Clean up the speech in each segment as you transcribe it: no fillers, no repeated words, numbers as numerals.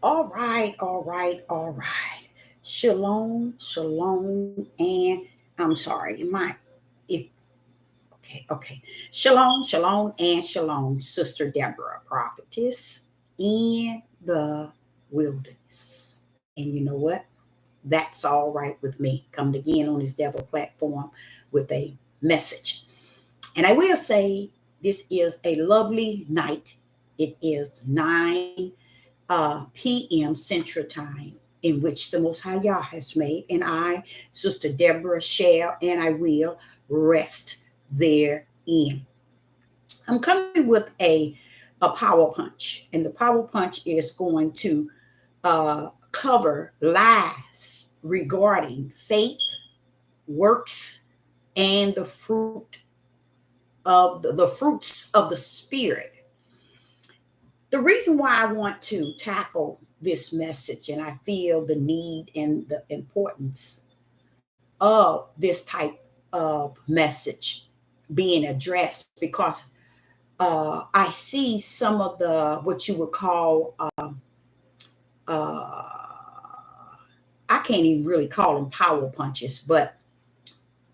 All right, all right, all right. Shalom, shalom, and I'm sorry, my it okay. Shalom, shalom, and shalom, Sister Deborah, prophetess in the wilderness. And you know what? That's all right with me. Coming again on this devil platform with a message. And I will say this is a lovely night. It is 9 p.m. Central Time, in which the Most High Yah has made, and I, Sister Deborah, shall and I will rest therein. I'm coming with a power punch, and the power punch is going to cover lies regarding faith, works, and the fruits of the spirit. The reason why I want to tackle this message and I feel the need and the importance of this type of message being addressed because I see some of the what you would call I can't even really call them power punches, but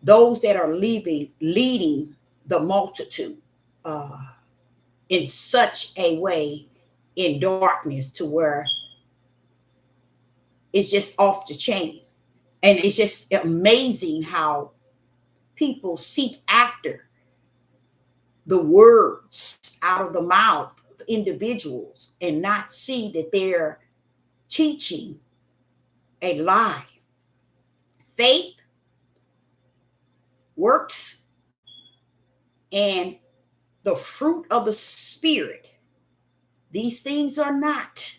those that are leading the multitude uh, in such a way in darkness to where it's just off the chain. And it's just amazing how people seek after the words out of the mouth of individuals and not see that they're teaching a lie. Faith, works, and the fruit of the spirit. These things are not.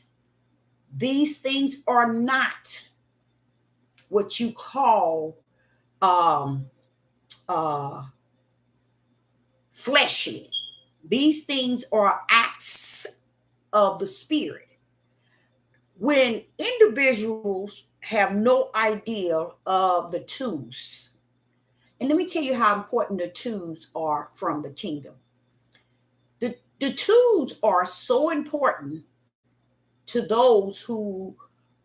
These things are not what you call um, uh, fleshly. These things are acts of the spirit. When individuals have no idea of the tools, and let me tell you how important the tools are from the kingdom. The tools are so important to those who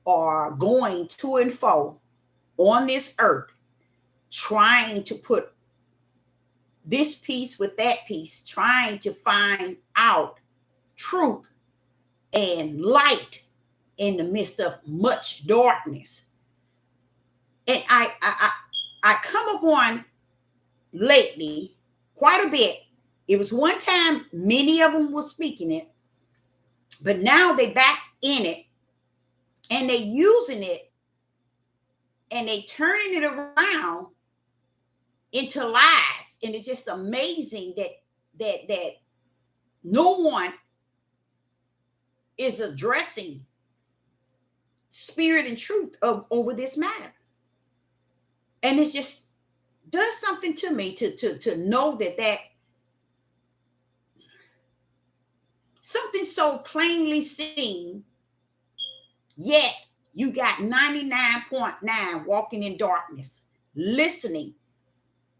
are going to and fro on this earth, trying to put this piece with that piece, trying to find out truth and light in the midst of much darkness. And I come upon lately quite a bit. It was one time many of them were speaking it, but now they back in it and they using it and they turning it around into lies. And it's just amazing that no one is addressing spirit and truth over this matter. And it's just does something to me to know that something so plainly seen, yet you got 99.9 walking in darkness, listening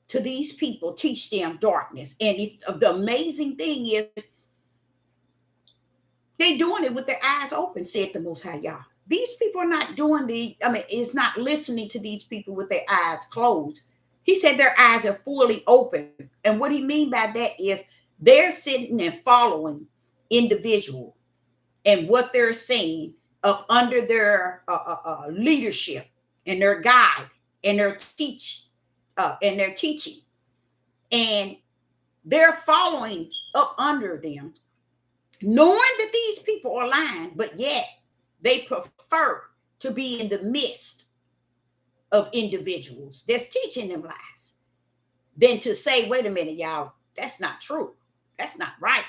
to these people teach them darkness. And the amazing thing is they doing it with their eyes open, said the Most High Yah. These people are not doing is not listening to these people with their eyes closed. He said their eyes are fully open. And what he mean by that is they're sitting and following individual and what they're saying up under their leadership and their guide and their teaching. And they're following up under them, knowing that these people are lying, but yet they prefer to be in the midst of individuals that's teaching them lies than to say, wait a minute, y'all, that's not true. That's not right.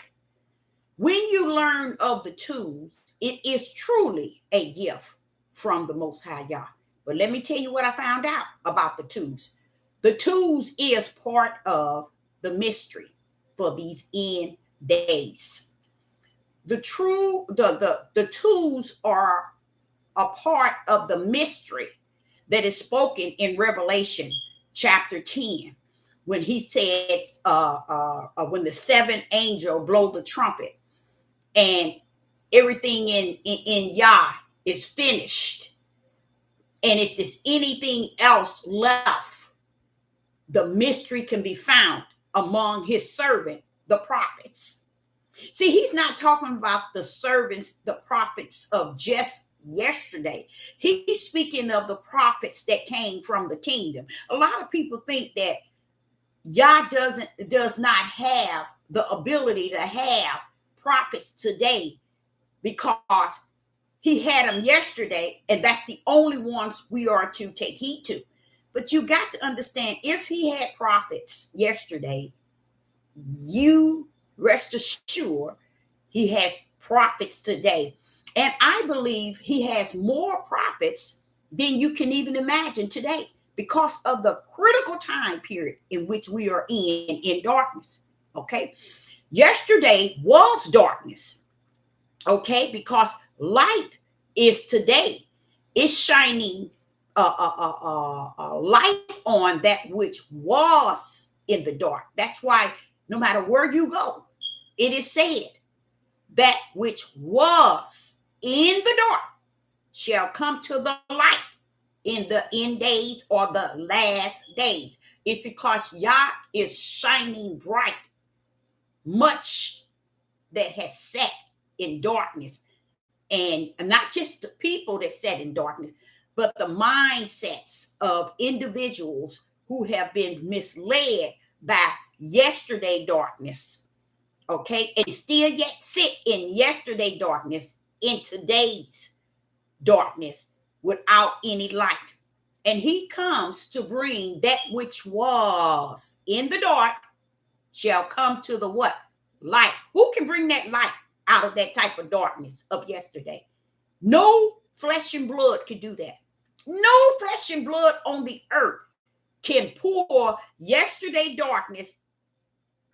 When you learn of the tools, it is truly a gift from the Most High Yah. But let me tell you what I found out about the tools. The tools is part of the mystery for these end days. The tools are a part of the mystery that is spoken in Revelation chapter 10, when he says, when the seventh angel blow the trumpet and everything in Yah is finished. And if there's anything else left, the mystery can be found among his servant, the prophets. See, he's not talking about the servants, the prophets of just yesterday. He's speaking of the prophets that came from the kingdom. A lot of people think that Yah does not have the ability to have prophets today because he had them yesterday, and that's the only ones we are to take heed to. But you got to understand, if he had prophets yesterday, you rest assured he has prophets today. And I believe he has more prophets than you can even imagine today because of the critical time period in which we are in darkness. Okay. Yesterday was darkness. Okay. Because light is today. It's shining light on that which was in the dark. That's why no matter where you go, it is said that which was in the dark shall come to the light in the end days or the last days. It's because Yah is shining bright much that has sat in darkness. And not just the people that sat in darkness, but the mindsets of individuals who have been misled by yesterday darkness. Okay, and still yet sit in yesterday darkness, in today's darkness, without any light. And he comes to bring that which was in the dark shall come to the what? Light. Who can bring that light out of that type of darkness of yesterday? No flesh and blood can do that. No flesh and blood on the earth can pour yesterday darkness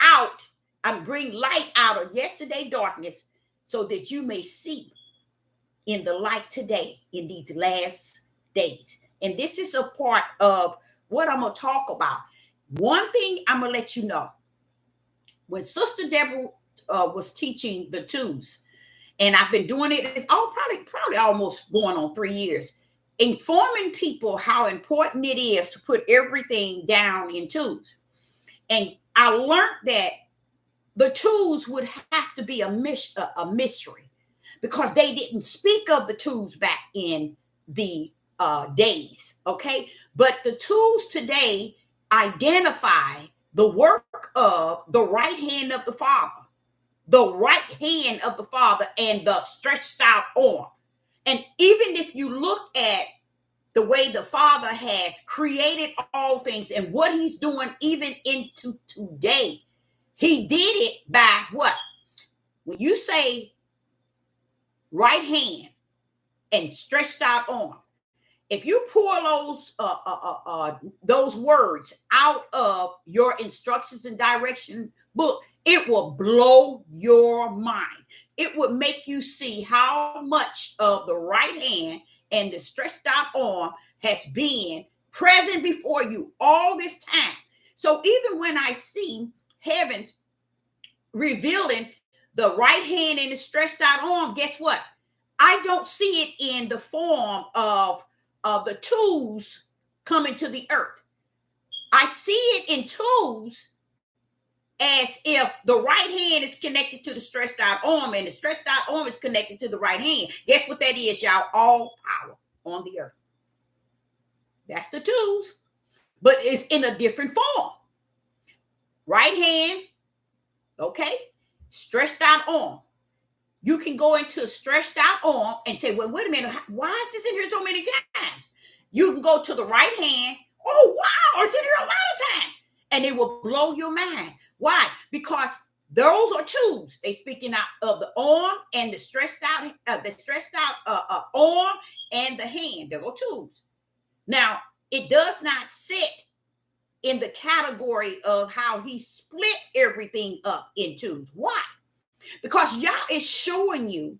out and bring light out of yesterday darkness so that you may see in the light today in these last days. And this is a part of what I'm going to talk about. One thing I'm going to let you know. When Sister Deborah was teaching the twos, and I've been doing it, it's probably almost going on 3 years, informing people how important it is to put everything down in twos. And I learned that the twos would have to be a mystery because they didn't speak of the twos back in the days, okay? But the twos today identify the work of the right hand of the Father, the right hand of the Father and the stretched out arm. And even if you look at the way the Father has created all things and what he's doing even into today, he did it by what? When you say right hand and stretched out arm, if you pour those words out of your instructions and direction book, it will blow your mind. It would make you see how much of the right hand and the stretched out arm has been present before you all this time. So even when I see heaven revealing the right hand and the stretched out arm, guess what? I don't see it in the form of the tools coming to the earth. I see it in tools as if the right hand is connected to the stretched out arm and the stretched out arm is connected to the right hand. Guess what that is, y'all? All power on the earth. That's the tools, but it's in a different form. Right hand, okay, stretched out arm. You can go into a stretched out arm and say, well, wait a minute, why is this in here so many times? You can go to the right hand. Oh, wow, it's in here a lot of times. And it will blow your mind. Why? Because those are tools. They speaking out of the arm and the stretched out arm and the hand. They're all tools. Now, it does not sit in the category of how he split everything up in tools. Why? Because Yah is showing you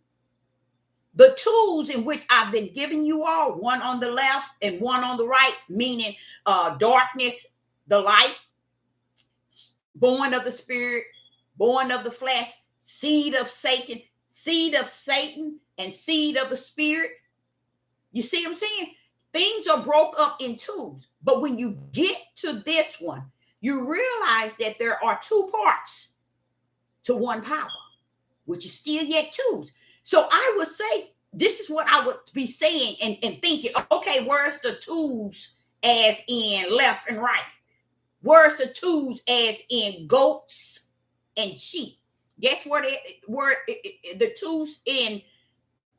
the tools in which I've been giving you all, one on the left and one on the right, meaning darkness, the light, born of the spirit, born of the flesh, seed of Satan, and seed of the spirit. You see what I'm saying? Things are broke up in twos. But when you get to this one, you realize that there are two parts to one power, which is still yet twos. So I would say this is what I would be saying and thinking, okay, where's the twos as in left and right? Where's the twos as in goats and sheep? Guess where the twos in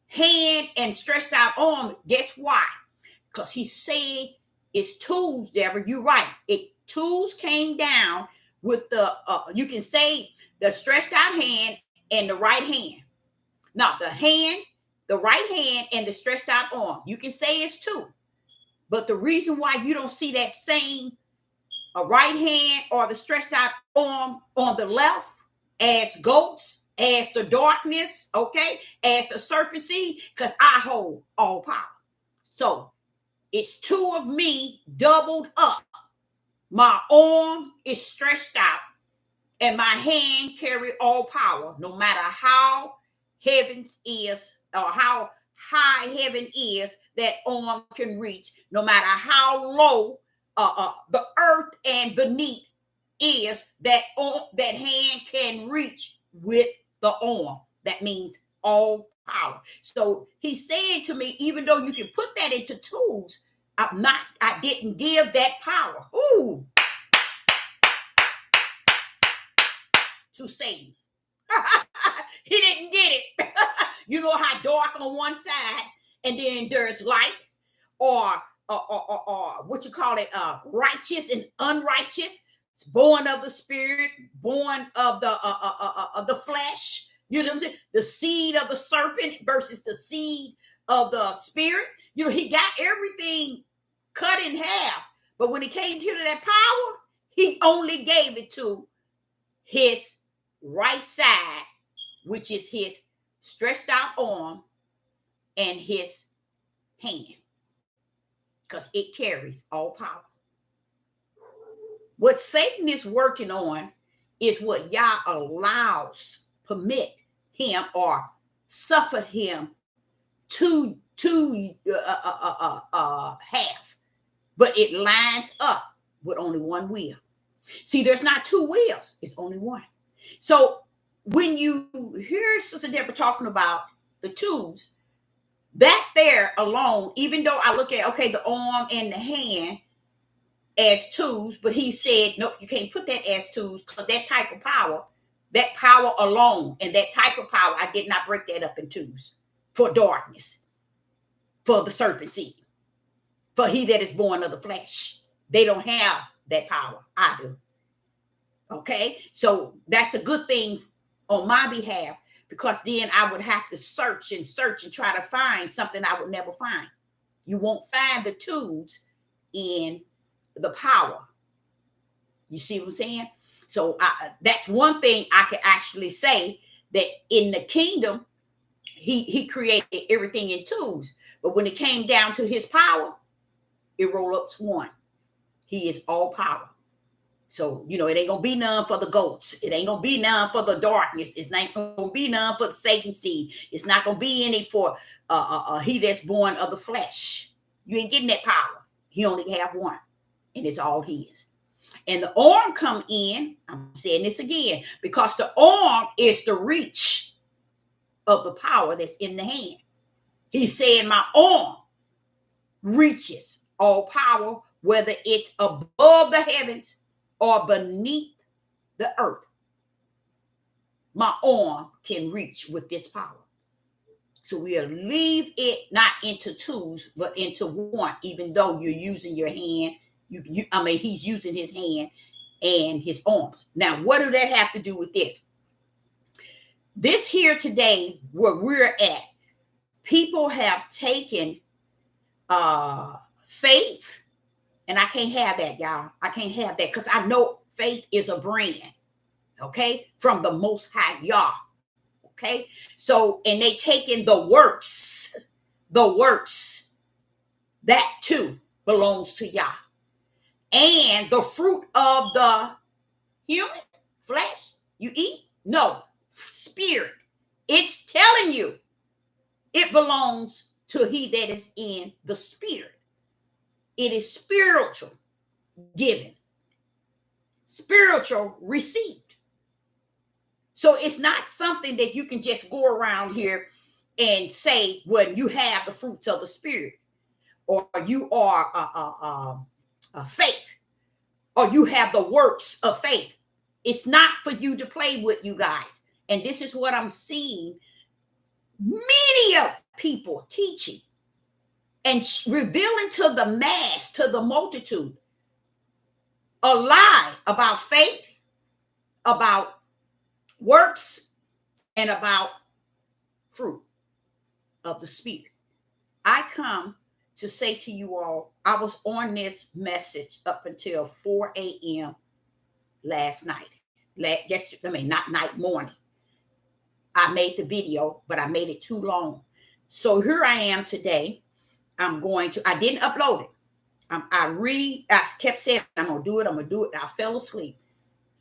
hand and stretched out arm? Guess why? Because he said it's twos, Deborah. You're right. Twos came down with the you can say the stretched out hand and the right hand. Now the right hand and the stretched out arm, you can say it's two. But the reason why you don't see that same right hand or the stretched out arm on the left as goats, as the darkness, okay, as the serpent seed, because I hold all power. So it's two of me doubled up. My arm is stretched out and my hand carry all power, no matter how heavens is or how high heaven is, that arm can reach, no matter how low the earth and beneath is, that hand can reach with the arm. That means all power. So he said to me, even though you can put that into tools, I didn't give that power to Satan. He didn't get it. You know how dark on one side and then there's light, or what you call it, righteous and unrighteous. It's born of the spirit, born of the flesh. You know what I'm saying? The seed of the serpent versus the seed of the spirit. You know, he got everything cut in half. But when it came to that power, he only gave it to his right side, which is his stretched out arm and his hand, because it carries all power. What Satan is working on is what Yah allows, permit him or suffer him to have, but it lines up with only one wheel. See, there's not two wheels, it's only one. So when you hear Sister Deborah talking about the twos, that there alone, even though I look at, okay, the arm and the hand as twos, but he said, nope, you can't put that as twos, because that type of power, that power alone and that type of power, I did not break that up in twos for darkness, for the serpent seed, for he that is born of the flesh. They don't have that power. I do. Okay, so that's a good thing on my behalf, because then I would have to search and try to find something I would never find. You won't find the twos in the power. You see what I'm saying? So that's one thing I could actually say, that in the kingdom, he created everything in twos. But when it came down to his power, it rolled up to one. He is all power. So, you know, it ain't going to be none for the goats. It ain't going to be none for the darkness. It's not going to be none for the Satan seed. It's not going to be any for he that's born of the flesh. You ain't getting that power. He only have one, and it's all his. And the arm come in, I'm saying this again, because the arm is the reach of the power that's in the hand. He's saying my arm reaches all power, whether it's above the heavens or beneath the earth. My arm can reach with this power. So we'll leave it not into twos, but into one, even though you're using your hand. He's using his hand and his arms. Now, what do that have to do with this? This here today, where we're at, people have taken faith. And I can't have that, y'all. I can't have that, because I know faith is a brand, okay, from the Most High Yah, okay? So, and they taking the works, that too belongs to Yah. And the fruit of the human flesh you eat, no, spirit. It's telling you it belongs to he that is in the spirit. It is spiritual given, spiritual received. So it's not something that you can just go around here and say, well, you have the fruits of the spirit, or you are a faith, or you have the works of faith. It's not for you to play with, you guys. And this is what I'm seeing many of people teaching and revealing to the mass, to the multitude, a lie about faith, about works, and about fruit of the spirit. I come to say to you all, I was on this message up until 4 a.m. last night. Morning. I made the video, but I made it too long. So here I am today. I didn't upload it. I kept saying, I'm going to do it. I fell asleep.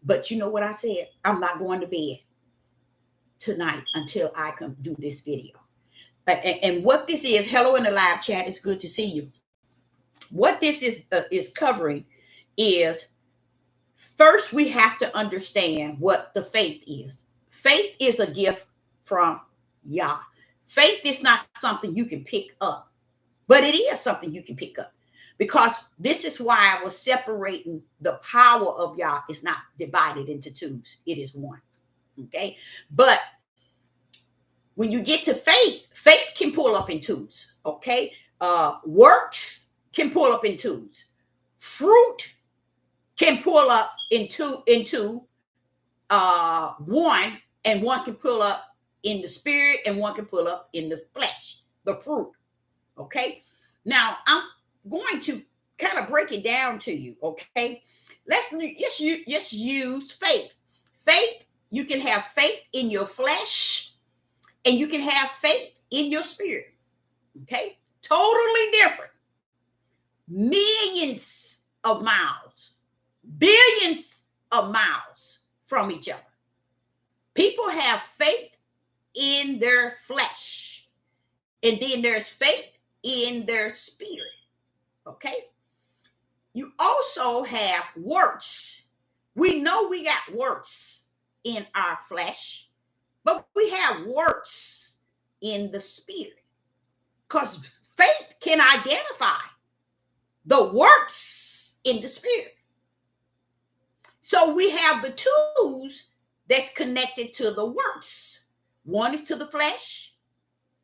But you know what I said? I'm not going to bed tonight until I can do this video. And what this is, hello in the live chat, it's good to see you. What this is covering is, first we have to understand what the faith is. Faith is a gift from Yah. Faith is not something you can pick up, but it is something you can pick up, because this is why I was separating the power of Yah. Is not divided into twos. It is one. Okay. But when you get to faith, faith can pull up in twos. Okay. Works can pull up in twos. Fruit can pull up into one, and one can pull up in the spirit, and one can pull up in the flesh, the fruit. Okay. Now I'm going to kind of break it down to you. Okay. Let's just use faith. Faith, you can have faith in your flesh, and you can have faith in your spirit. Okay. Totally different. Millions of miles, billions of miles from each other. People have faith in their flesh, and then there's faith in their spirit. Okay. You also have works. We know we got works in our flesh, but we have works in the spirit, because faith can identify the works in the spirit. So we have the twos that's connected to the works. One is to the flesh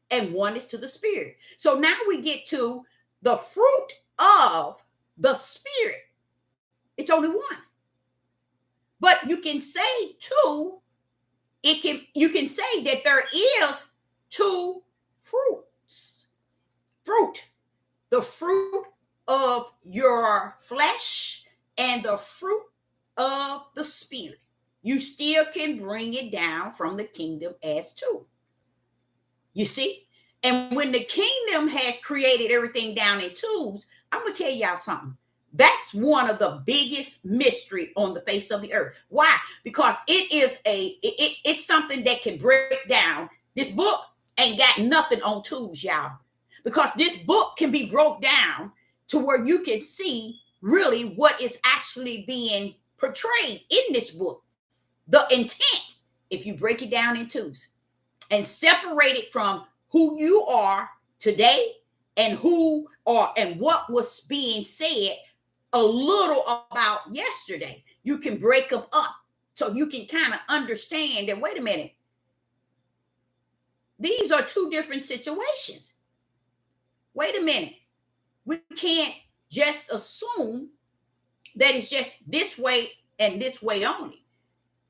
and one is to the spirit. So now we get to the fruit of the spirit. It's only one. But you can say two. You can say that there is two fruits. Fruit. The fruit of your flesh and the fruit of the spirit. You still can bring it down from the kingdom as two. You see? And when the kingdom has created everything down in twos, I'm going to tell y'all something. That's one of the biggest mystery on the face of the earth. Why? Because it's something that can break down. This book ain't got nothing on twos, y'all. Because this book can be broke down to where you can see really what is actually being portrayed in this book. The intent, if you break it down in twos and separate it from who you are today and what was being said a little about yesterday, you can break them up so you can kind of understand that, wait a minute, these are two different situations. Wait a minute. We can't just assume that it's just this way and this way only.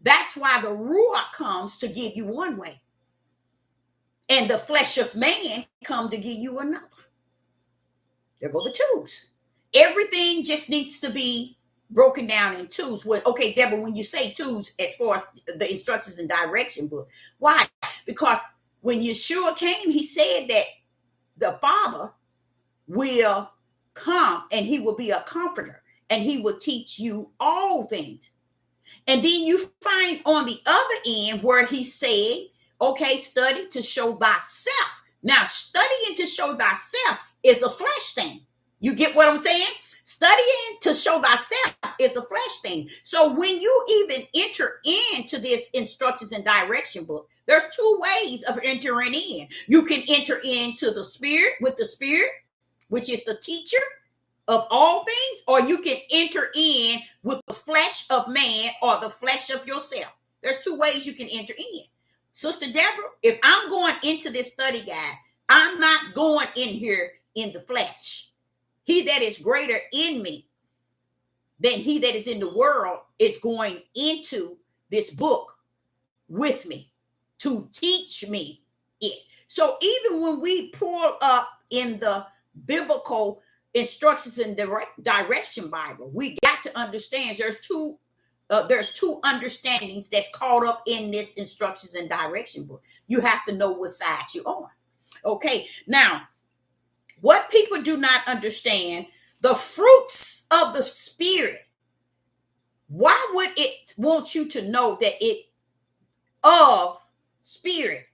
That's why the Ruach comes to give you one way, and the flesh of man come to give you another. There go the twos. Everything just needs to be broken down in twos. Well, okay, Deborah, when you say twos, as far as the instructions and direction book, why? Because when Yeshua came, he said that the Father will come and he will be a comforter and he will teach you all things. And then you find on the other end where he said, okay, study to show thyself Now, studying to show thyself is a flesh thing. You get what I'm saying? Studying to show thyself is a flesh thing. So when you even enter into this instructions and direction book, there's two ways of entering in. You can enter into the spirit with the spirit, which is the teacher of all things, or you can enter in with the flesh of man or the flesh of yourself. There's two ways you can enter in. Sister Deborah, if I'm going into this study guide, I'm not going in here in the flesh. He that is greater in me than he that is in the world is going into this book with me to teach me it. So even when we pull up in the biblical instructions and direction Bible, we got to understand there's two understandings that's caught up in this instructions and direction book. You have to know what side you're on. Okay, now what people do not understand, the fruits of the spirit. Why would it want you to know that it of spirit,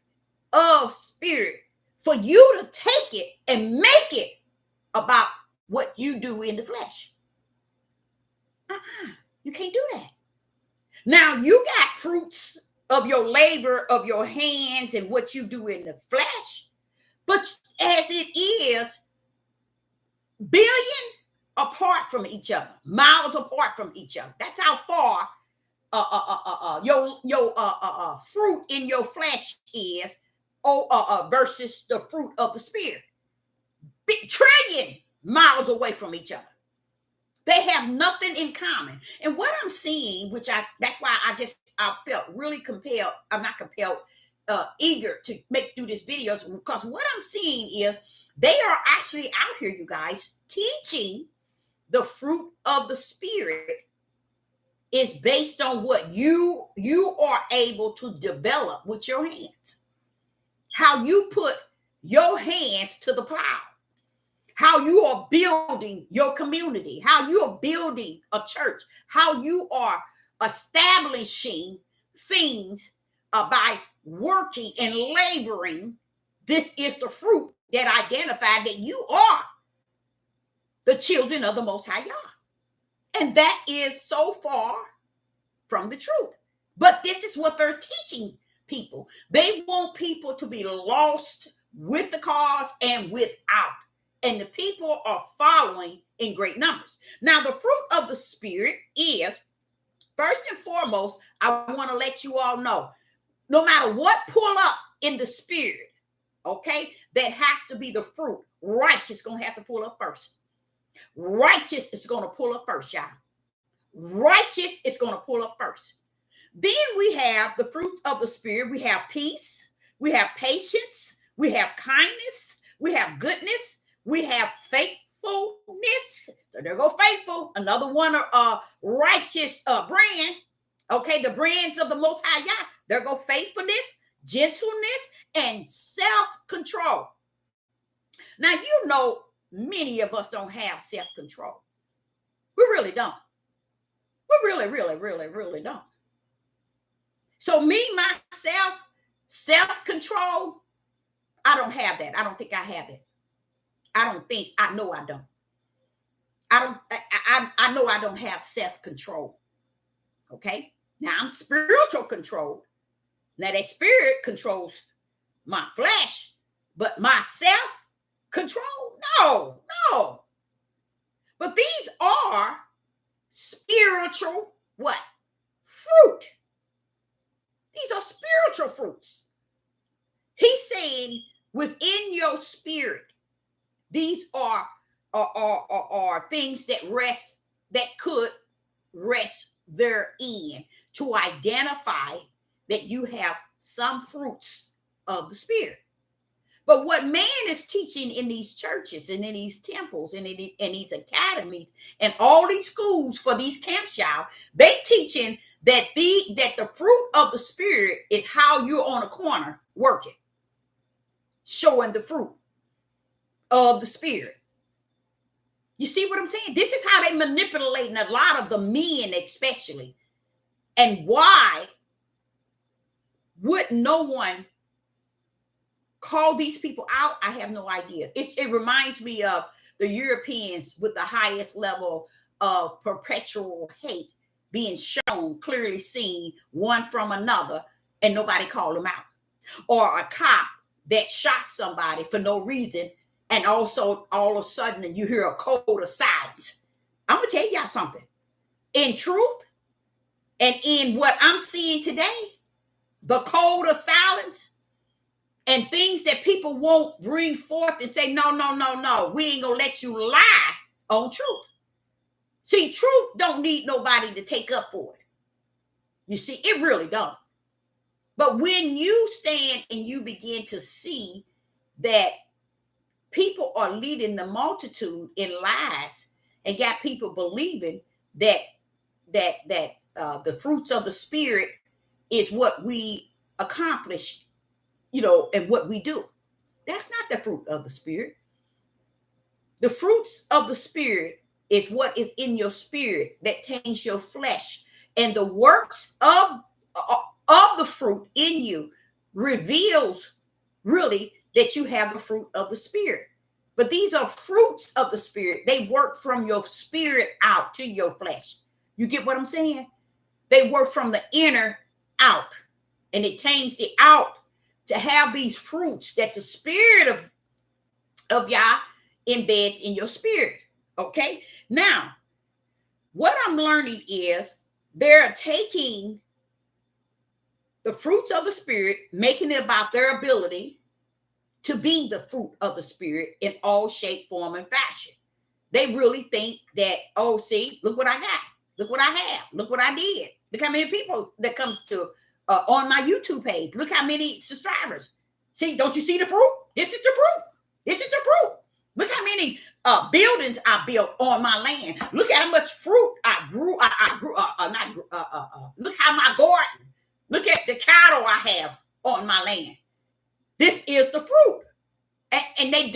for you to take it and make it about what you do in the flesh? You can't do that. Now, you got fruits of your labor, of your hands, and what you do in the flesh, but as it is, billion apart from each other, miles apart from each other. That's how far your fruit in your flesh is, versus the fruit of the spirit. Trillion miles away from each other. They have nothing in common. And what I'm seeing, that's why I felt really compelled. I'm not compelled, eager to do this video, because what I'm seeing is they are actually out here, you guys, teaching the fruit of the spirit is based on what you are able to develop with your hands. How you put your hands to the plow. How you are building your community, how you are building a church, how you are establishing things by working and laboring. This is the fruit that identified that you are the children of the Most High Yah. And that is so far from the truth. But this is what they're teaching people. They want people to be lost with the cause and without. And the people are following in great numbers. Now, the fruit of the spirit is, first and foremost, I want to let you all know, no matter what pull up in the spirit, okay, that has to be the fruit. Righteous going to have to pull up first. Righteous is going to pull up first, y'all. Righteous is going to pull up first. Then we have the fruit of the spirit. We have peace. We have patience. We have kindness. We have goodness. We have faithfulness. So there go faithful. Another one, righteous brand. Okay, the brands of the Most High Yah. There go faithfulness, gentleness, and self-control. Now, you know, many of us don't have self-control. We really don't. We really don't. So me, myself, self-control, I don't have that. I don't think I have it. I know I don't. I know I don't have self-control. Okay? Now I'm spiritual control. Now that spirit controls my flesh, but my self-control, no. But these are spiritual what? Fruit. These are spiritual fruits. He's saying within your spirit, these are things that could rest therein to identify that you have some fruits of the spirit. But what man is teaching in these churches and in these temples and in these academies and all these schools for these camps, y'all, they teaching that the fruit of the spirit is how you're on a corner working, showing the fruit of the spirit. You see what I'm saying? This is how they manipulating a lot of the men, especially. And why would no one call these people out, I have no idea. It reminds me of the Europeans with the highest level of perpetual hate being shown, clearly seen one from another, and nobody called them out. Or a cop that shot somebody for no reason, and also all of a sudden you hear a code of silence. I'm gonna tell y'all something. In truth, and in what I'm seeing today, the code of silence and things that people won't bring forth and say, no, no, no, no, we ain't gonna let you lie on truth. See, truth don't need nobody to take up for it. You see, it really don't. But when you stand and you begin to see that people are leading the multitude in lies and got people believing that the fruits of the Spirit is what we accomplish, and what we do. That's not the fruit of the Spirit. The fruits of the Spirit is what is in your spirit that taints your flesh, and the works of the fruit in you reveals really that you have the fruit of the Spirit. But these are fruits of the Spirit. They work from your spirit out to your flesh. You get what I'm saying? They work from the inner out, and it taints the out to have these fruits that the Spirit of Yah embeds in your spirit. Okay? Now, what I'm learning is they're taking the fruits of the Spirit, making it about their ability to be the fruit of the Spirit in all shape, form, and fashion. They really think that, oh, see, look what I got. Look what I have. Look what I did. Look how many people that comes to on my YouTube page. Look how many subscribers. See, don't you see the fruit? This is the fruit. This is the fruit. Look how many buildings I built on my land. Look at how much fruit I grew. Look how my garden. Look at the cattle I have on my land. This is the fruit. And they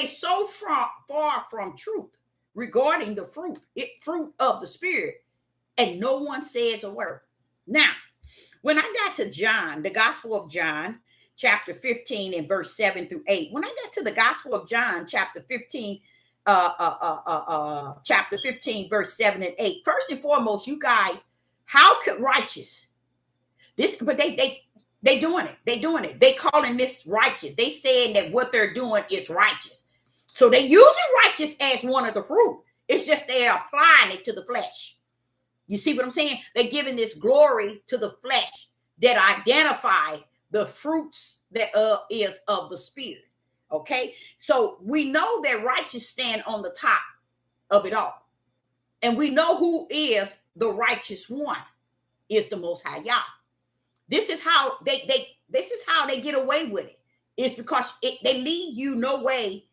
so far from truth regarding the fruit of the Spirit, and no one says a word. Now, when I got to John, the Gospel of John, chapter 15 and verse 7 through 8, when I got to the Gospel of John, chapter 15, verse 7 and 8, first and foremost, you guys, how could righteous this? But they doing it. They doing it. They calling this righteous. They saying that what they're doing is righteous. So they using righteous as one of the fruit. It's just they're applying it to the flesh. You see what I'm saying? They're giving this glory to the flesh that identify the fruits that is of the Spirit. Okay? So we know that righteous stand on the top of it all. And we know who is the righteous one, is the Most High Yah. This is how they get away with it. It's because they leave you no way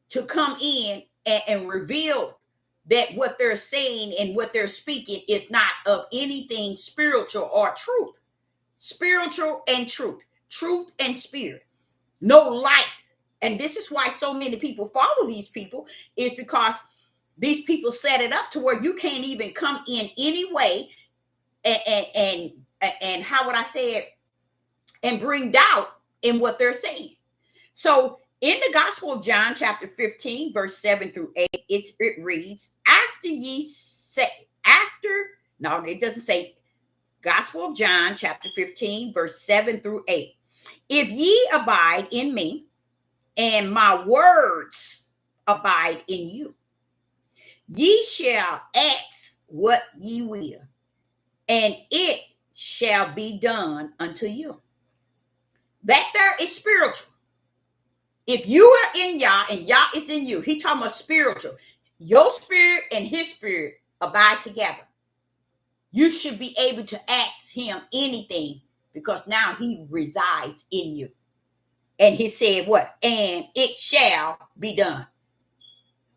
to come in and reveal that what they're saying and what they're speaking is not of anything spiritual or truth. Spiritual and truth. Truth and spirit. No light. And this is why so many people follow these people, is because these people set it up to where you can't even come in any way and how would I say it, and bring doubt in what they're saying. So in the Gospel of John, chapter 15, verse 7 through 8, it reads, no, it doesn't say, Gospel of John, chapter 15, verse 7 through 8. If ye abide in me, and my words abide in you, ye shall ask what ye will, and it shall be done unto you. That there is spiritual. If you are in Yah and Yah is in you, he talking about spiritual. Your spirit and his spirit abide together. You should be able to ask him anything because now he resides in you. And he said what? And it shall be done.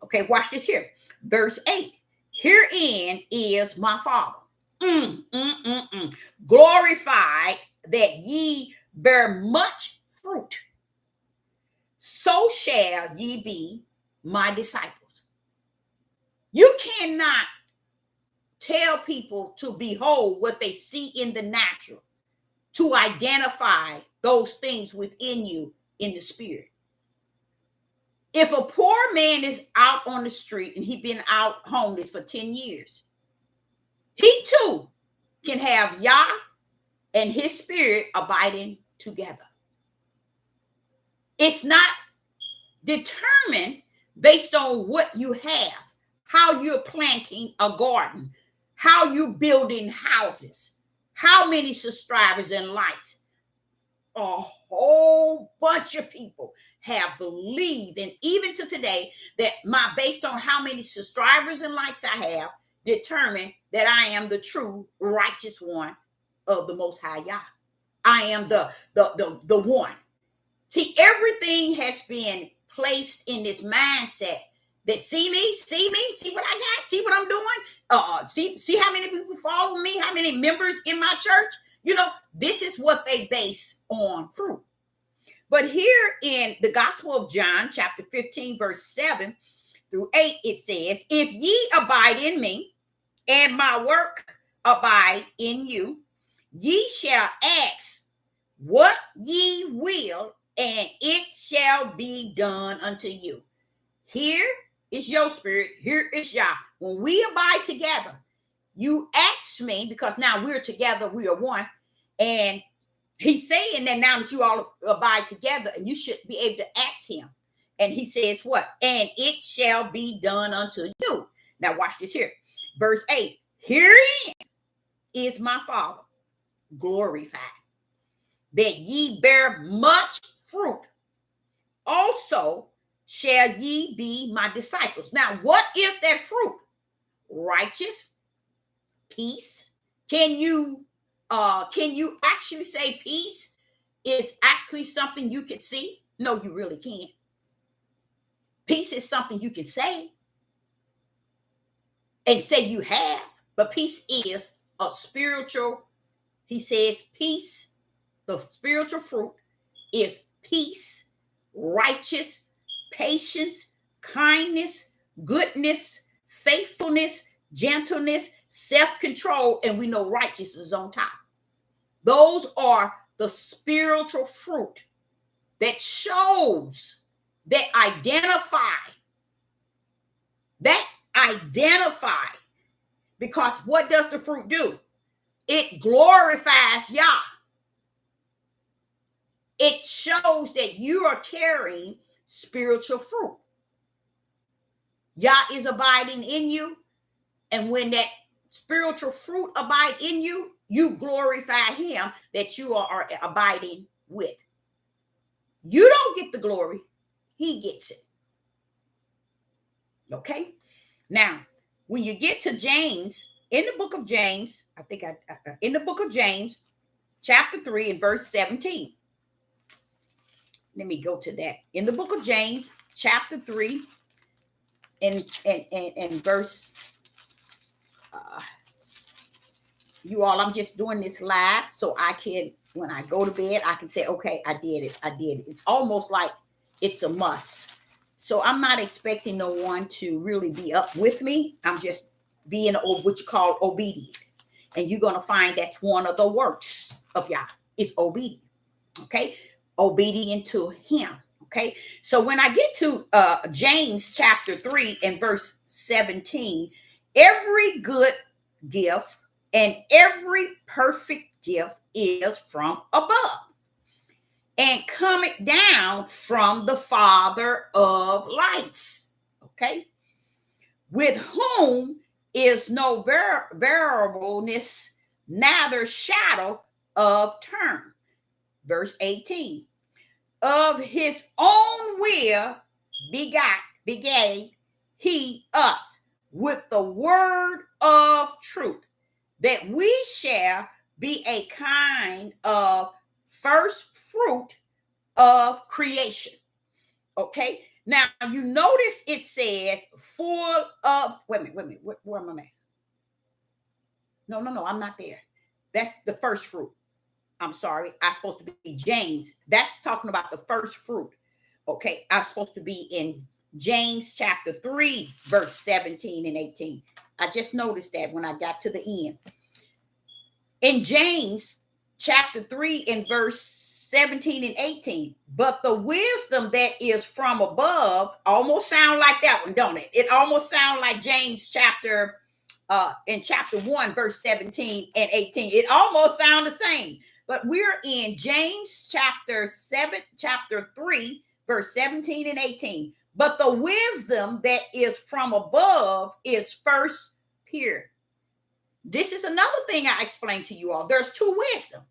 Okay, watch this here. Verse 8. Herein is my Father. Glorified that ye bear much fruit. So shall ye be my disciples. You cannot tell people to behold what they see in the natural, to identify those things within you in the spirit. If a poor man is out on the street and he's been out homeless for 10 years, he too can have Yah and his spirit abiding together. It's not determined based on what you have, how you're planting a garden, how you're building houses, how many subscribers and likes. A whole bunch of people have believed, and even to today, that based on how many subscribers and likes I have, determine that I am the true righteous one of the Most High Yah. I am the one. See, everything has been placed in this mindset that see me, see what I got, see what I'm doing. See how many people follow me, how many members in my church. You know, this is what they base on fruit. But here in the Gospel of John, chapter 15, verse 7 through 8, it says, if ye abide in me, and my work abide in you, ye shall ask what ye will, and it shall be done unto you. Here is your spirit, here is Yah. When we abide together, you ask me, because now we're together, we are one. And he's saying that now that you all abide together, and you should be able to ask him. And he says what? And it shall be done unto you. Now watch this here. Verse 8. Herein is my Father glorified, that ye bear much fruit. Also shall ye be my disciples. Now, what is that fruit? Righteous, peace. Can you actually say peace is actually something you can see? No, you really can't. Peace is something you can say and say you have, but peace is a spiritual. He says peace, the spiritual fruit is peace, righteous, patience, kindness, goodness, faithfulness, gentleness, self-control, and we know righteousness is on top. Those are the spiritual fruit that shows, that identify, because what does the fruit do? It glorifies Yah. It shows that you are carrying spiritual fruit. Yah is abiding in you. And when that spiritual fruit abide in you, you glorify him that you are abiding with. You don't get the glory. He gets it. Okay? Now, when you get to James, in the book of James, in the book of James, chapter 3 and verse 17. Let me go to that. In the book of James, chapter 3 and verse, you all, I'm just doing this live so I can, when I go to bed, I can say, okay, I did it. It's almost like it's a must. So I'm not expecting no one to really be up with me. I'm just being what you call obedient. And you're going to find that's one of the works of Yah, is obedient. Okay? Obedient to him. Okay? So when I get to James chapter 3 and verse 17, every good gift and every perfect gift is from above, and cometh down from the Father of lights. Okay? With whom is no variableness, neither shadow of turn. Verse 18. Of his own will begat he us with the word of truth, that we shall be a kind of first fruit of creation. Okay. Now you notice it says full of, wait a minute, where am I at? No, I'm not there. That's the first fruit. I'm sorry, I'm supposed to be James. That's talking about the first fruit. Okay, I'm supposed to be in James chapter 3, verse 17 and 18. I just noticed that when I got to the end. In James chapter 3 and verse 17 and 18. But the wisdom that is from above almost sound like that one, don't it? It almost sounds like James chapter in chapter 1, verse 17 and 18. It almost sounds the same. But we're in James chapter 3, verse 17 and 18. But the wisdom that is from above is first pure. This is another thing I explained to you all. There's two wisdom.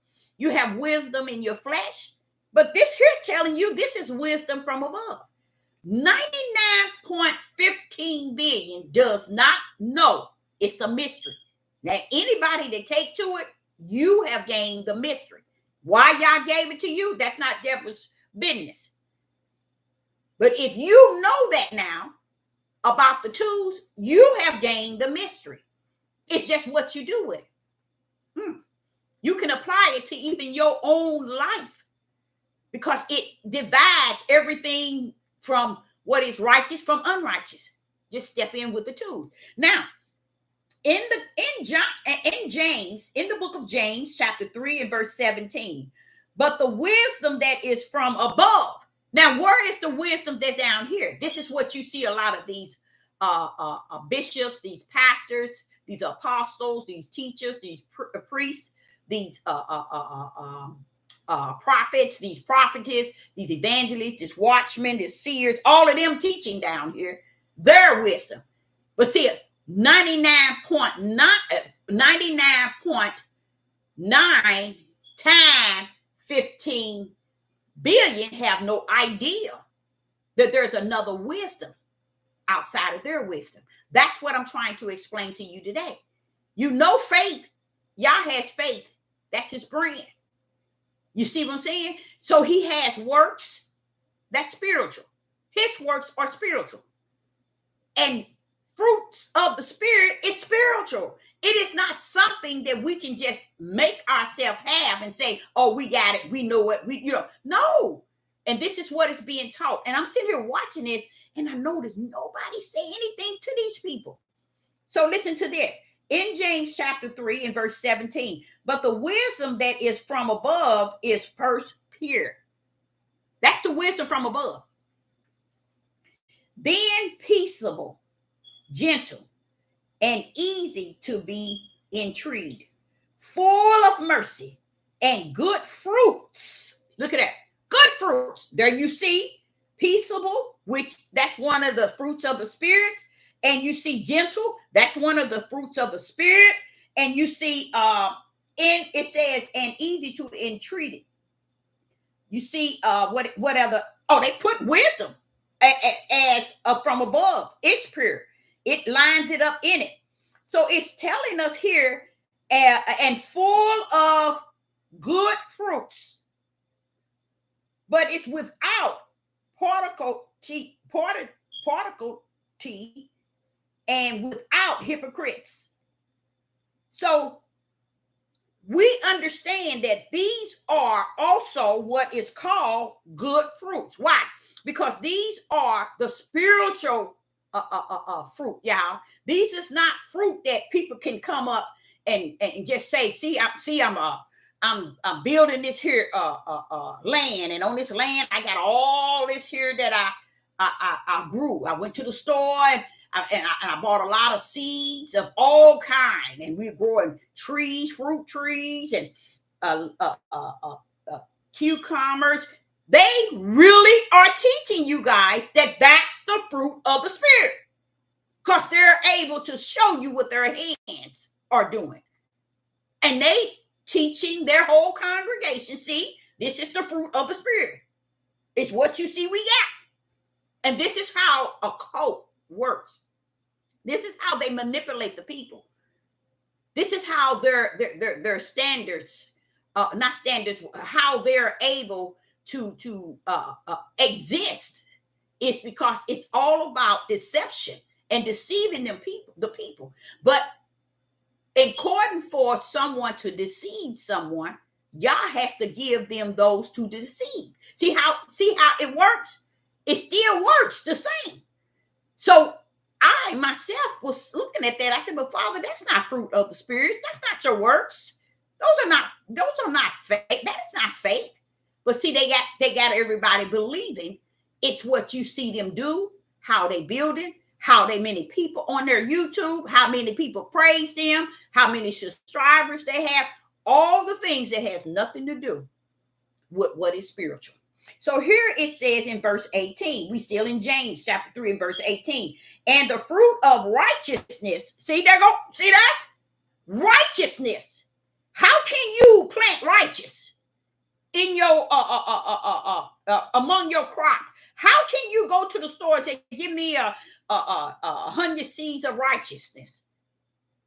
You have wisdom in your flesh, but this here telling you this is wisdom from above. 99.15 billion does not know. It's a mystery. Now, anybody that take to it, you have gained the mystery. Why y'all gave it to you, that's not devil's business. But if you know that now about the tools, you have gained the mystery. It's just what you do with it. You can apply it to even your own life because it divides everything from what is righteous from unrighteous. Just step in with the tools. Now, in James, in the book of James, chapter 3 and verse 17, but the wisdom that is from above. Now, where is the wisdom that's down here? This is what you see a lot of these bishops, these pastors, these apostles, these teachers, these priests, these prophets, these prophetess, these evangelists, these watchmen, these seers, all of them teaching down here their wisdom. But see, 99.9 times 15 billion have no idea that there's another wisdom outside of their wisdom. That's what I'm trying to explain to you today. You know, faith, Yah has faith. That's his brand. You see what I'm saying? So he has works. That's spiritual. His works are spiritual. And fruits of the spirit is spiritual. It is not something that we can just make ourselves have and say, oh, we got it. We know it. No. And this is what is being taught. And I'm sitting here watching this and I notice nobody say anything to these people. So listen to this. In James chapter 3 and verse 17, but the wisdom that is from above is first pure. That's the wisdom from above. Then peaceable, gentle, and easy to be entreated, full of mercy and good fruits. Look at that. Good fruits. There you see peaceable, which that's one of the fruits of the spirit. And you see gentle, that's one of the fruits of the spirit. And you see it says and easy to entreat. You see what other? Oh, they put wisdom as from above. It's pure. It lines it up in it. So it's telling us here and full of good fruits, but it's without particle T and without hypocrites. So we understand that these are also what is called good fruits. Why? Because these are the spiritual fruit, y'all. These is not fruit that people can come up and just say, I'm building this here land, and on this land I got all this here that I grew. I went to the store and I bought a lot of seeds of all kinds, and we're growing trees, fruit trees, and cucumbers. They really are teaching you guys that that's the fruit of the spirit, because they're able to show you what their hands are doing, and they teaching their whole congregation. See, this is the fruit of the spirit. It's what you see we got, and this is how a cult works. This is how they manipulate the people. This is how their standards, not standards, how they're able to exist is because it's all about deception and deceiving the people. But in order for someone to deceive someone, Yah has to give them those to deceive. See how it works? It still works the same. So I myself was looking at that. I said, but Father, that's not fruit of the spirits. That's not your works. Those are not faith. That is not faith. But see, they got everybody believing it's what you see them do, how they building, how many people on their YouTube, how many people praise them, how many subscribers they have, all the things that has nothing to do with what is spiritual. So here it says in verse 18, we still in James chapter 3 and verse 18, and the fruit of righteousness, see that? Righteousness. How can you plant righteous in your among your crop? How can you go to the store and say, give me a 100 seeds of righteousness?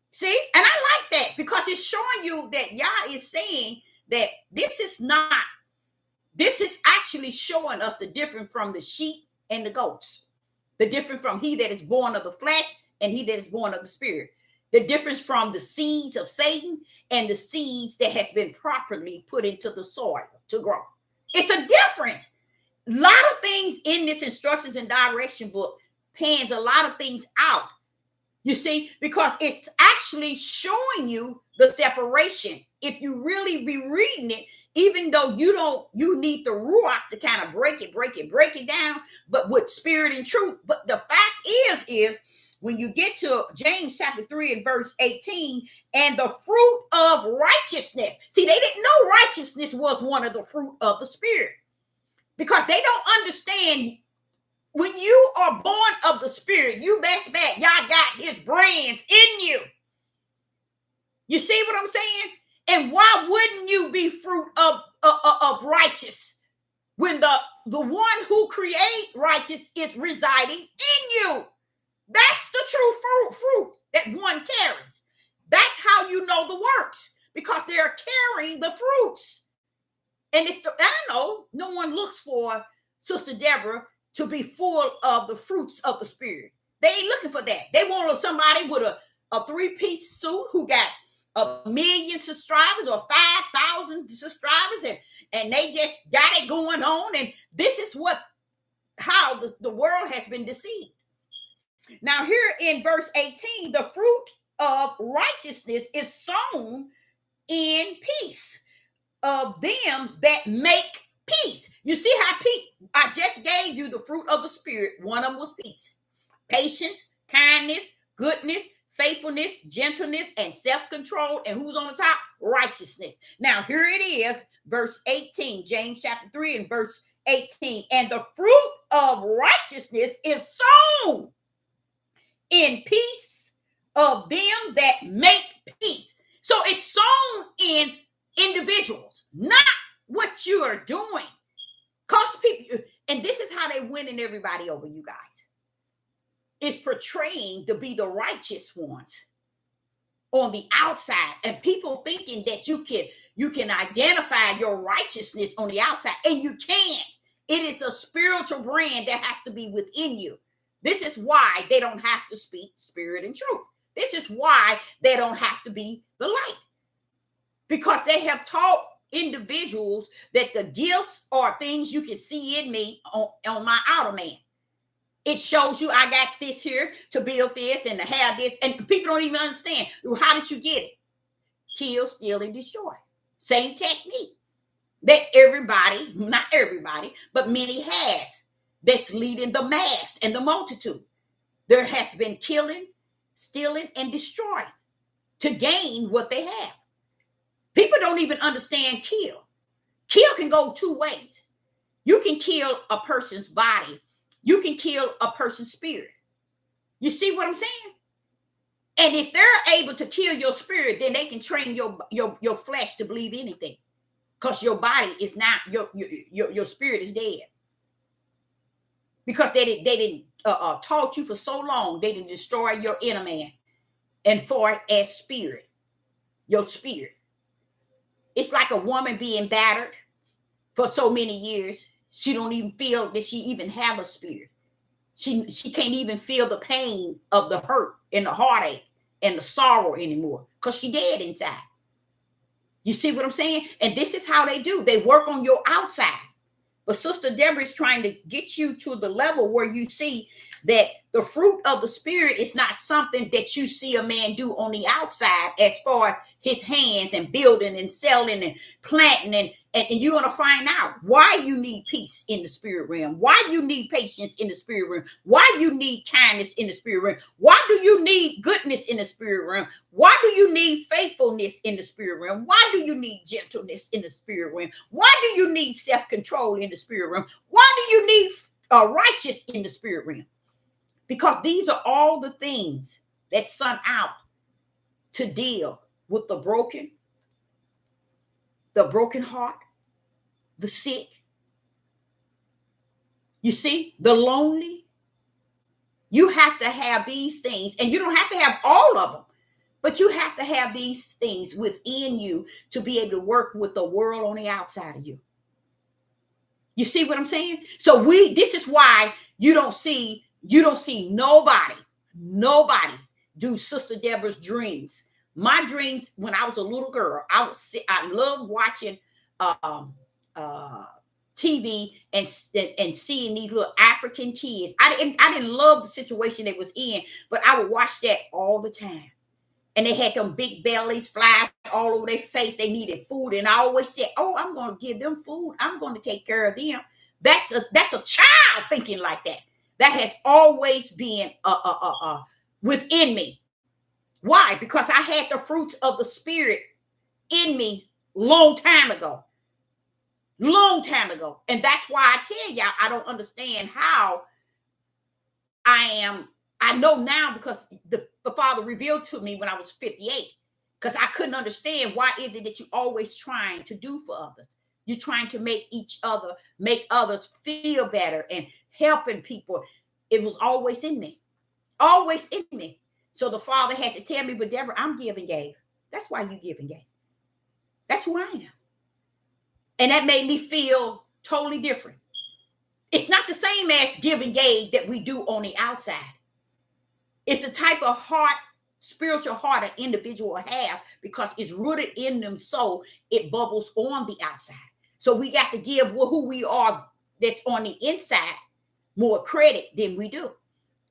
See, and I like that because it's showing you that Yah is saying that this is actually showing us the difference from the sheep and the goats, the difference from he that is born of the flesh and he that is born of the spirit, the difference from the seeds of Satan and the seeds that has been properly put into the soil to grow. It's a difference. A lot of things in this instructions and direction book pans a lot of things out. You see, because it's actually showing you the separation. If you really be reading it, even though you need the Ruach to kind of break it down, but with spirit and truth. But the fact is when you get to James chapter 3 and verse 18, and the fruit of righteousness. See, they didn't know righteousness was one of the fruit of the spirit because they don't understand. When you are born of the spirit, you best bet Yah got his brains in you. You see what I'm saying? And why wouldn't you be fruit of righteous when the one who create righteous is residing in you? That's the true fruit that one carries. That's how you know the works, because they're carrying the fruits. And I know no one looks for Sister Deborah to be full of the fruits of the spirit. They ain't looking for that. They want somebody with a 3-piece suit who got 1 million subscribers or 5,000 subscribers, and they just got it going on. And this is how the world has been deceived. Now here in verse 18, the fruit of righteousness is sown in peace of them that make peace. You see how peace, I just gave you the fruit of the spirit. One of them was peace, patience, kindness, goodness, faithfulness, gentleness, and self-control. And who's on the top? Righteousness. Now here it is, verse 18, James chapter 3 and verse 18. And the fruit of righteousness is sown in peace of them that make peace. So it's sown in individuals, not what you are doing. Cause people, and this is how they winning everybody over, you guys. It's portraying to be the righteous ones on the outside, and people thinking that you can identify your righteousness on the outside, and you can't. It is a spiritual brand that has to be within you. This is why they don't have to speak spirit and truth. This is why they don't have to be the light, because they have taught individuals that the gifts are things you can see in me on my outer man. It shows you I got this here to build this and to have this, and people don't even understand. How did you get it? Kill, steal, and destroy. Same technique that everybody, not everybody, but many has, that's leading the mass and the multitude. There has been killing, stealing, and destroying to gain what they have. People don't even understand kill. Kill can go 2 ways. You can kill a person's body. You can kill a person's spirit. You see what I'm saying? And if they're able to kill your spirit, then they can train your flesh to believe anything, because your body is not, your spirit is dead. Because they didn't taught you for so long, they didn't destroy your inner man and for it as spirit, your spirit. It's like a woman being battered for so many years. She don't even feel that she even have a spirit. She can't even feel the pain of the hurt and the heartache and the sorrow anymore, because she dead inside. You see what I'm saying? And this is how they do. They work on your outside. But Sister Deborah is trying to get you to the level where you see that the fruit of the spirit is not something that you see a man do on the outside, as far as his hands and building and selling and planting And you're going to find out why you need peace in the spirit realm, why you need patience in the spirit realm, why you need kindness in the spirit realm, why do you need goodness in the spirit realm, why do you need faithfulness in the spirit realm, why do you need gentleness in the spirit realm, why do you need self-control in the spirit realm, why do you need righteous in the spirit realm? Because these are all the things that sent out to deal with the broken heart, the sick, you see, the lonely. You have to have these things, and you don't have to have all of them, but you have to have these things within you to be able to work with the world on the outside of you. You see what I'm saying? So this is why you don't see nobody do Sister Deborah's dreams. My dreams when I was a little girl, I loved watching TV and seeing these little African kids. I didn't love the situation they was in, but I would watch that all the time. And they had them big bellies, flies all over their face. They needed food, and I always said, "Oh, I'm going to give them food. I'm going to take care of them." That's a child thinking like that. That has always been within me. Why? Because I had the fruits of the Spirit in me long time ago. And that's why I tell y'all, I don't understand how I know now, because the Father revealed to me when I was 58, because I couldn't understand, why is it that you're always trying to do for others? You're trying to make others feel better and helping people. It was always in me. So the Father had to tell me, but Deborah, I'm give and gave. That's why you give and gave. That's who I am. And that made me feel totally different. It's not the same as give and gave that we do on the outside. It's the type of heart, spiritual heart an individual have, because it's rooted in them, so it bubbles on the outside. So we got to give who we are that's on the inside more credit than we do.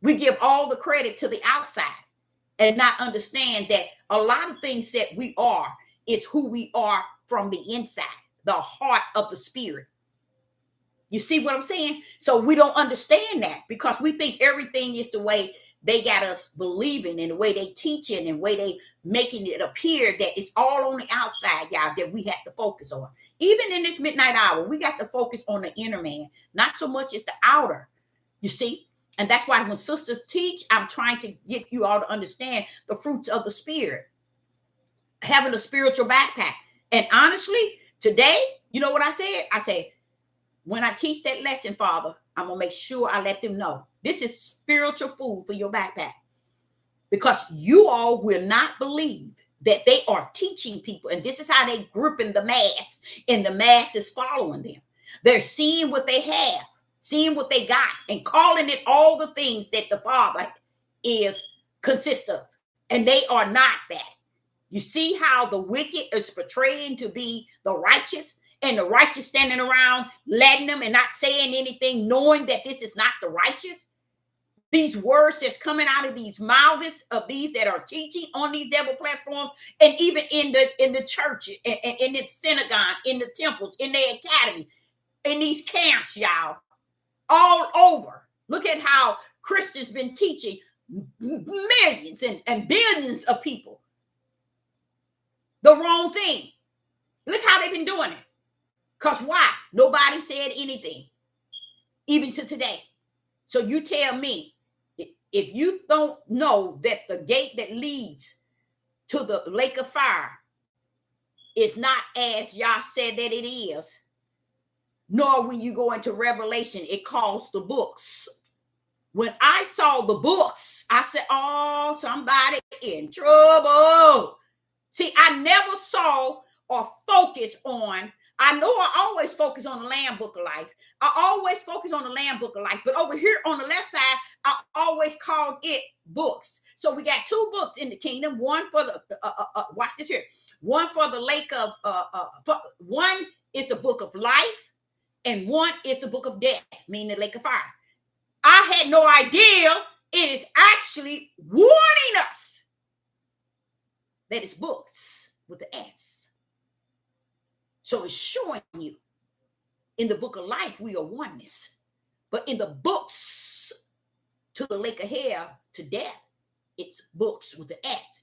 We give all the credit to the outside and not understand that a lot of things that we are is who we are from the inside, the heart of the Spirit. You see what I'm saying? So we don't understand that, because we think everything is the way they got us believing, and the way they teaching, and the way they making it appear that it's all on the outside, y'all, that we have to focus on. Even in this midnight hour, we got to focus on the inner man, not so much as the outer, you see? And that's why when sisters teach, I'm trying to get you all to understand the fruits of the Spirit, having a spiritual backpack. And honestly, today, you know what I said? I said, when I teach that lesson, Father, I'm going to make sure I let them know this is spiritual food for your backpack, because you all will not believe that they are teaching people. And this is how they gripping the mass, and the mass is following them. They're seeing what they have, seeing what they got, and calling it all the things that the Father consists of. And they are not that. You see how the wicked is portraying to be the righteous, and the righteous standing around letting them and not saying anything, knowing that this is not the righteous. These words that's coming out of these mouths of these that are teaching on these devil platforms, and even in the church, and in the synagogue, in the temples, in the academy, in these camps, y'all, all over. Look at how Christians been teaching millions and billions of people the wrong thing. Look how they've been doing it. Because why? Nobody said anything, even to today. So you tell me, if you don't know that the gate that leads to the lake of fire is not as y'all said that it is, nor when you go into Revelation, it calls the books. When I saw the books, I said, oh, somebody in trouble. See, I never saw or focused on, I know I always focus on the Lamb Book of Life. I always focus on the Lamb Book of Life. But over here on the left side, I always called it books. So we got two books in the kingdom. One for the, watch this here. One for the lake of, one is the book of life, and one is the book of death, meaning the lake of fire. I had no idea it is actually warning us that it's books with the S. So it's showing you in the book of life, we are oneness. But in the books to the lake of hell, to death, it's books with the S.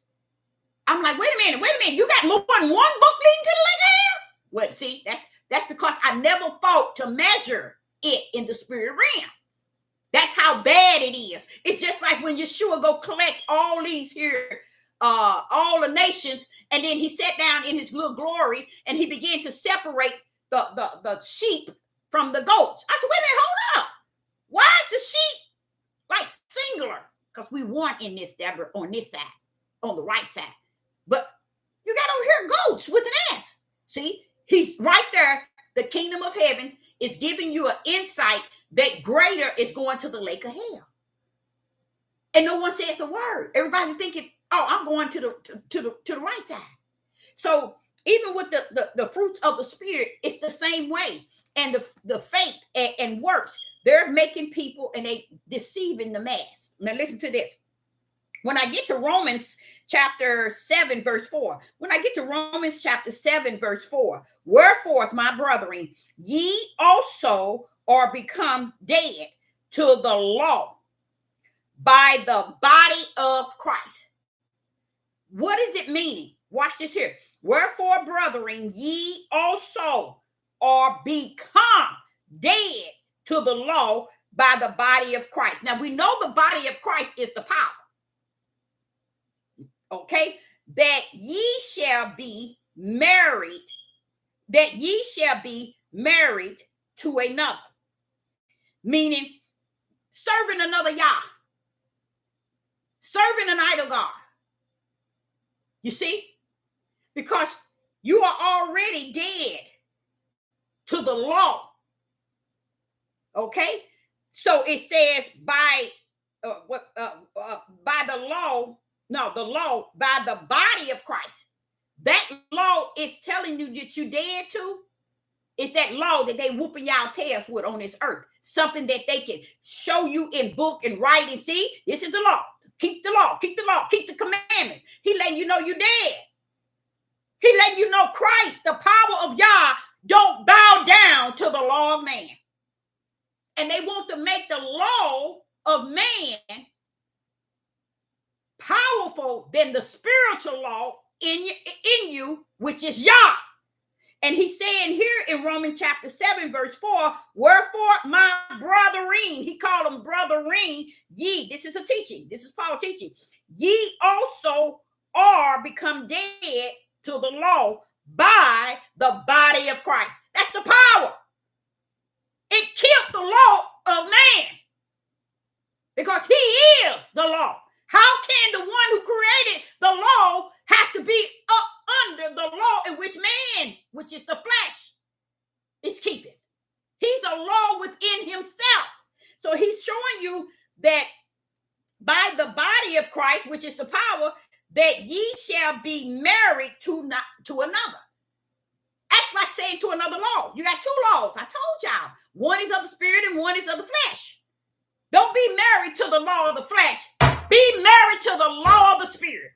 I'm like, wait a minute. You got more than one book leading to the lake of hell? Well, see, that's because I never thought to measure it in the spirit realm. That's how bad it is. It's just like when Yeshua go collect all these here, all the nations, and then he sat down in his little glory and he began to separate the sheep from the goats. I said, wait a minute, hold up. Why is the sheep like singular? Because we want in this, Deborah, on this side, on the right side. But you got over here goats with an S. See, he's right there. The kingdom of heaven is giving you an insight that greater is going to the lake of hell. And no one says a word. Everybody's thinking, oh, I'm going to the right side. So even with the fruits of the spirit, it's the same way. And the faith and works, they're making people and they deceiving the mass. Now listen to this. When I get to Romans chapter 7, verse 4, wherefore, my brethren, ye also are become dead to the law by the body of Christ. What is it meaning? Watch this here. Wherefore, brethren, ye also are become dead to the law by the body of Christ. Now we know the body of Christ is the power. Okay, that ye shall be married to another, meaning serving another Yah, serving an idol God. You see, because you are already dead to the law. Okay, so it says by the law. No, the law by the body of Christ. That law is telling you that you dead to. It's that law that they whooping y'all tails with on this earth. Something that they can show you in book and write and see. This is the law. Keep the law. Keep the law. Keep the commandment. He letting you know you dead. He letting you know Christ, the power of Yah, don't bow down to the law of man. And they want to make the law of man powerful than the spiritual law in you, which is Yah. And he's saying here in Romans chapter 7, verse 4, wherefore, my brethren, he called them brethren, ye, this is a teaching, this is Paul teaching, ye also are become dead to the law by the body of Christ. That's the power. It killed the law of man because he is the law. How can the one who created the law have to be up under the law in which man, which is the flesh, is keeping? He's a law within himself. So he's showing you that by the body of Christ, which is the power, that ye shall be married to another. That's like saying to another law. You got two laws. I told y'all. One is of the spirit and one is of the flesh. Don't be married to the law of the flesh. Be married to the law of the spirit.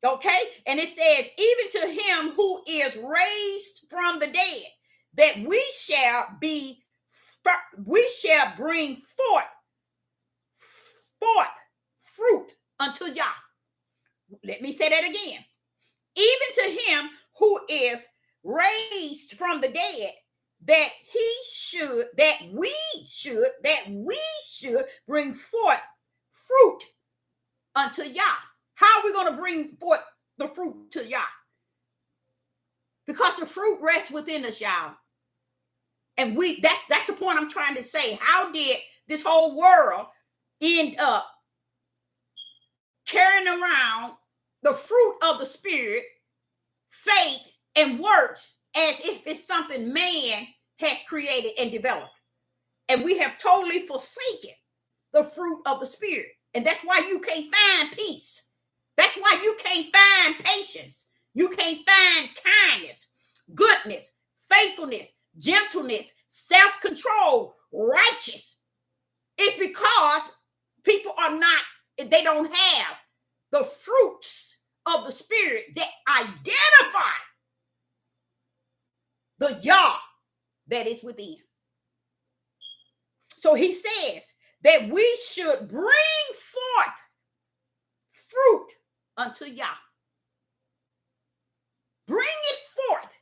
Okay? And it says, even to him who is raised from the dead, that we shall bring forth fruit unto Yah. Let me say that again. Even to him who is raised from the dead, that we should bring forth fruit unto Yah. How are we going to bring forth the fruit to Yah? Because the fruit rests within us, y'all. And that's the point I'm trying to say. How did this whole world end up carrying around the fruit of the spirit, faith, and works as if it's something man has created and developed? And we have totally forsaken the fruit of the spirit. And that's why you can't find peace. That's why you can't find patience. You can't find kindness, goodness, faithfulness, gentleness, self-control, righteous. It's because people they don't have the fruits of the spirit that identify the Yah that is within. So he says that we should bring forth fruit unto Yah. Bring it forth.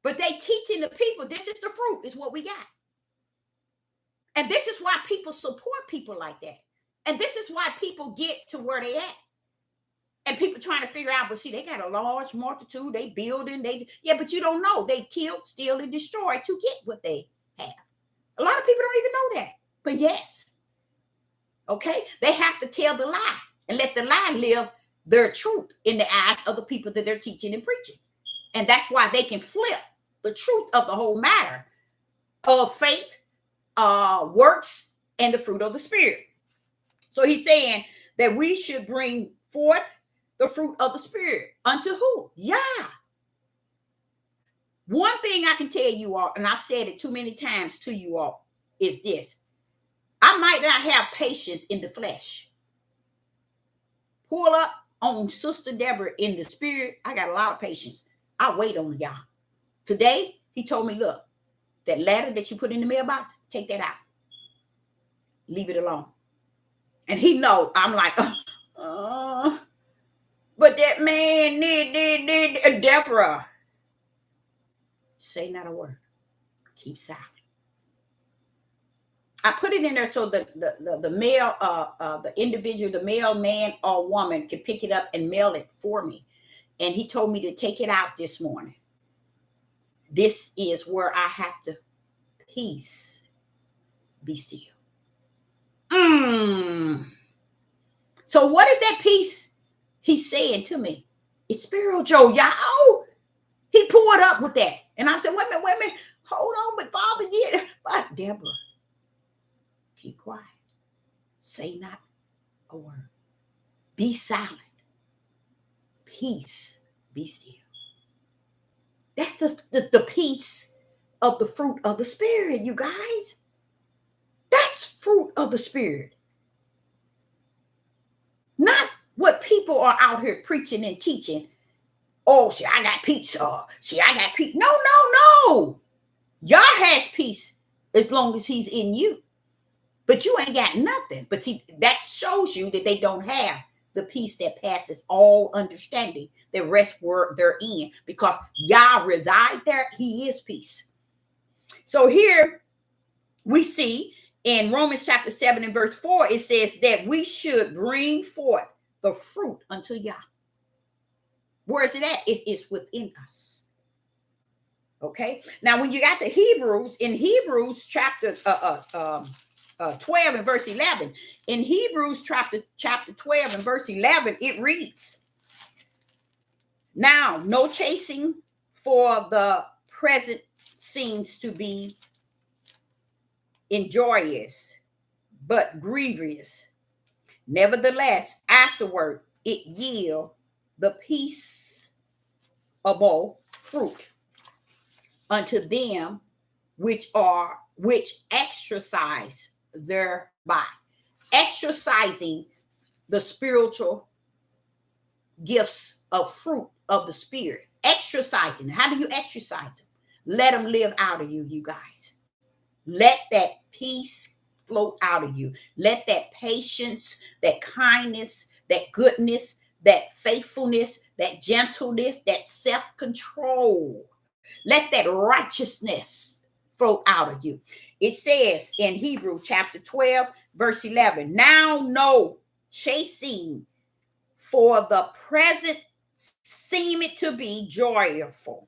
But they teaching the people, this is the fruit, is what we got. And this is why people support people like that. And this is why people get to where they at. And people trying to figure out, but see, they got a large multitude, they building, but you don't know. They killed, steal, and destroy to get what they have. A lot of people don't even know that. But yes. Okay? They have to tell the lie and let the lie live their truth in the eyes of the people that they're teaching and preaching. And that's why they can flip the truth of the whole matter of faith, works, and the fruit of the Spirit. So he's saying that we should bring forth the fruit of the Spirit unto who? Yah. One thing I can tell you all, and I've said it too many times to you all, is this. I might not have patience in the flesh. Pull up on Sister Deborah in the spirit. I got a lot of patience. I wait on y'all. Today, he told me, look, that letter that you put in the mailbox, take that out. Leave it alone. And he know I'm like, but that man did. Deborah, say not a word. Keep silent. I put it in there so the male, the individual, the male man or woman can pick it up and mail it for me. And he told me to take it out this morning. This is where I have to peace, be still. So what is that peace he's saying to me? It's spiritual, y'all. He pulled up with that. And I said, wait a minute, hold on, but Father, yeah. But Deborah, keep quiet. Say not a word. Be silent. Peace, be still. That's the peace of the fruit of the Spirit, you guys. That's fruit of the Spirit. Not what people are out here preaching and teaching. Oh, see, I got peace. See, I got peace. No. Yah has peace as long as he's in you. But you ain't got nothing. But see, that shows you that they don't have the peace that passes all understanding, that rest where they're in. Because Yah reside there, he is peace. So here we see in Romans chapter 7 and verse 4, it says that we should bring forth the fruit unto Yah. Where is it at? It's within us. Okay. Now, when you got to Hebrews, in Hebrews chapter 12 and verse 11, in Hebrews chapter 12 and verse 11, it reads, now, no chasing for the present seems to be injurious, but grievous. Nevertheless, afterward, it yield the peaceable fruit unto them which exercise thereby. Exercising the spiritual gifts of fruit of the Spirit. Exercising. How do you exercise them? Let them live out of you, you guys. Let that peace flow out of you. Let that patience, that kindness, that goodness, that faithfulness, that gentleness, that self-control, let that righteousness flow out of you. It says in Hebrews chapter 12, verse 11, now no chasing for the present seemeth to be joyful,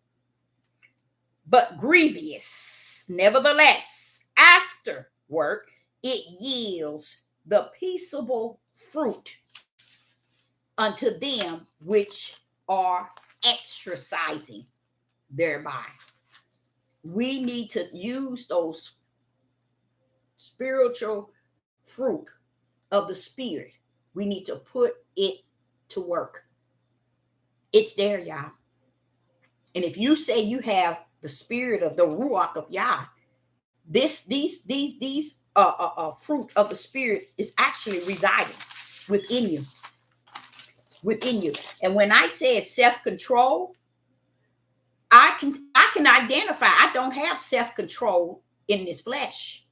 but grievous. Nevertheless, afterward, it yields the peaceable fruit unto them which are exercising thereby. We need to use those spiritual fruit of the Spirit. We need to put it to work. It's there, y'all. And if you say you have the spirit of the Ruach of Yah, these fruit of the Spirit is actually residing within you. Within you. And when I say self-control, I can identify. I don't have self-control in this flesh,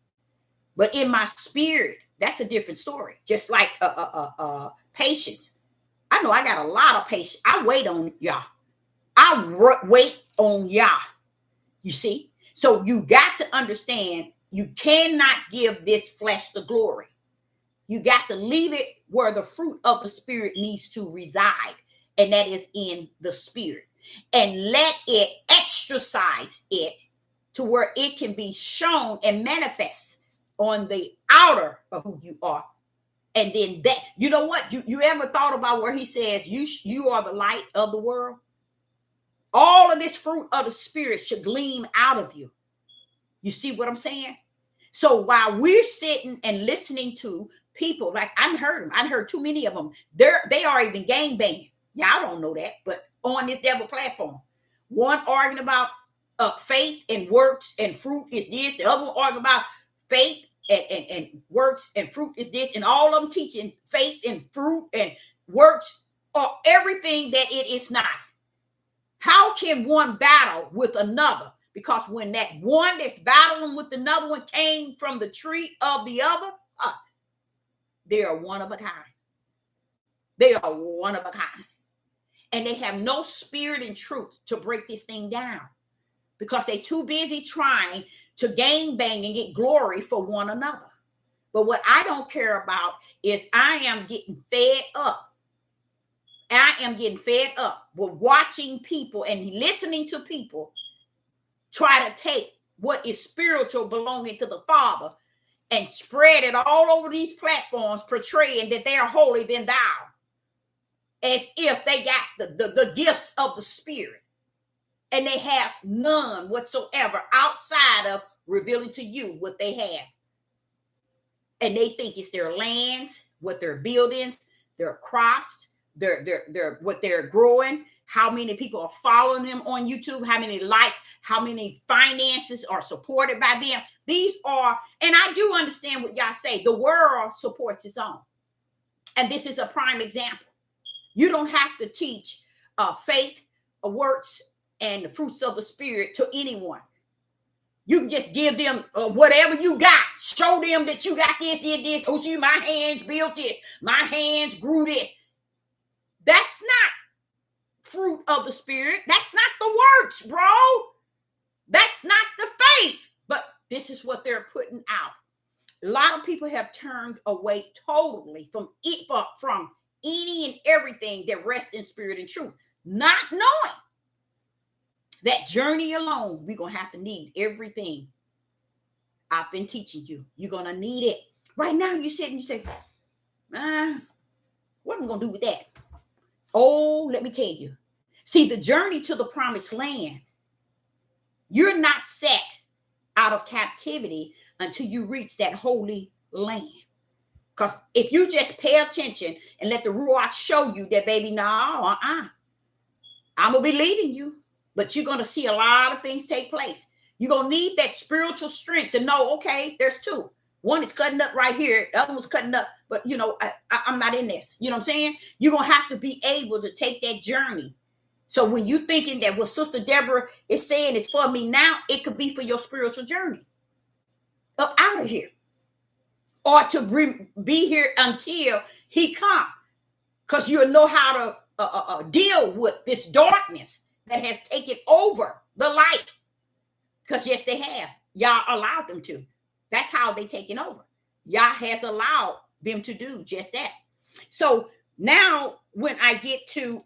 but in my spirit, that's a different story. Just like patience. I know I got a lot of patience. I wait on y'all. Wait on y'all. You see? So you got to understand, you cannot give this flesh the glory. You got to leave it where the fruit of the spirit needs to reside, and that is in the spirit. And let it exercise it to where it can be shown and manifest on the outer of who you are. And then that, you know what? You ever thought about where he says you are the light of the world? All of this fruit of the spirit should gleam out of you. You see what I'm saying? So while we're sitting and listening to people, like I heard too many of them. They are even gang banging. Y'all don't know that, but on this devil platform, one arguing about faith and works and fruit is this. The other one arguing about faith and works and fruit is this, and all of them teaching faith and fruit and works are everything that it is not. How can one battle with another? Because when that one that's battling with another one came from the tree of the other, they are one of a kind. They are one of a kind. And they have no spirit and truth to break this thing down because they're too busy trying to gang bang and get glory for one another. But what I don't care about is I am getting fed up. I am getting fed up with watching people and listening to people try to take what is spiritual belonging to the Father and spread it all over these platforms, portraying that they are holier than thou, as if they got the gifts of the Spirit, and they have none whatsoever outside of revealing to you what they have. And they think it's their lands, what their buildings, their crops, their what they're growing, how many people are following them on YouTube, how many likes, how many finances are supported by them. These are, and I do understand what y'all say, the world supports its own. And this is a prime example. You don't have to teach faith, works, and the fruits of the spirit to anyone. You can just give them whatever you got. Show them that you got this, did this. Oh, see, my hands built this. My hands grew this. That's not fruit of the spirit. That's not the works, bro. That's not the faith. But this is what they're putting out. A lot of people have turned away totally from any and everything that rests in spirit and truth, not knowing that journey alone, we're going to have to need everything I've been teaching you. You're going to need it. Right now, you sit and you say, what am I going to do with that? Oh, let me tell you. See, the journey to the promised land, you're not set out of captivity until you reach that holy land. Because if you just pay attention and let the Ruach show you that, baby, no, I'm going to be leading you. But you're going to see a lot of things take place. You're going to need that spiritual strength to know, okay, there's two. One is cutting up right here. The other one's cutting up. But, you know, I'm not in this. You know what I'm saying? You're going to have to be able to take that journey. So when you're thinking that what Sister Deborah is saying is for me now, it could be for your spiritual journey. Up out of here. Or to be here until he comes. Because you'll know how to deal with this darkness that has taken over the light. Because yes, they have. Y'all allowed them to. That's how they taken over. Yah has allowed them to do just that. So now when I get to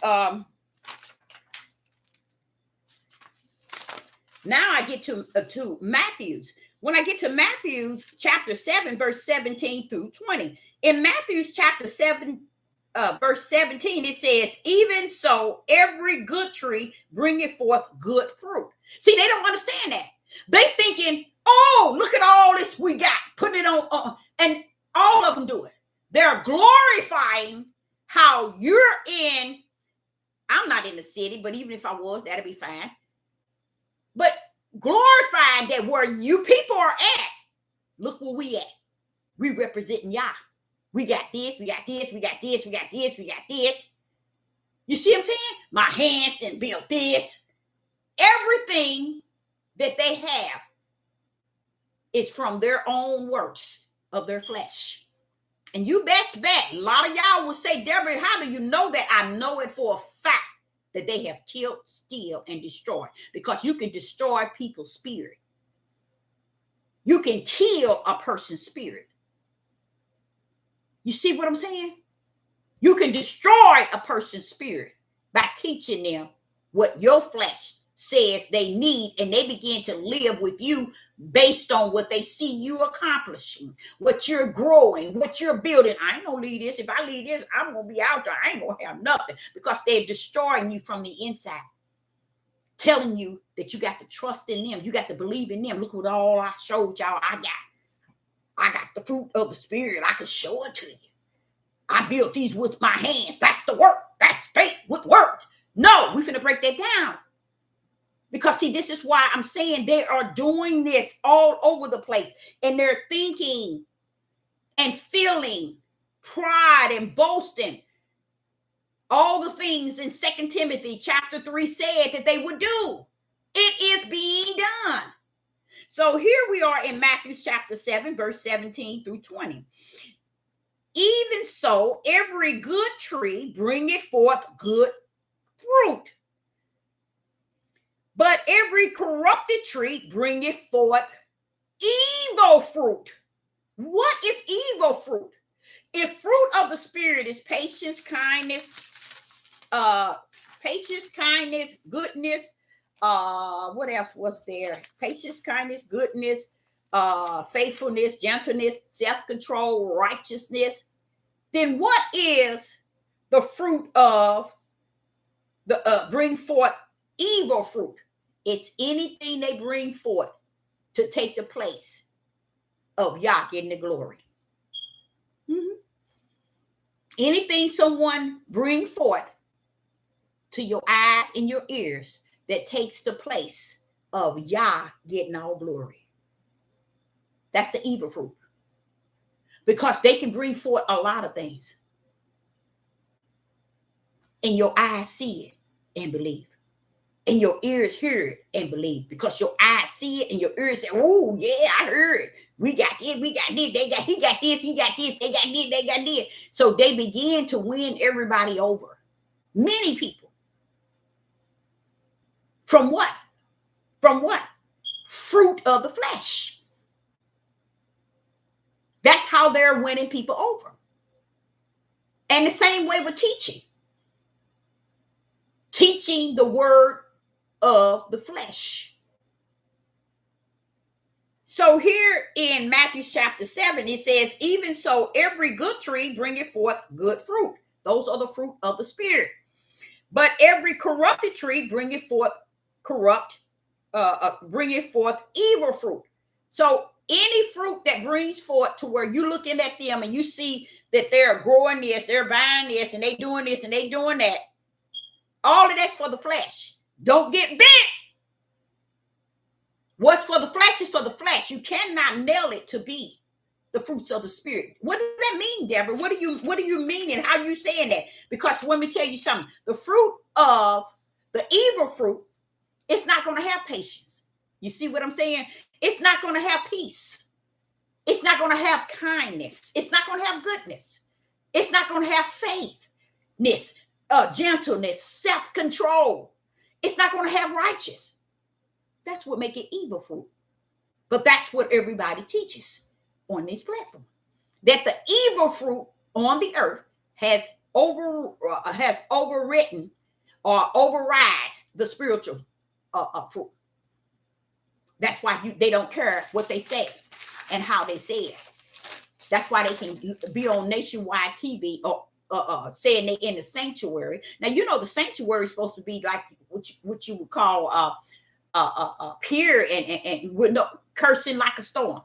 Matthew's. When I get to Matthew's chapter 7, verse 17 through 20. In Matthew's chapter 7, verse 17, it says, even so, every good tree bringeth forth good fruit. See, they don't understand that. They thinking, oh, look at all this we got. Put it on, and all of them do it. They're glorifying how you're in. I'm not in the city, but even if I was, that'd be fine. But glorifying that where you people are at, look where we at. We representing Yah. We got this, we got this, we got this, we got this, we got this. You see what I'm saying? My hands didn't build this. Everything that they have is from their own works of their flesh. And you bet, a lot of y'all will say, Deborah, how do you know that? I know it for a fact that they have killed, steal, and destroyed. Because you can destroy people's spirit. You can kill a person's spirit. You see what I'm saying? You can destroy a person's spirit by teaching them what your flesh says they need, and they begin to live with you based on what they see you accomplishing, what you're growing, what you're building. I ain't gonna leave this. If I leave this, I'm gonna be out there. I ain't gonna have nothing, because they're destroying you from the inside, telling you that you got to trust in them, you got to believe in them. Look what all I showed y'all I got the fruit of the spirit. I can show it to you. I built these with my hands. That's the work. That's faith with words. No, we finna break that down. Because see, this is why I'm saying they are doing this all over the place. And they're thinking and feeling pride and boasting. All the things in 2 Timothy chapter 3 said that they would do. It is being done. So here we are in Matthew chapter 7, verse 17 through 20. Even so, every good tree bringeth forth good fruit, but every corrupted tree bringeth forth evil fruit. What is evil fruit? If fruit of the spirit is patience, kindness, goodness, what else was there? Patience, kindness, goodness, faithfulness, gentleness, self-control, righteousness. Then what is the fruit of the bring forth evil fruit? It's anything they bring forth to take the place of Yah getting the glory. Anything someone bring forth to your eyes and your ears that takes the place of Yah getting all glory. That's the evil fruit. Because they can bring forth a lot of things. And your eyes see it and believe. And your ears hear it and believe. Because your eyes see it and your ears say, oh, yeah, I heard. We got this, we got this, he got this, he got this, they got this, they got this. So they begin to win everybody over. Many people. From what? From what? Fruit of the flesh. That's how they're winning people over. And the same way with teaching. Teaching the word of the flesh. So here in Matthew chapter 7, it says, even so, every good tree bringeth forth good fruit. Those are the fruit of the spirit. But every corrupted tree bringeth forth evil fruit. So any fruit that brings forth to where you're looking at them and you see that they're growing this, they're buying this, and they doing this and they doing that, all of that's for the flesh. Don't get bent. What's for the flesh is for the flesh. You cannot nail it to be the fruits of the spirit. What does that mean, Deborah? What do you mean, and how you saying that? Because let me tell you something. The fruit of the evil fruit, it's not going to have patience. You see what I'm saying? It's not going to have peace. It's not going to have kindness. It's not going to have goodness. It's not going to have faithness, gentleness, self-control. It's not going to have righteous. That's what make it evil fruit. But that's what everybody teaches on this platform. That the evil fruit on the earth has overwritten or overrides the spiritual fruit. That's why they don't care what they say and how they say it. That's why they can be on nationwide TV or saying they in the sanctuary. Now, you know, the sanctuary is supposed to be like what you would call pure and with no cursing like a storm.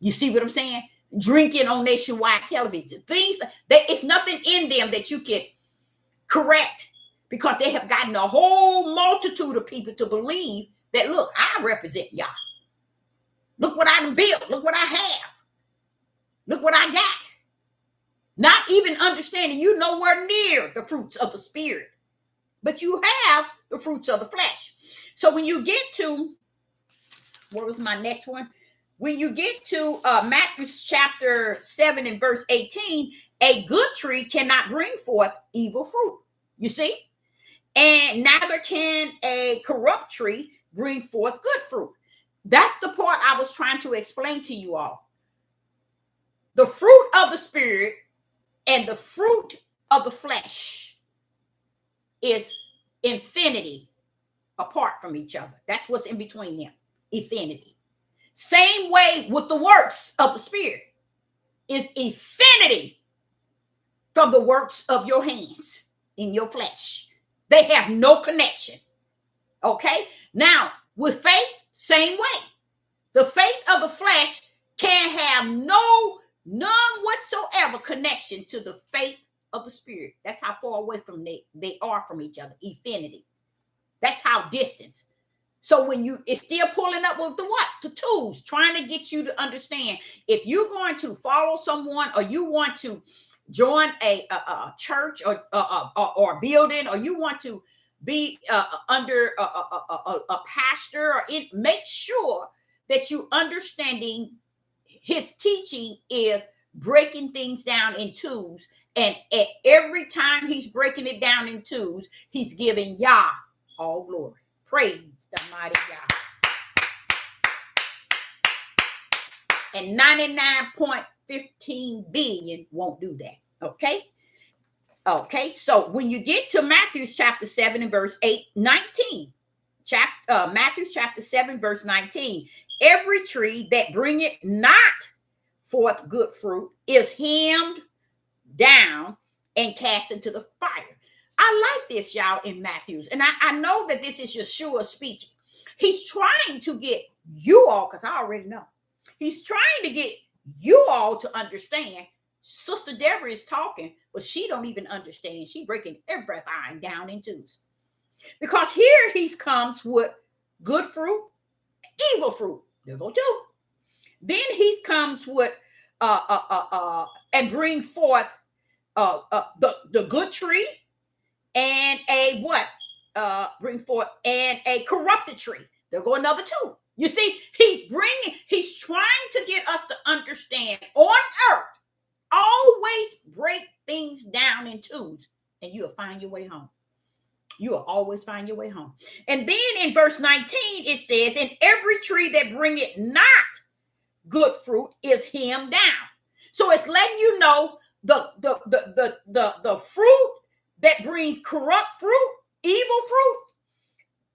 You see what I'm saying? Drinking on nationwide television. Things that it's nothing in them that you can correct, because they have gotten a whole multitude of people to believe that, look, I represent y'all. Look what I done built. Look what I have. Look what I got. Not even understanding you nowhere near the fruits of the spirit, but you have the fruits of the flesh. So when you get to, what was my next one? When you get to Matthew chapter 7 and verse 18, a good tree cannot bring forth evil fruit. You see? And neither can a corrupt tree bring forth good fruit. That's the part I was trying to explain to you all. The fruit of the Spirit and the fruit of the flesh is infinity apart from each other. That's what's in between them, infinity. Same way with the works of the Spirit is infinity from the works of your hands in your flesh. They have no connection. Okay? Now, with faith, same way. The faith of the flesh can have none whatsoever connection to the faith of the Spirit. That's how far away from they are from each other. Infinity. That's how distant. So when it's still pulling up with the what? The tools, trying to get you to understand if you're going to follow someone or you want to join a church or a building, or you want to be under a pastor, or make sure that you understanding his teaching is breaking things down in twos. And at every time he's breaking it down in twos, he's giving Yah all glory. Praise the mighty God. And 99.15 billion won't do that. Okay? Okay, so when you get to Matthew chapter 7 and verse 19, Matthew chapter 7, verse 19, every tree that bringeth not forth good fruit is hemmed down and cast into the fire. I like this, y'all, in Matthew's. And I know that this is Yeshua speaking. He's trying to get you all, because I already know. He's trying to get you all to understand. Sister Deborah is talking, but she don't even understand. She breaking everything down in twos. Because here he comes with good fruit, evil fruit. There go two. Then he comes with and bring forth the good tree and a what? Bring forth and a corrupted tree. There go another two. You see, he's trying to get us to understand on earth, always break things down in twos, and you'll find your way home. You will always find your way home. And then in verse 19, it says, and every tree that bringeth not good fruit is hemmed down. So it's letting you know the fruit that brings corrupt fruit, evil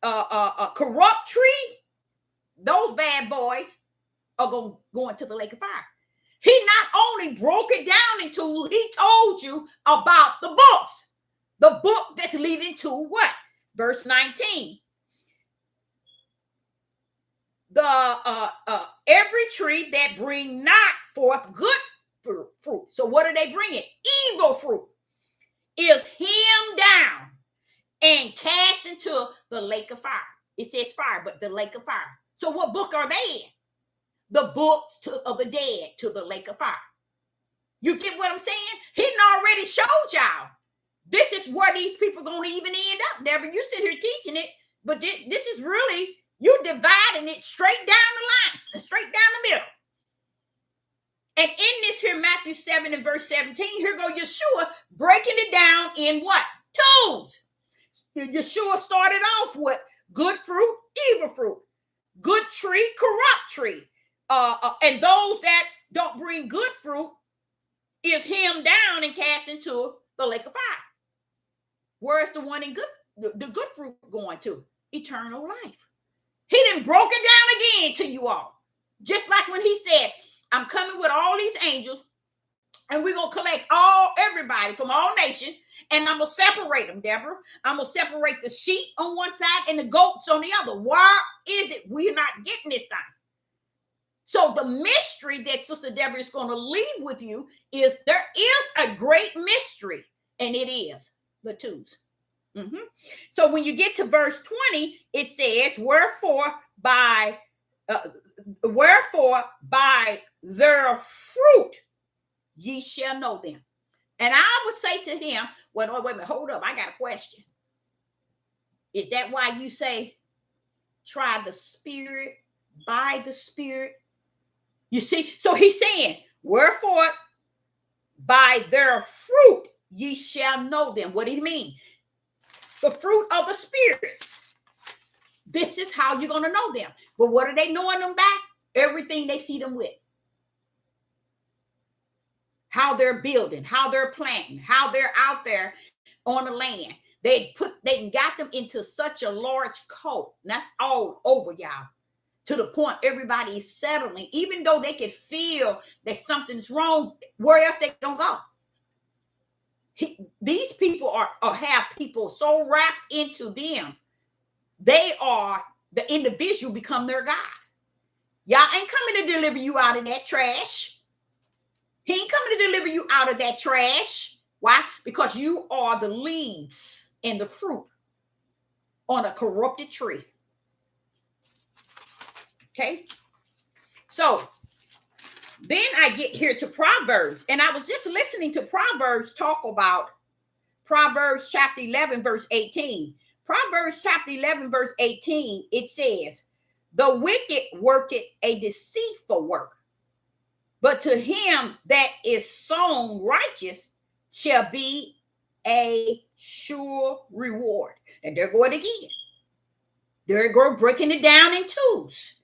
fruit, corrupt tree, those bad boys are going to go into the lake of fire. He not only broke it down into, he told you about the books. The book that's leading to what? Verse 19. Every tree that bring not forth good fruit. So what are they bringing? Evil fruit is hemmed down and cast into the lake of fire. It says fire, but the lake of fire. So what book are they in? The books of the dead, to the lake of fire. You get what I'm saying? He already showed y'all. This is where these people going to even end up, Deborah. You sit here teaching it, but this is really, you dividing it straight down the line, straight down the middle. And in this here, Matthew 7 and verse 17, here go Yeshua breaking it down in what? Twos. Yeshua started off with good fruit, evil fruit, good tree, corrupt tree. And those that don't bring good fruit is hemmed down and cast into the lake of fire. Where's the one in the good fruit going to? Eternal life. He done broke it down again to you all. Just like when he said, I'm coming with all these angels, and we're going to collect everybody from all nations, and I'm going to separate them, Deborah. I'm going to separate the sheep on one side and the goats on the other. Why is it we're not getting this time? So the mystery that Sister Deborah is going to leave with you is there is a great mystery, and it is the twos. So when you get to verse 20, it says, wherefore by their fruit ye shall know them. And I would say to him, well, wait a minute, hold up, I got a question. Is that why you say try the Spirit by the Spirit. You see, so he's saying, wherefore by their fruit ye shall know them. What did he mean? The fruit of the spirits. This is how you're going to know them. But what are they knowing them by? Everything they see them with. How they're building, how they're planting, how they're out there on the land. They got them into such a large coat. That's all over, y'all. To the point everybody is settling, even though they can feel that something's wrong. Where else they gonna go? These people are have people so wrapped into them. They are the individual become their God. Y'all ain't coming to deliver you out of that trash. He ain't coming to deliver you out of that trash. Why? Because you are the leaves and the fruit on a corrupted tree. Okay. So then I get here to Proverbs, and I was just listening to Proverbs talk about Proverbs chapter 11, verse 18. Proverbs chapter 11, verse 18, it says, the wicked worketh a deceitful work, but to him that is sown righteous shall be a sure reward. And there go it again. There go breaking it down in twos.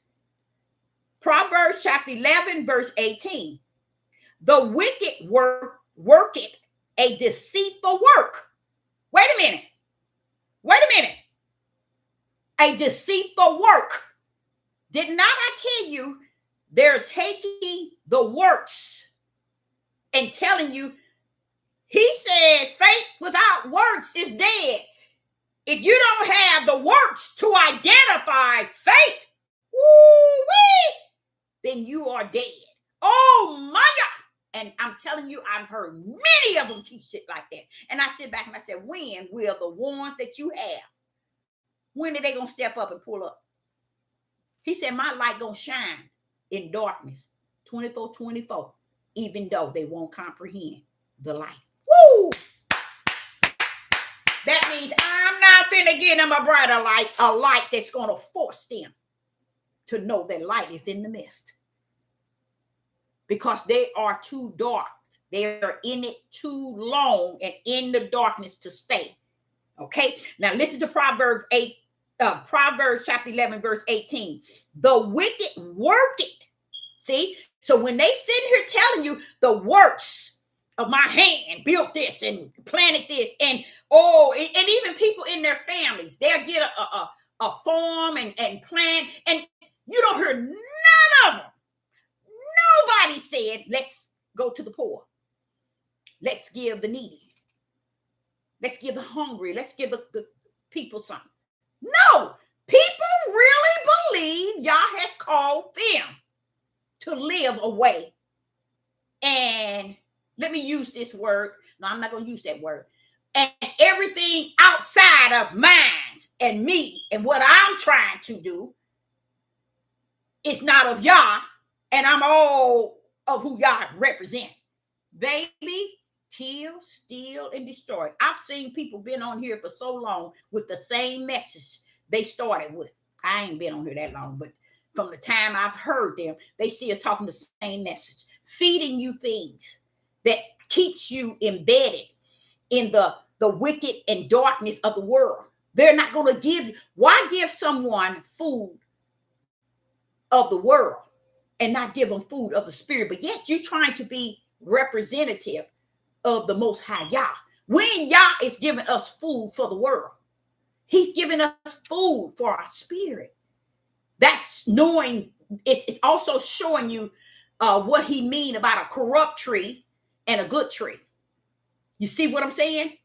Proverbs chapter 11, verse 18. The wicked worketh a deceitful work. Wait a minute. A deceitful work. Did not I tell you they're taking the works and telling you, he said faith without works is dead. If you don't have the works to identify faith, then you are dead. Oh my God. And I'm telling you, I've heard many of them teach it like that. And I sit back and I said, when will the ones that you have, when are they going to step up and pull up? He said, my light going to shine in darkness 24/24, even though they won't comprehend the light. Woo! That means I'm not finna give them a brighter light, a light that's going to force them to know that light is in the midst. Because they are too dark. They are in it too long and in the darkness to stay. Okay? Now listen to Proverbs chapter 11, verse 18. The wicked work it. See? So when they sit here telling you the works of my hand built this and planted this, and even people in their families, they'll get a farm and plant, and you don't hear none of them. Nobody said, let's go to the poor. Let's give the needy. Let's give the hungry. Let's give the people something. No, people really believe Yah has called them to live away. And let me use this word. No, I'm not going to use that word. And everything outside of mine and me and what I'm trying to do is not of Yah. And I'm all of who Yah represent. Baby, kill, steal, and destroy. I've seen people been on here for so long with the same message they started with. I ain't been on here that long, but from the time I've heard them, they see us talking the same message, feeding you things that keeps you embedded in the wicked and darkness of the world. They're not going to give you. Why give someone food of the world and not give them food of the spirit? But yet you're trying to be representative of the Most High Yah. When Yah is giving us food for the world, he's giving us food for our spirit. That's knowing. It's also showing you what he mean about a corrupt tree and a good tree. You see what I'm saying?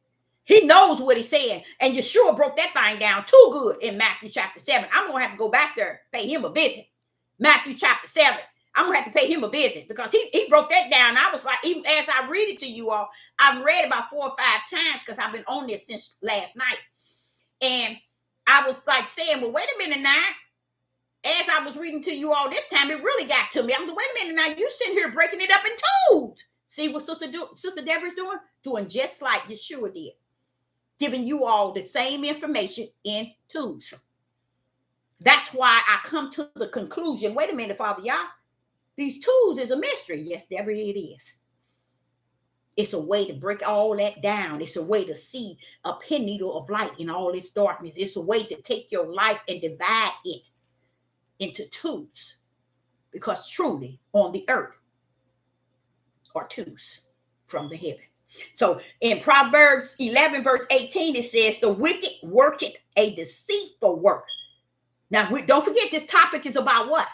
He knows what he's saying. And Yeshua broke that thing down too good in Matthew chapter 7. I'm going to have to go back there, pay him a visit. Matthew chapter 7. I'm going to have to pay him a visit because he broke that down. I was like, even as I read it to you all, I've read about 4 or 5 times because I've been on this since last night. And I was like saying, well, wait a minute now. As I was reading to you all this time, it really got to me. I'm like, wait a minute now. You sitting here breaking it up in twos. See what Sister Deborah's doing? Doing just like Yeshua did. Giving you all the same information in twos. That's why I come to the conclusion, wait a minute, Father Yah, these tools is a mystery. Yes, Deborah, it is. It's a way to break all that down. It's a way to see a pin needle of light in all its darkness. It's a way to take your life and divide it into twos. Because truly, on the earth are twos from the heaven. So in Proverbs 11, verse 18, it says, the wicked worketh a deceitful work. Now, don't forget, this topic is about what?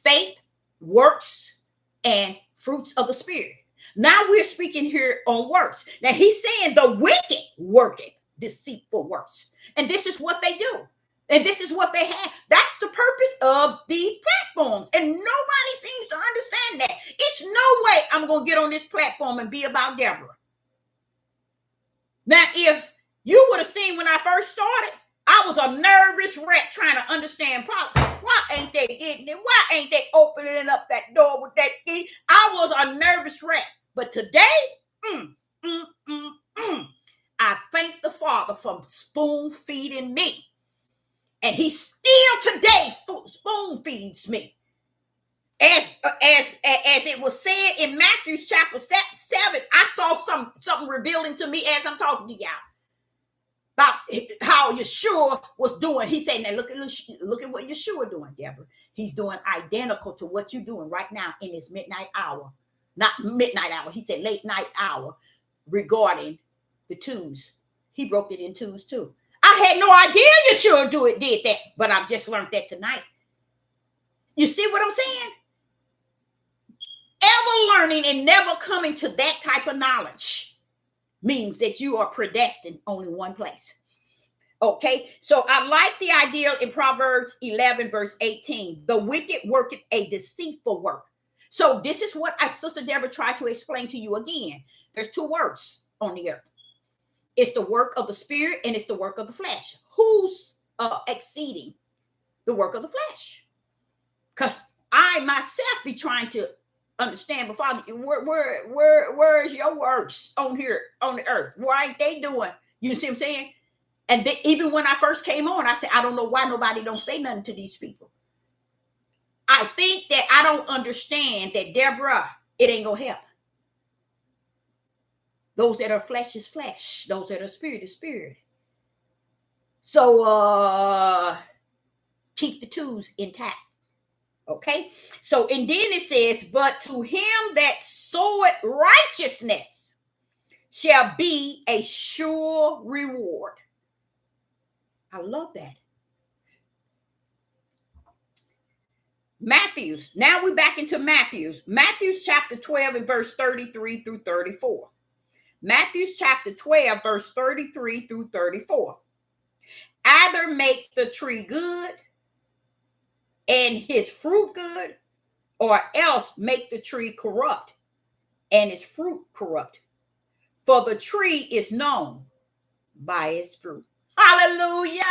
Faith, works, and fruits of the Spirit. Now we're speaking here on works. Now he's saying the wicked worketh deceitful works. And this is what they do. And this is what they have. That's the purpose of these platforms. And nobody seems to understand that. It's no way I'm going to get on this platform and be about Deborah. Now, if you would have seen when I first started, I was a nervous wreck trying to understand politics. Why ain't they getting it? Why ain't they opening up that door with that key? I was a nervous wreck. But today, I thank the Father for spoon feeding me. And he still today spoon feeds me. As it was said in Matthew chapter 7, I saw something revealing to me as I'm talking to y'all about how Yeshua was doing. He said, now look at what Yeshua doing, Deborah. He's doing identical to what you're doing right now in this midnight hour. Not midnight hour. He said late night hour regarding the twos. He broke it in twos too. I had no idea Yeshua did that, but I've just learned that tonight. You see what I'm saying? Ever learning and never coming to that type of knowledge means that you are predestined only one place. Okay, so I like the idea in Proverbs 11, verse 18. The wicked worketh a deceitful work. So this is what Sister Deborah tried to explain to you again. There's two works on the earth. It's the work of the Spirit and it's the work of the flesh. Who's exceeding the work of the flesh? Because I myself be trying to understand, but Father, where is your works on here on the earth? Why ain't they doing? You see what I'm saying? And even when I first came on, I said, I don't know why nobody don't say nothing to these people. I think that I don't understand that, Deborah, it ain't gonna help. Those that are flesh is flesh. Those that are spirit is spirit. So keep the twos intact. Okay, so and then it says, but to him that soweth righteousness shall be a sure reward. I love that. Matthews. Now we're back into Matthews. Matthews chapter 12 and verse 33 through 34. Matthews chapter 12, verse 33 through 34. Either make the tree good and his fruit good, or else make the tree corrupt and its fruit corrupt. For the tree is known by its fruit. Hallelujah.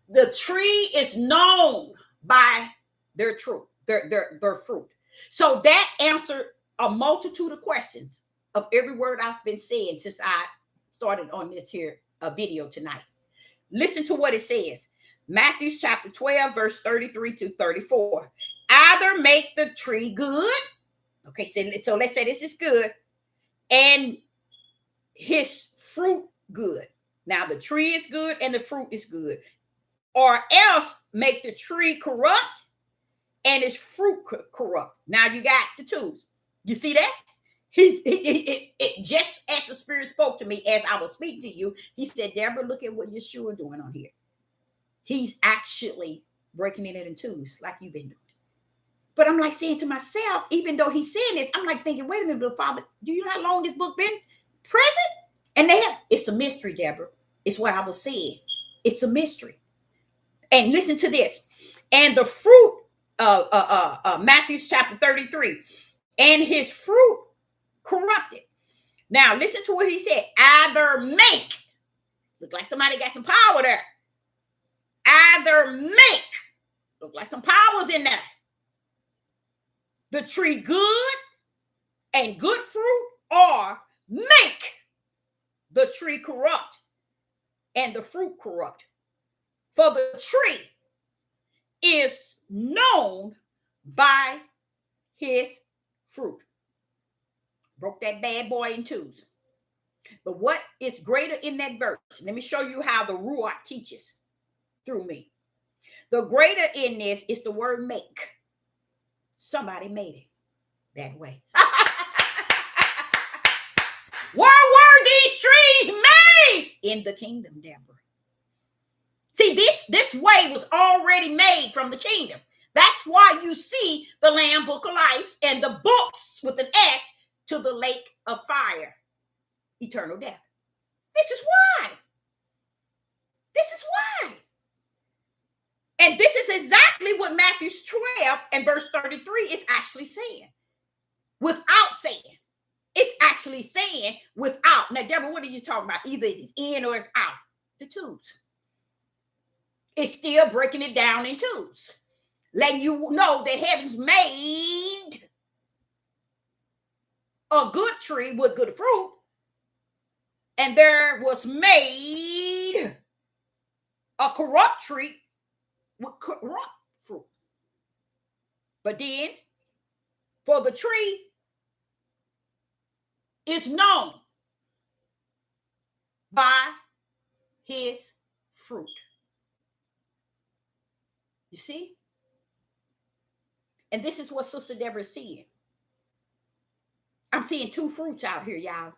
The tree is known by their fruit, their fruit. So that answered a multitude of questions of every word I've been saying since I started on this here video tonight. Listen to what it says. Matthew chapter 12, verse 33 to 34. Either make the tree good. Okay, so let's say this is good. And his fruit good. Now the tree is good and the fruit is good. Or else make the tree corrupt and its fruit corrupt. Now you got the twos. You see that? It just as the Spirit spoke to me as I was speaking to you, he said, Deborah, look at what Yeshua doing on here. He's actually breaking it in twos like you've been doing. But I'm like saying to myself, even though he's saying this, I'm like thinking, wait a minute, Father, do you know how long this book been present? And it's a mystery, Deborah. It's what I was saying. It's a mystery. And listen to this. And the fruit, Matthew chapter 33, and his fruit corrupted. Now listen to what he said. Either make, look like somebody got some power there. Either make, look like some powers in there. The tree good and good fruit, or make the tree corrupt and the fruit corrupt. For the tree is known by his fruit. Broke that bad boy in twos. But what is greater in that verse? Let me show you how the Ruach teaches through me. The greater in this is the word make. Somebody made it that way. Where were these trees made? In the kingdom, Deborah. See, this way was already made from the kingdom. That's why you see the Lamb Book of Life and the books with an S to the lake of fire, eternal death. This is why. This is why. And this is exactly what Matthew 12 and verse 33 is actually saying. Without saying. It's actually saying without. Now, Deborah, what are you talking about? Either it's in or it's out. The twos. It's still breaking it down in twos. Letting you know that heaven's made a good tree with good fruit. And there was made a corrupt tree with corrupt fruit. But then, for the tree is known by his fruit. You see? And this is what Sister Deborah is seeing. I'm seeing two fruits out here, y'all.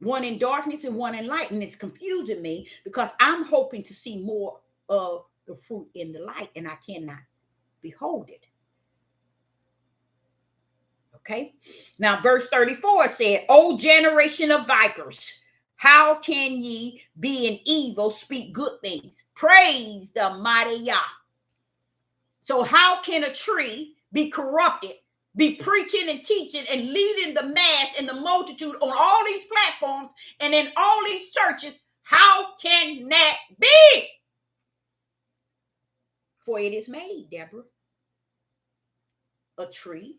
One in darkness and one in light. And it's confusing me because I'm hoping to see more of the fruit in the light, and I cannot behold it. Okay. Now, verse 34 said, O generation of vipers, how can ye, being evil, speak good things? Praise the mighty Yah. So how can a tree be corrupted, be preaching and teaching and leading the mass and the multitude on all these platforms and in all these churches? How can that be? For it is made, Deborah. A tree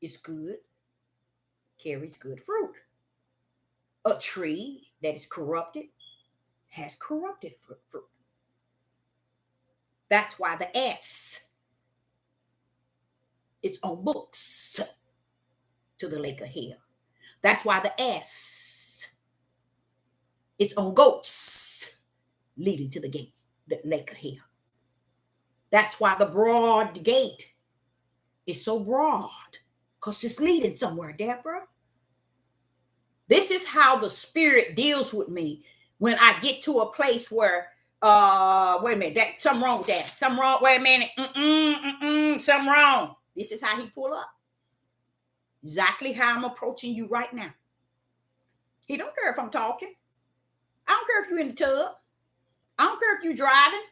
is good, carries good fruit. A tree that is corrupted has corrupted fruit. That's why the S is on books to the lake of hell. That's why the S is on goats leading to the gate, the lake of hell. That's why the broad gate is so broad, because it's leading somewhere, Deborah. This is how the Spirit deals with me when I get to a place where, wait a minute, something wrong with that. Something wrong, wait a minute, something wrong. This is how he pull up. Exactly how I'm approaching you right now. He don't care if I'm talking. I don't care if you're in the tub. I don't care if you're driving.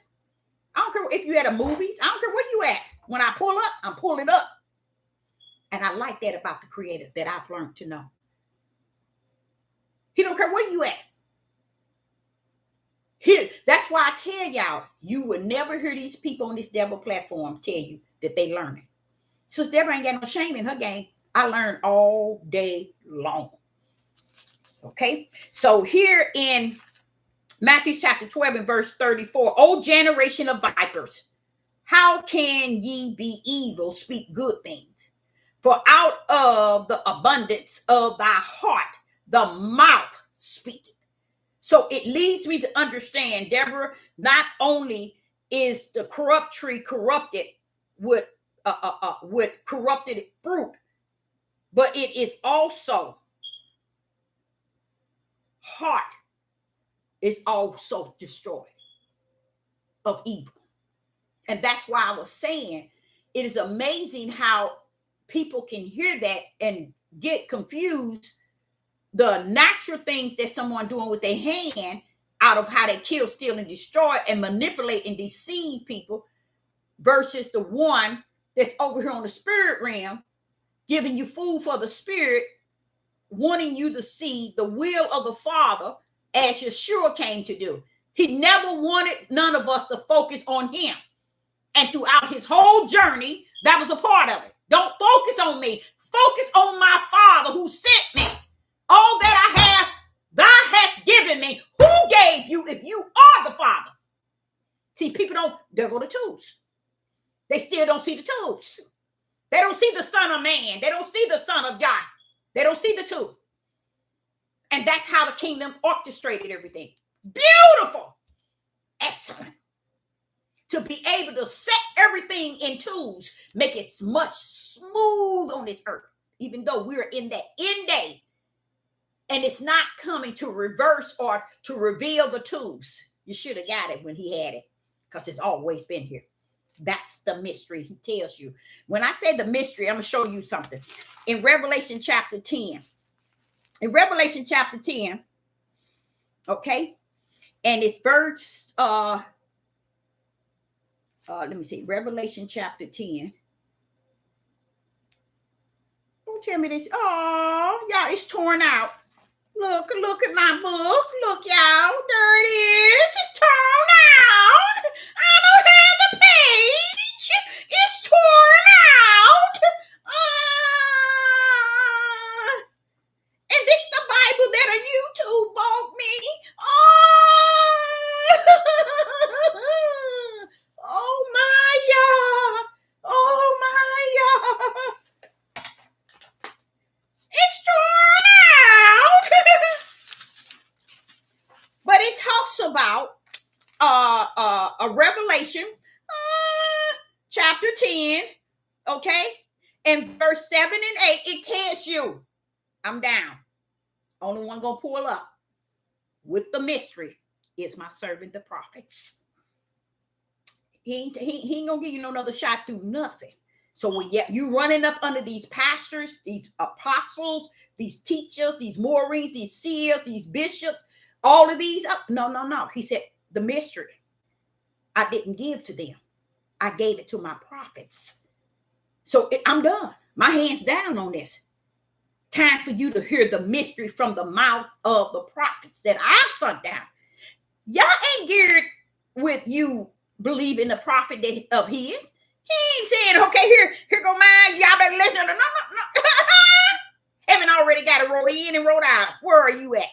I don't care if you're at a movie. I don't care where you at. When I pull up, I'm pulling up. And I like that about the Creator that I've learned to know. He don't care where you at. Here, that's why I tell y'all, you will never hear these people on this devil platform tell you that they learning. So Deborah ain't got no shame in her game. I learn all day long. Okay, so here in Matthew chapter 12 and verse 34, O generation of vipers, how can ye be evil, speak good things? For out of the abundance of thy heart, the mouth speaketh. So it leads me to understand, Deborah, not only is the corrupt tree corrupted with corrupted fruit, but it is also heart is also destroyed of evil. And that's why I was saying it is amazing how people can hear that and get confused. The natural things that someone doing with their hand out of how they kill, steal, and destroy and manipulate and deceive people versus the one that's over here on the spirit realm, giving you food for the spirit, wanting you to see the will of the Father as Yeshua came to do. He never wanted none of us to focus on him. And throughout his whole journey, that was a part of it. Don't focus on me. Focus on my Father who sent me. All that I have, thou hast given me. Who gave you if you are the Father. See, people don't, there go the tools. They still don't see the tools. They don't see the Son of Man. They don't see the Son of God. They don't see the two. And that's how the kingdom orchestrated everything. Beautiful. Excellent. To be able to set everything in tools, make it much smooth on this earth, even though we're in that end day. And it's not coming to reverse or to reveal the tools. You should have got it when he had it, because it's always been here. That's the mystery he tells you. When I say the mystery, I'm going to show you something. In Revelation chapter 10. In Revelation chapter 10, okay? And it's verse, let me see, Revelation chapter 10. Don't tell me this. Oh, y'all, it's torn out. Look at my book. Look, y'all. There it is. It's torn out. I don't have the page. It's torn out. And this is the Bible that a YouTube bought me. Oh my God. Oh my God. It's torn out. But it talks about a Revelation chapter 10, okay? And verse 7 and 8, it tells you, I'm down. Only one gonna pull up with the mystery is my servant, the prophets. He ain't gonna give you no other shot through nothing. So when you running up under these pastors, these apostles, these teachers, these Maureen, these seers, these bishops, all of these up. No. He said the mystery I didn't give to them. I gave it to my prophets. So I'm done. My hands down on this. Time for you to hear the mystery from the mouth of the prophets that I've sent down. Y'all ain't geared with you believing the prophet of his. He ain't saying, okay, here go mine. Y'all better listen. No. Heaven already got it wrote in and wrote out. Where are you at?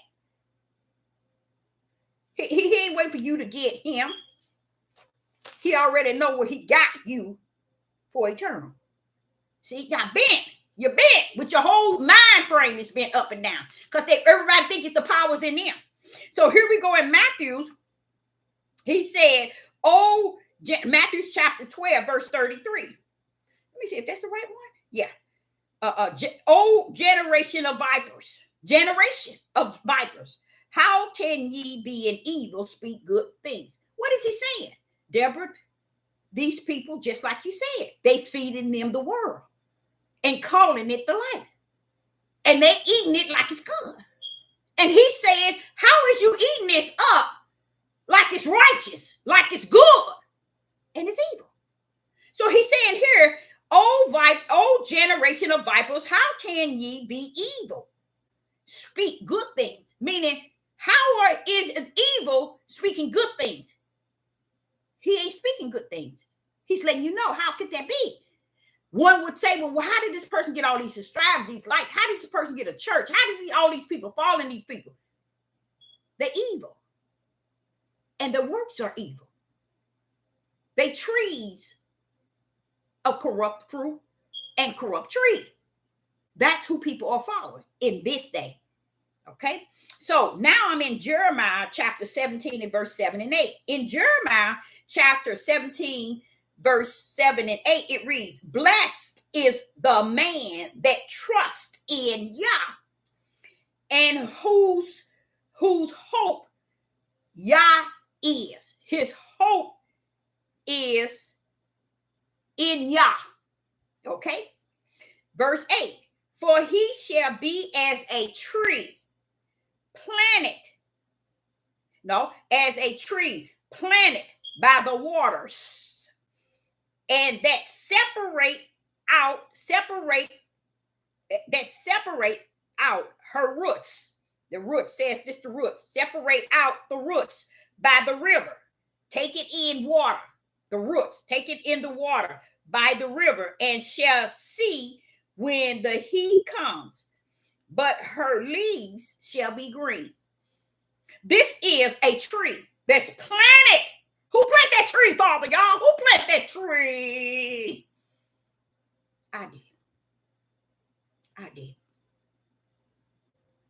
He ain't waiting for you to get him. He already know where he got you for eternal. See, y'all bent. You're bent with your whole mind frame is bent up and down because everybody think it's the powers in them. So here we go in Matthew. He said, Matthew chapter 12, verse 33. Let me see if that's the right one. Yeah. Generation of vipers. How can ye be in evil speak good things? What is he saying? Deborah, these people, just like you said, they feeding them the world and calling it the light. And they eating it like it's good. And he's saying, how is you eating this up like it's righteous, like it's good, and it's evil? So he's saying here, O generation of vipers, how can ye be evil? Speak good things. Meaning, is evil speaking good things? He ain't speaking good things. He's letting you know, how could that be? One would say, well, how did this person get all these subscribers, these likes? How did this person get a church? How did all these people fall in these people? They're evil. And the works are evil. They trees of corrupt fruit and corrupt tree. That's who people are following in this day. Okay? So now I'm in Jeremiah chapter 17 and verse 7 and 8. In Jeremiah chapter 17, verse 7 and 8, it reads, blessed is the man that trusts in Yah and whose hope Yah is. His hope is in Yah. Okay? Verse 8, for he shall be as a tree planted by the waters, and that separate out her roots. The roots says this, the roots separate out the roots by the river. Take it in water. The roots, take it in the water by the river, and shall see when the heat comes, but her leaves shall be green. This is a tree that's planted. Who planted that tree, Father, y'all? Who planted that tree? I did. I did.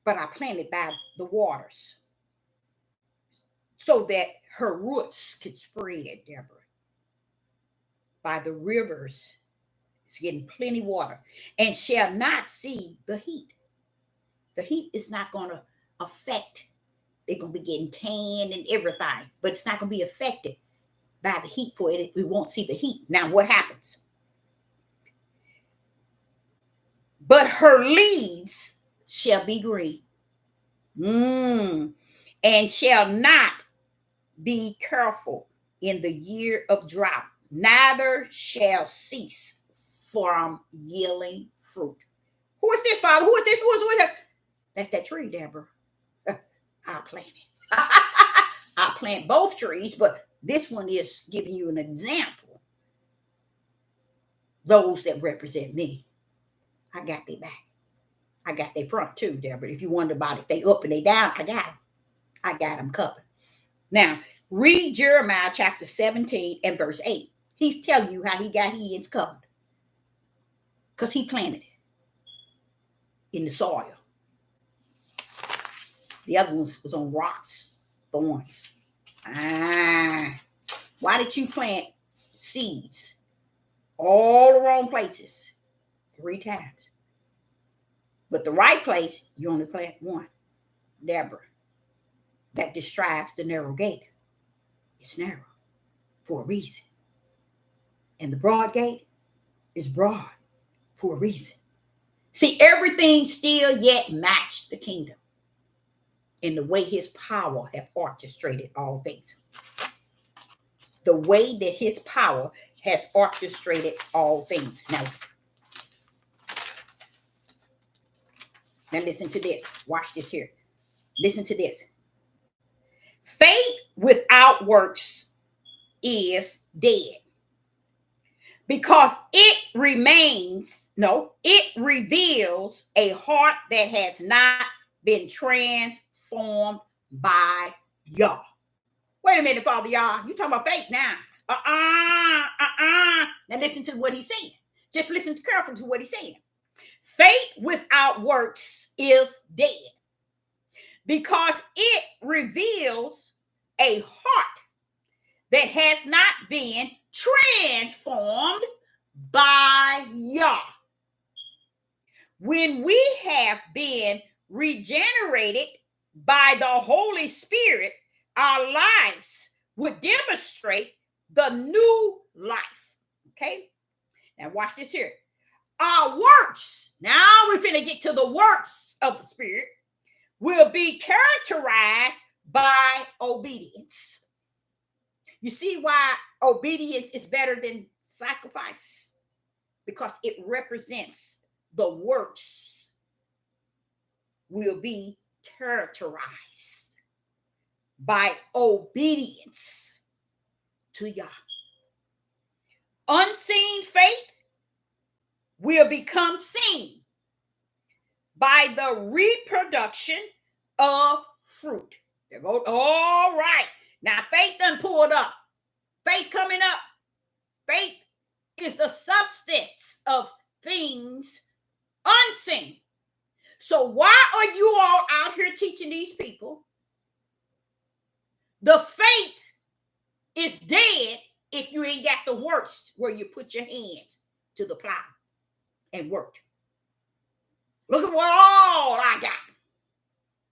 But I planted by the waters so that her roots could spread, Deborah. By the rivers, it's getting plenty water, and shall not see the heat. The heat is not going to affect. They're going to be getting tan and everything, but it's not going to be affected by the heat for it. We won't see the heat. Now, what happens? But her leaves shall be green, and shall not be careful in the year of drought, neither shall cease from yielding fruit. Who is this, Father? Who is this? Who is this? That's that tree, Deborah. I plant it. I plant both trees, but this one is giving you an example. Those that represent me, I got their back. I got their front too, Deborah. If you wonder about it, they up and they down, I got them. I got them covered. Now, read Jeremiah chapter 17 and verse 8. He's telling you how he got his covered. Because he planted it in the soil. The other ones was on rocks, thorns. Why did you plant seeds all the wrong places 3 times? But the right place, you only plant one. Deborah, that describes the narrow gate. It's narrow for a reason. And the broad gate is broad for a reason. See, everything still yet matched the kingdom in the way his power have orchestrated all things. The way that his power has orchestrated all things. Now listen to this. Watch this here. Listen to this. Faith without works is dead. Because it reveals a heart that has not been transformed by Yah. Wait a minute, Father Yah. You talking about faith now. Now listen to what he's saying. Just listen carefully to what he's saying. Faith without works is dead. Because it reveals a heart that has not been transformed by Yah. When we have been regenerated by the Holy Spirit, our lives would demonstrate the new life. Okay? Now watch this here. Our works, now we're finna get to the works of the Spirit, will be characterized by obedience. You see why obedience is better than sacrifice? Because it represents the works will be characterized by obedience to Yah. Unseen faith will become seen by the reproduction of fruit. There goes. All right. Now faith done pulled up. Faith coming up. Faith is the substance of things unseen. So why are you all out here teaching these people? The faith is dead if you ain't got the works where you put your hands to the plow and work. Look at what all I got.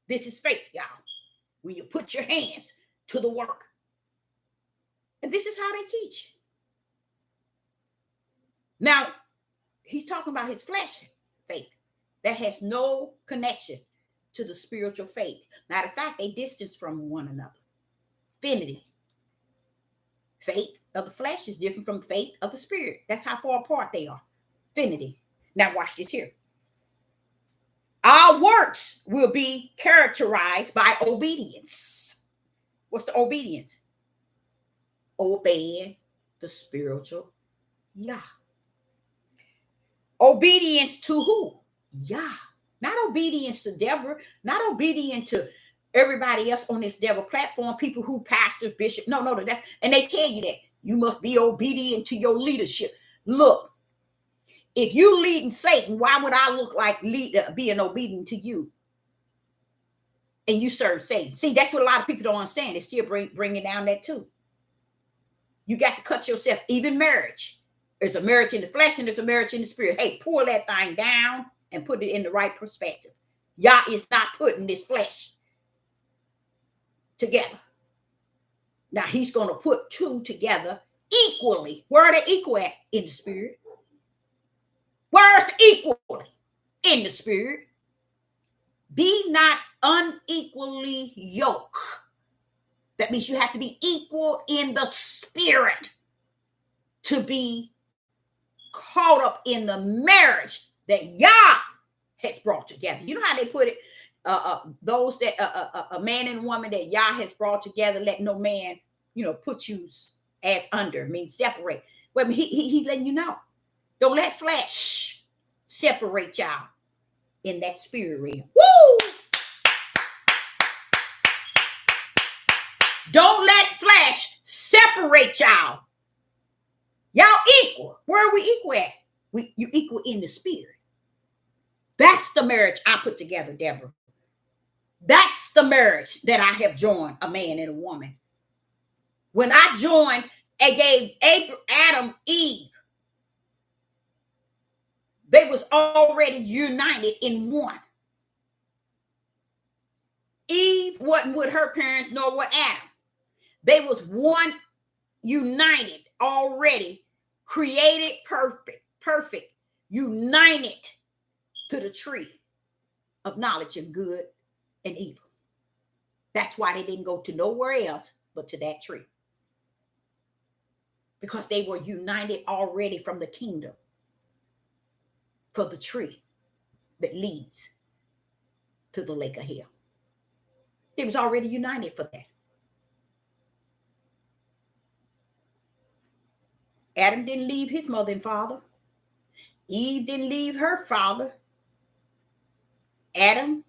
This is faith, y'all. When you put your hands to the work. And this is how they teach. Now, he's talking about his flesh faith that has no connection to the spiritual faith. Matter of fact, they distance from one another. Affinity. Faith of the flesh is different from faith of the spirit. That's how far apart they are. Affinity. Now watch this here. Our works will be characterized by obedience. What's the obedience? Obeying the spiritual Yah. Obedience to who? Yah. Not obedience to Deborah. Not obedience to everybody else on this devil platform, people who pastors, bishop, no, that's, and they tell you that you must be obedient to your leadership. Look, if you leading Satan, why would I look like being obedient to you? And you serve Satan. See, that's what a lot of people don't understand. It's still bringing down that too. You got to cut yourself, even marriage. There's a marriage in the flesh and there's a marriage in the spirit. Hey, pull that thing down and put it in the right perspective. Yah is not putting this flesh together. Now he's going to put two together equally. Where are they equal at? In the spirit. Where's equally? In the spirit. Be not unequally yoked. That means you have to be equal in the spirit to be caught up in the marriage that Yah has brought together. You know how they put it? Those that a man and woman that Yah has brought together, let no man, put you as under, means separate. Well, he's letting you know. Don't let flesh separate y'all in that spirit realm. Woo! Don't let flesh separate y'all. Y'all equal. Where are we equal at? You equal in the spirit. That's the marriage I put together, Deborah. That's the marriage that I have joined, a man and a woman. When I joined and gave Adam, Eve, they was already united in one. Eve wasn't with her parents nor with Adam. They was one, united already, created perfect, united to the tree of knowledge of good and evil. That's why they didn't go to nowhere else but to that tree. Because they were united already from the kingdom for the tree that leads to the lake of hell. They was already united for that. Adam didn't leave his mother and father. Eve didn't leave her father. Adam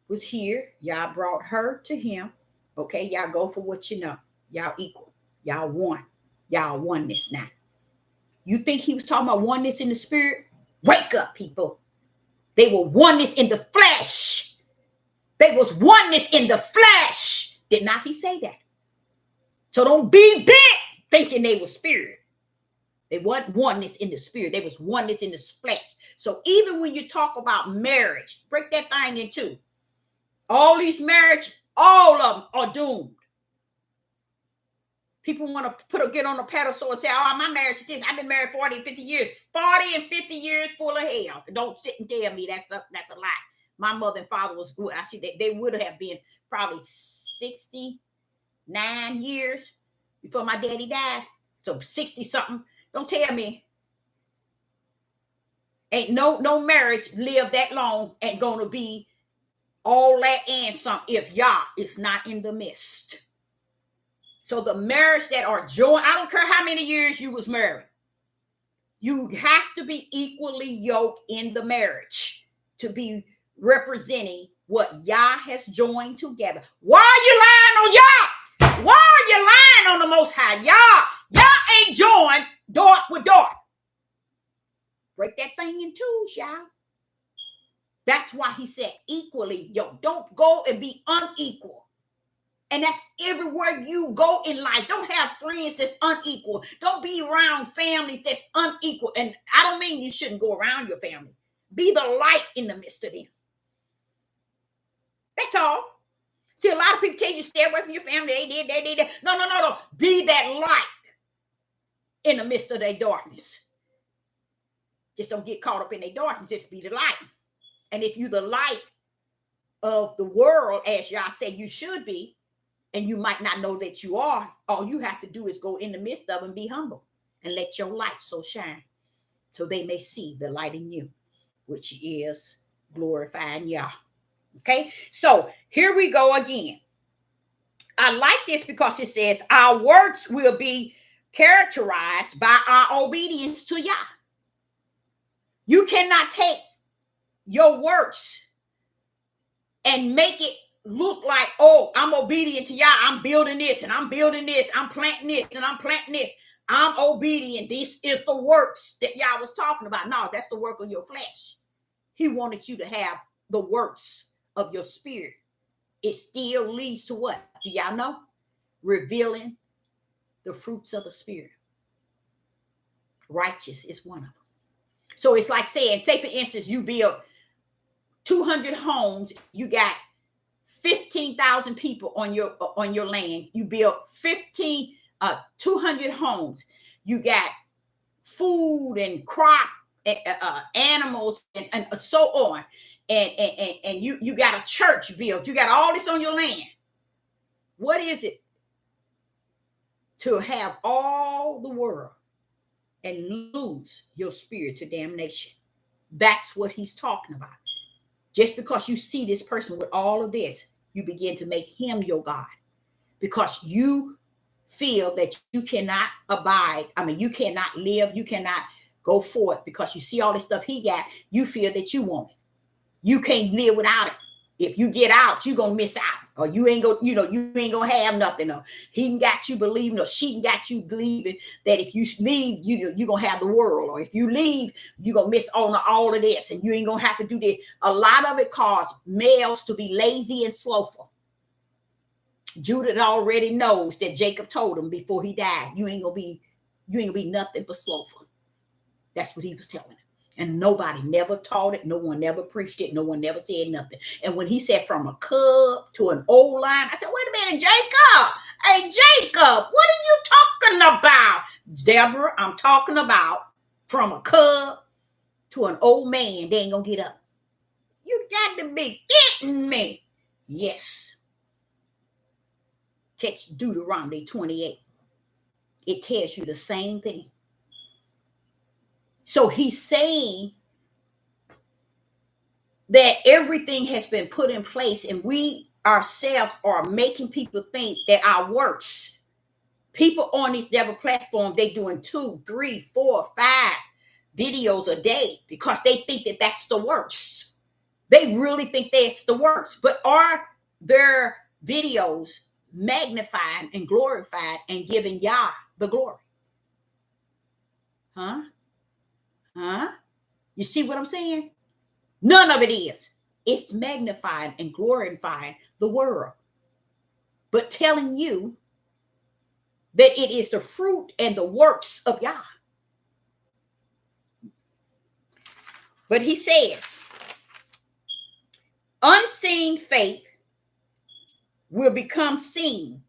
was here. Y'all brought her to him. Okay, y'all go for what you know. Y'all equal. Y'all one. Y'all oneness now. You think he was talking about oneness in the spirit? Wake up, people. They were oneness in the flesh. They was oneness in the flesh. Did not he say that? So don't be bent thinking they were spirit. They wasn't oneness in the spirit. They was oneness in the flesh. So even when you talk about marriage, break that thing in two. All these marriage, all of them are doomed. People want to get on a pedestal and say, oh, my marriage is this. I've been married 40 and 50 years. 40 and 50 years full of hell. Don't sit and tell me that's a lie. My mother and father was good. I see that they would have been probably 69 years before my daddy died. So 60 something. Don't tell me. Ain't no marriage live that long and gonna be all that and some if Yah is not in the midst. So the marriage that are joined, I don't care how many years you was married. You have to be equally yoked in the marriage to be representing what Yah has joined together. Why are you lying on Yah? Why are you lying on the Most High? Yah ain't joined dark with dark. Break that thing in twos, y'all. That's why he said equally yoked. Don't go and be unequal. And that's everywhere you go in life. Don't have friends that's unequal. Don't be around families that's unequal. And I don't mean you shouldn't go around your family. Be the light in the midst of them. That's all. See, a lot of people tell you stay away from your family. They did. No. Be that light in the midst of their darkness. Just don't get caught up in their darkness. Just be the light. And if you're the light of the world, as y'all say you should be, and you might not know that you are, all you have to do is go in the midst of and be humble and let your light so shine so they may see the light in you, which is glorifying Yah. Okay, so here we go again. I like this because it says our works will be characterized by our obedience to Yah. You cannot take your works and make it look like, oh, I'm obedient to y'all. I'm building this and I'm building this. I'm planting this and I'm planting this. I'm obedient. This is the works that y'all was talking about. No, that's the work of your flesh. He wanted you to have the works of your spirit. It still leads to what? Do y'all know? Revealing the fruits of the spirit. Righteous is one of them. So it's like saying, say for instance, you build 200 homes, you got 15,000 people on your land. You build 200 homes. You got food and crop, animals, and so on. And you got a church built. You got all this on your land. What is it to have all the world and lose your spirit to damnation? That's what he's talking about. Just because you see this person with all of this, you begin to make him your God, because you feel that you cannot abide. I mean, you cannot live. You cannot go forth because you see all this stuff he got. You feel that you want it. You can't live without it. If you get out, you're going to miss out, or you ain't going to have nothing. Or he got you believing, or she got you believing that if you leave, you're going to have the world. Or if you leave, you're going to miss all of this and you ain't going to have to do this. A lot of it caused males to be lazy and slothful. Judah already knows that Jacob told him before he died, you ain't gonna be nothing but slothful. That's what he was telling him. And nobody never taught it. No one never preached it. No one never said nothing. And when he said from a cub to an old lion, I said, wait a minute, Jacob. Hey, Jacob, what are you talking about? Deborah, I'm talking about from a cub to an old man. They ain't gonna get up. You got to be kidding me. Yes. Catch Deuteronomy 28. It tells you the same thing. So he's saying that everything has been put in place, and we ourselves are making people think that our works. People on this devil platform, they doing 2, 3, 4, 5 videos a day because they think that that's the works. They really think that's the works. But are their videos magnified and glorified and giving Yah the glory? Huh? You see what I'm saying? None of it is. It's magnifying and glorifying the world, but telling you that it is the fruit and the works of Yah. But he says, unseen faith will become seen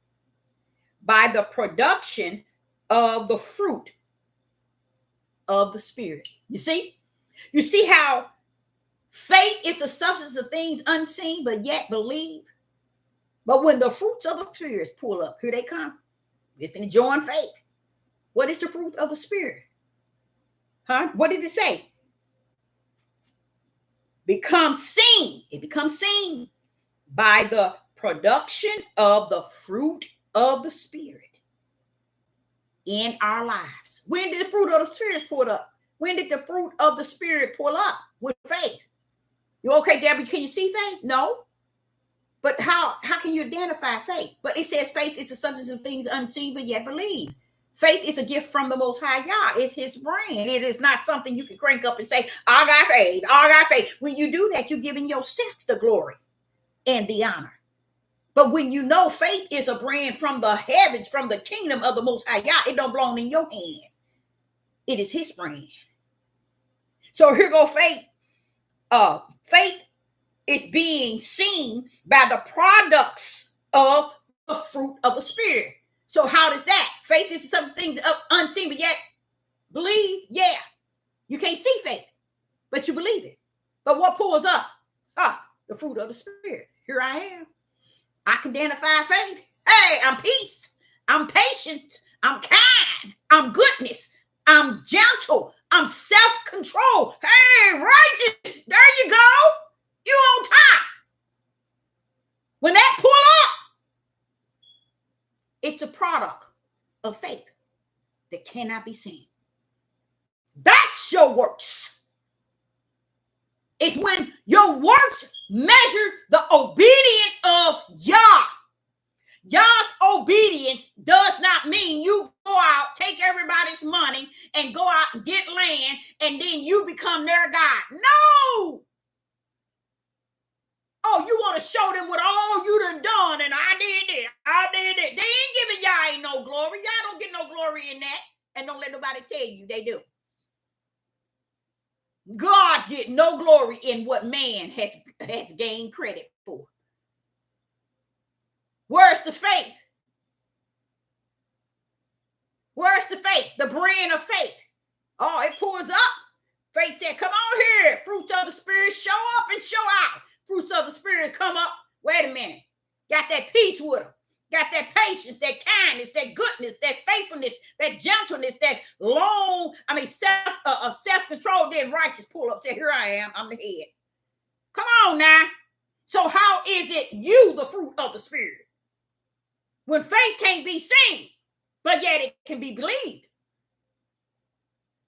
by the production of the fruit of the Spirit. You see how faith is the substance of things unseen, but yet believe. But when the fruits of the Spirit pull up, here they come. If in joy and faith. What is the fruit of the Spirit? What did it say? Becomes seen. It becomes seen by the production of the fruit of the Spirit in our lives. When did the fruit of the Spirit pull up? When did the fruit of the Spirit pull up? With faith. You okay, Debbie? Can you see faith? No. But how can you identify faith? But it says faith is the substance of things unseen, but yet believe. Faith is a gift from the Most High Yah. It's his brain. It is not something you can crank up and say, I got faith. I got faith. When you do that, you're giving yourself the glory and the honor. But when you know faith is a brand from the heavens, from the kingdom of the Most High Yah, it don't belong in your hand. It is his brand. So here go faith. Faith is being seen by the products of the fruit of the Spirit. So how does that? Faith is some things unseen, but yet believe. Yeah, you can't see faith, but you believe it. But what pulls up? The fruit of the Spirit. Here I am. I can identify faith. Hey, I'm peace. I'm patient. I'm kind. I'm goodness. I'm gentle. I'm self-control. Hey, righteous. There you go. You on top. When that pull up, it's a product of faith that cannot be seen. That's your works. It's when your works measure the obedience of Yah. Yah's obedience does not mean you go out, take everybody's money, and go out and get land, and then you become their God. No! Oh, you want to show them what all you done, and I did it. They ain't giving Yah ain't no glory. Y'all don't get no glory in that, and don't let nobody tell you they do. God get no glory in what man has gained credit for. Where's the faith? Where's the faith? The brand of faith. Oh, it pulls up. Faith said, come on here. Fruits of the Spirit, show up and show out. Fruits of the Spirit come up. Wait a minute. Got that peace with them. Got that patience, that kindness, that goodness, that faithfulness, that gentleness, that self-control, then righteous pull up. Say, here I am. I'm the head. Come on now. So how is it you, the fruit of the Spirit? When faith can't be seen, but yet it can be believed.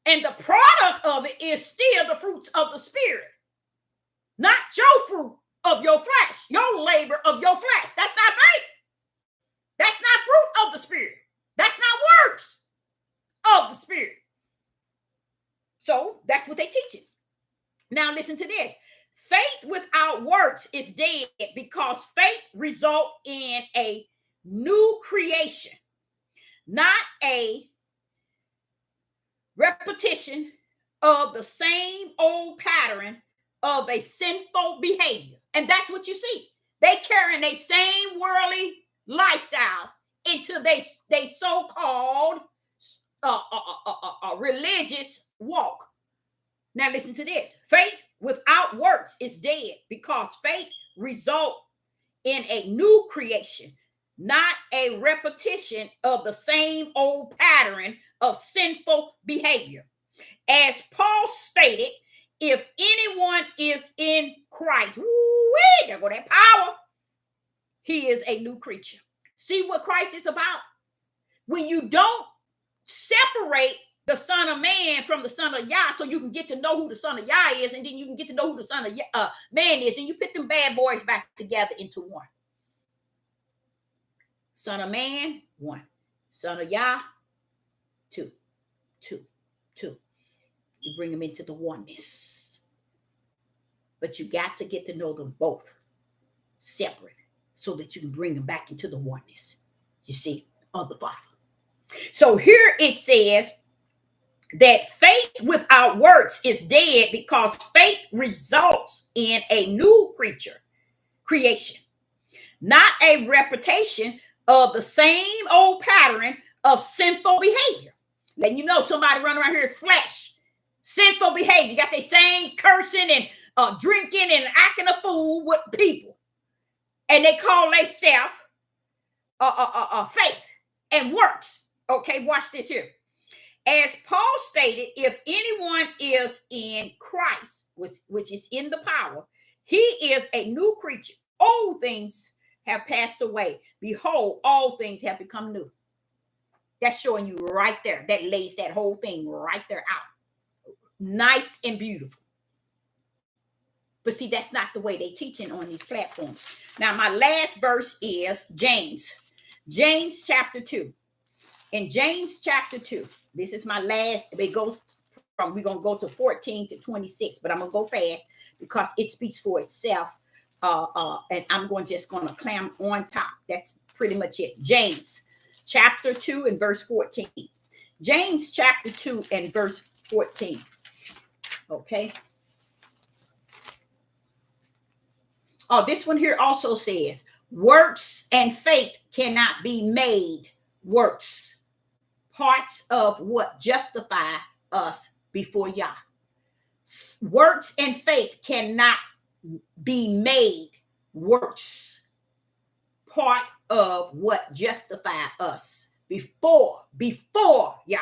And the product of it is still the fruits of the Spirit. Not your fruit of your flesh, your labor of your flesh. That's not faith. That's not fruit of the Spirit. That's not works of the Spirit. So that's what they teach it. Now listen to this. Faith without works is dead because faith results in a new creation, not a repetition of the same old pattern of a sinful behavior. And that's what you see. They carrying their same worldly lifestyle into they so-called religious walk. Now listen to this. Faith without works is dead because faith results in a new creation, not a repetition of the same old pattern of sinful behavior. As Paul stated, if anyone is in Christ, there go that power, he is a new creature. See what Christ is about? When you don't separate the Son of Man from the Son of Yah, so you can get to know who the Son of Yah is, and then you can get to know who the Son of Man is, then you put them bad boys back together into one. Son of Man, one. Son of Yah, two. You bring them into the oneness. But you got to get to know them both separate so that you can bring them back into the oneness, you see, of the Father. So here it says that faith without works is dead because faith results in a new creation, not a repetition of the same old pattern of sinful behavior. Letting you know somebody running around here in flesh, sinful behavior. You got the same cursing and drinking and acting a fool with people. And they call themselves faith and works. Okay, watch this here. As Paul stated, if anyone is in Christ, which is in the power, he is a new creature. Old things have passed away. Behold, all things have become new. That's showing you right there. That lays that whole thing right there out. Nice and beautiful. But see, that's not the way they're teaching on these platforms. Now, my last verse is James. James chapter 2. In James chapter 2, this is my last. It goes from, we're going to go to 14 to 26, but I'm going to go fast because it speaks for itself. And I'm just going to clam on top. That's pretty much it. James chapter 2 and verse 14. James chapter 2 and verse 14. Okay. Oh, this one here also says, works and faith cannot be made works. Parts of what justify us before Yah. Works and faith cannot be made works. Part of what justify us before Yah.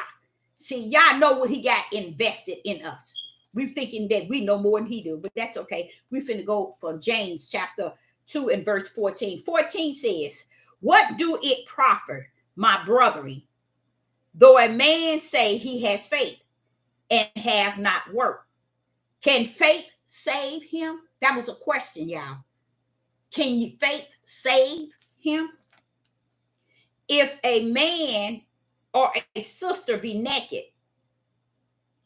See, Yah know what he got invested in us. We're thinking that we know more than he do, but that's okay. We finna go for James chapter 2 and verse 14. 14 says, what do it profit, my brethren, though a man say he has faith and have not work? Can faith save him? That was a question, y'all. Can faith save him? If a man or a sister be naked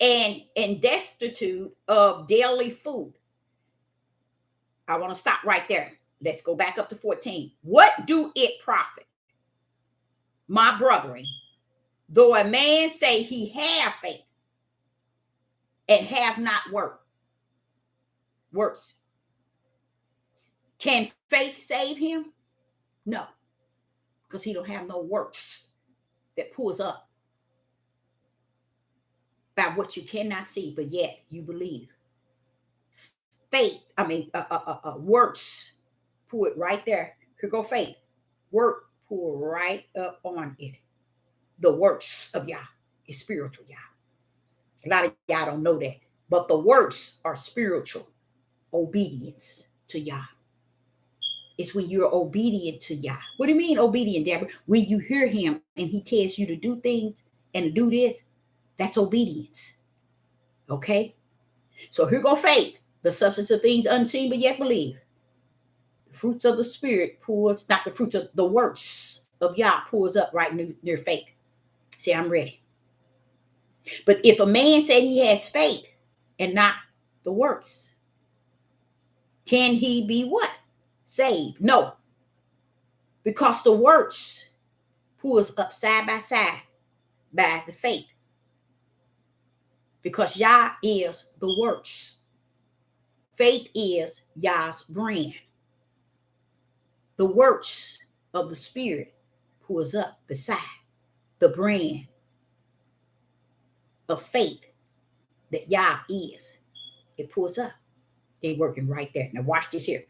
and destitute of daily food. I want to stop right there. Let's go back up to 14. What do it profit, my brethren, though a man say he have faith and have not works? Can faith save him? No, because he don't have no works that pulls up by what you cannot see, but yet you believe. Faith, works, pull it right there. Here go faith. Work, pull right up on it. The works of Yah is spiritual, Yah. A lot of y'all don't know that, but the works are spiritual obedience to Yah. It's when you're obedient to Yah. What do you mean obedient, Deborah? When you hear him and he tells you to do things and to do this, that's obedience. Okay? So here go faith, the substance of things unseen but yet believed. The fruits of the spirit pulls, not the fruits of the works of Yah pulls up right near faith. See, I'm ready. But if a man said he has faith and not the works, can he be what? Saved? No. Because the works pulls up side by side by the faith. Because Yah is the works. Faith is Yah's brand. The works of the spirit pulls up beside the brand of faith that Yah is. It pulls up. They're working right there. Now watch this here.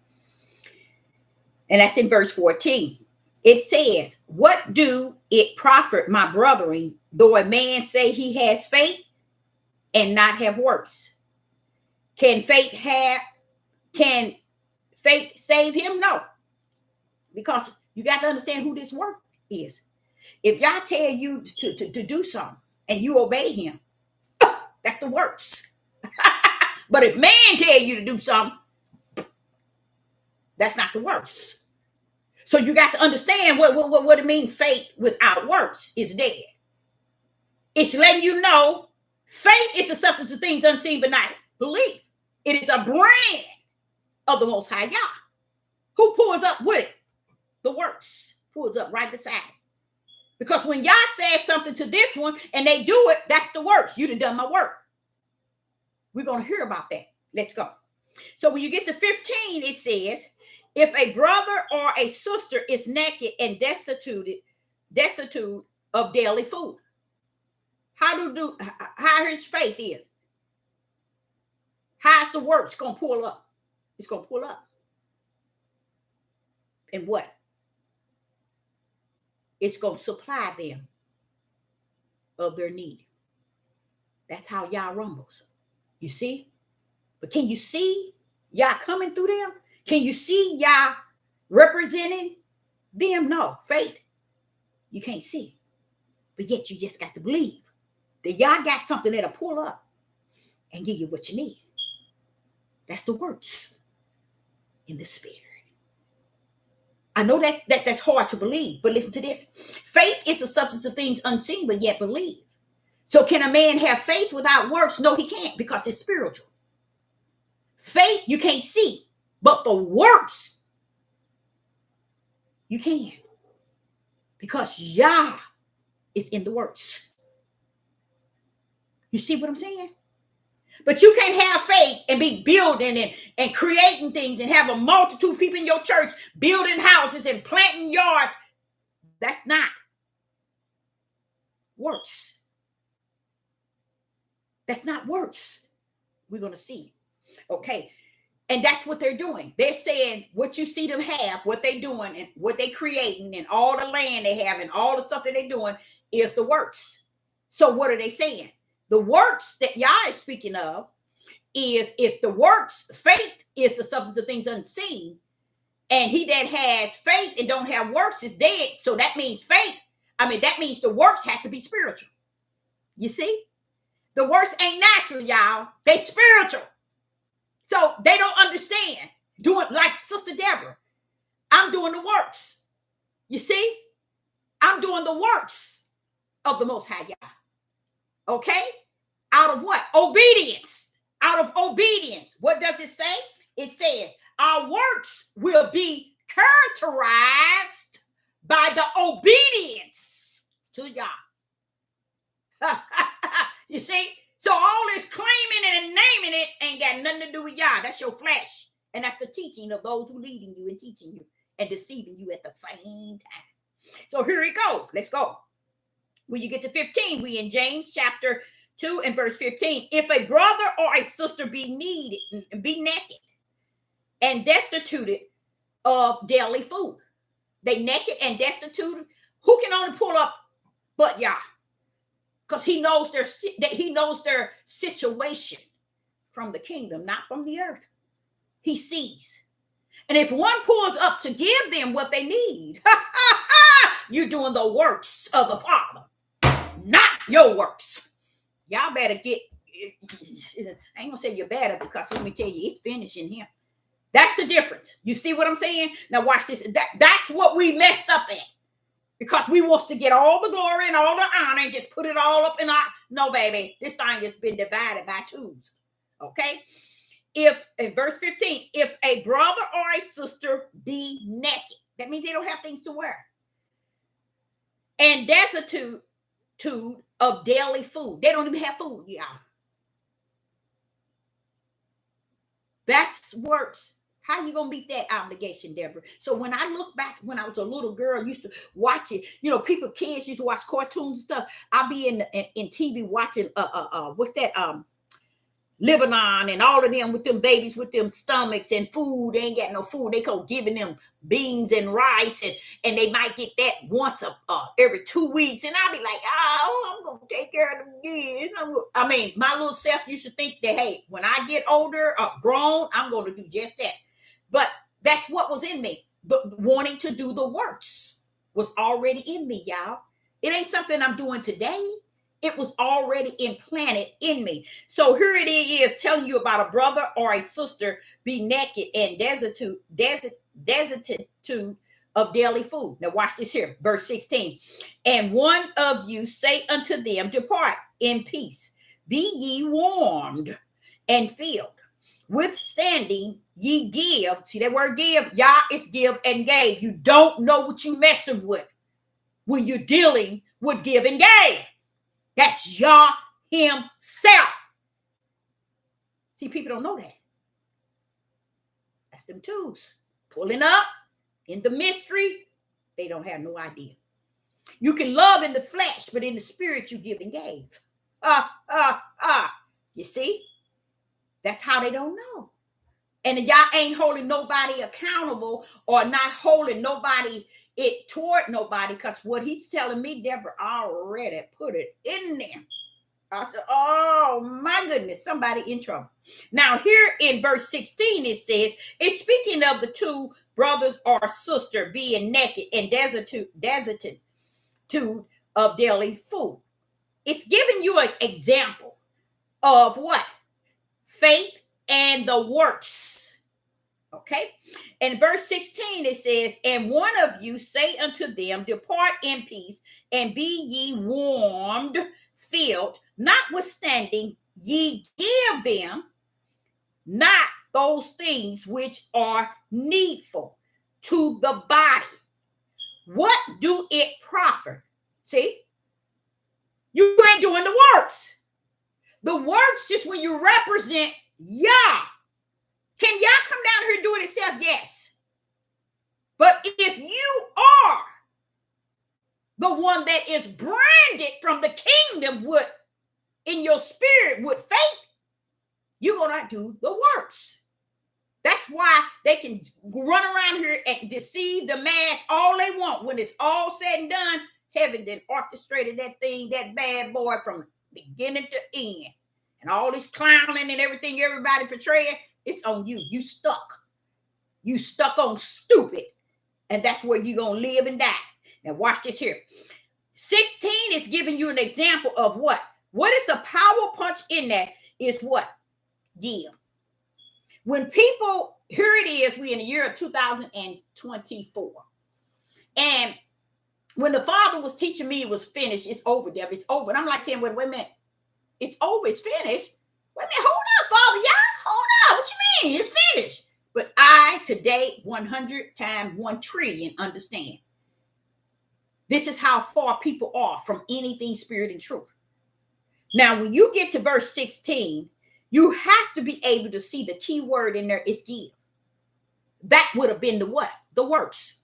And that's in verse 14. It says, what do it profit, my brethren, though a man say he has faith and not have works? Can faith save him? No. Because you got to understand who this work is. If Yah tell you to do something and you obey him, that's the works. But if man tell you to do something, that's not the works. So you got to understand what it means. Faith without works is dead. It's letting you know faith is the substance of things unseen but not believed. It is a brand of the Most High Yah. Who pulls up with it? The works pulls up right beside it. Because when Yah says something to this one and they do it, that's the works. You done my work. We're going to hear about that. Let's go. So when you get to 15, it says, if a brother or a sister is naked and destitute of daily food, how his faith is? How's the works going to pull up? It's going to pull up. And what? It's going to supply them of their need. That's how Yah rumbles. You see? But can you see Yah coming through them? Can you see Yah representing them? No. Faith, you can't see. But yet you just got to believe that Yah got something that'll pull up and give you what you need. That's the works in the spirit. I know that's hard to believe, but listen to this. Faith is the substance of things unseen, but yet believed. So can a man have faith without works? No, he can't, because it's spiritual. Faith, you can't see, but the works, you can. Because Yah is in the works. You see what I'm saying? But you can't have faith and be building and creating things and have a multitude of people in your church building houses and planting yards. That's not works. That's not works. We're going to see. Okay. And that's what they're doing. They're saying what you see them have, what they're doing and what they're creating and all the land they have and all the stuff that they're doing is the works. So what are they saying? The works that Yah is speaking of is if the works, faith is the substance of things unseen, and he that has faith and don't have works is dead. So that means that means the works have to be spiritual. You see? The works ain't natural, y'all. They spiritual. So they don't understand. Doing like Sister Deborah. I'm doing the works. You see? I'm doing the works of the Most High Yah. Okay? Out of what? Obedience. Out of obedience. What does it say? It says, our works will be characterized by the obedience to Yah. You see? So all this claiming it and naming it ain't got nothing to do with Yah. That's your flesh. And that's the teaching of those who leading you and teaching you and deceiving you at the same time. So here it goes. Let's go. When you get to 15, we in James chapter 2 and verse 15. If a brother or a sister be naked and destitute of daily food. They naked and destitute. Who can only pull up but Yah? Because he knows their situation from the kingdom, not from the earth. He sees. And if one pulls up to give them what they need, you're doing the works of the Father, not your works. Y'all better get, I ain't gonna say you're better, because let me tell you, it's finishing him. That's the difference. You see what I'm saying? Now watch this. That's what we messed up at. Because we want to get all the glory and all the honor and just put it all up in our... No, baby. This thing has been divided by twos. Okay? If, in verse 15, if a brother or a sister be naked, that means they don't have things to wear. And destitute of daily food. They don't even have food, y'all. That's works. How you gonna meet that obligation, Deborah? So when I look back, when I was a little girl, used to watch it. You know, kids used to watch cartoons and stuff. I'll be in TV watching what's that? Lebanon and all of them with them babies with them stomachs and food. They ain't got no food. They go giving them beans and rice, and they might get that once every 2 weeks. And I'll be like, oh, I'm gonna take care of them again. I mean, my little self used to think that, hey, when I get older or grown, I'm gonna do just that. But that's what was in me. The wanting to do the works was already in me, y'all. It ain't something I'm doing today. It was already implanted in me. So here it is telling you about a brother or a sister be naked and destitute of daily food. Now watch this here, verse 16. And one of you say unto them, depart in peace. Be ye warmed and filled. Withstanding ye give. See that word give? Yah is give and gave. You don't know what you messing with when you're dealing with give and gave. That's Yah himself. See, people don't know that. That's them twos. Pulling up in the mystery, they don't have no idea. You can love in the flesh, but in the spirit you give and gave. You see? That's how they don't know. And Yah ain't holding nobody accountable or not holding nobody it toward nobody, because what he's telling me, Deborah, already put it in there. I said, oh my goodness, somebody in trouble. Now here in verse 16 it says, it's speaking of the two brothers or sister being naked and destitute of daily food. It's giving you an example of what? Faith and the works. Okay. In verse 16, it says, and one of you say unto them, depart in peace, and be ye warmed, filled, notwithstanding ye give them not those things which are needful to the body. What do it profit? See? You ain't doing the works. The works is when you represent Yah. Can Yah come down here and do it itself? Yes. But if you are the one that is branded from the kingdom with in your spirit with faith, you're going to do the works. That's why they can run around here and deceive the mass all they want. When it's all said and done, heaven then orchestrated that thing, that bad boy, from beginning to end. And all this clowning and everything everybody portraying, it's on you. You stuck. You stuck on stupid. And that's where you're going to live and die. Now watch this here. 16 is giving you an example of what? What is the power punch in that is what? Give. When people, here it is, we in the year of 2024. And when the Father was teaching me it was finished, it's over, Deborah, it's over. And I'm like saying, wait a minute, it's over, it's finished. Wait a minute, hold up, Father, y'all, hold up. What you mean? It's finished. But I today 100 times 1 trillion understand. This is how far people are from anything spirit and truth. Now, when you get to verse 16, you have to be able to see the key word in there is give. That would have been the what? The works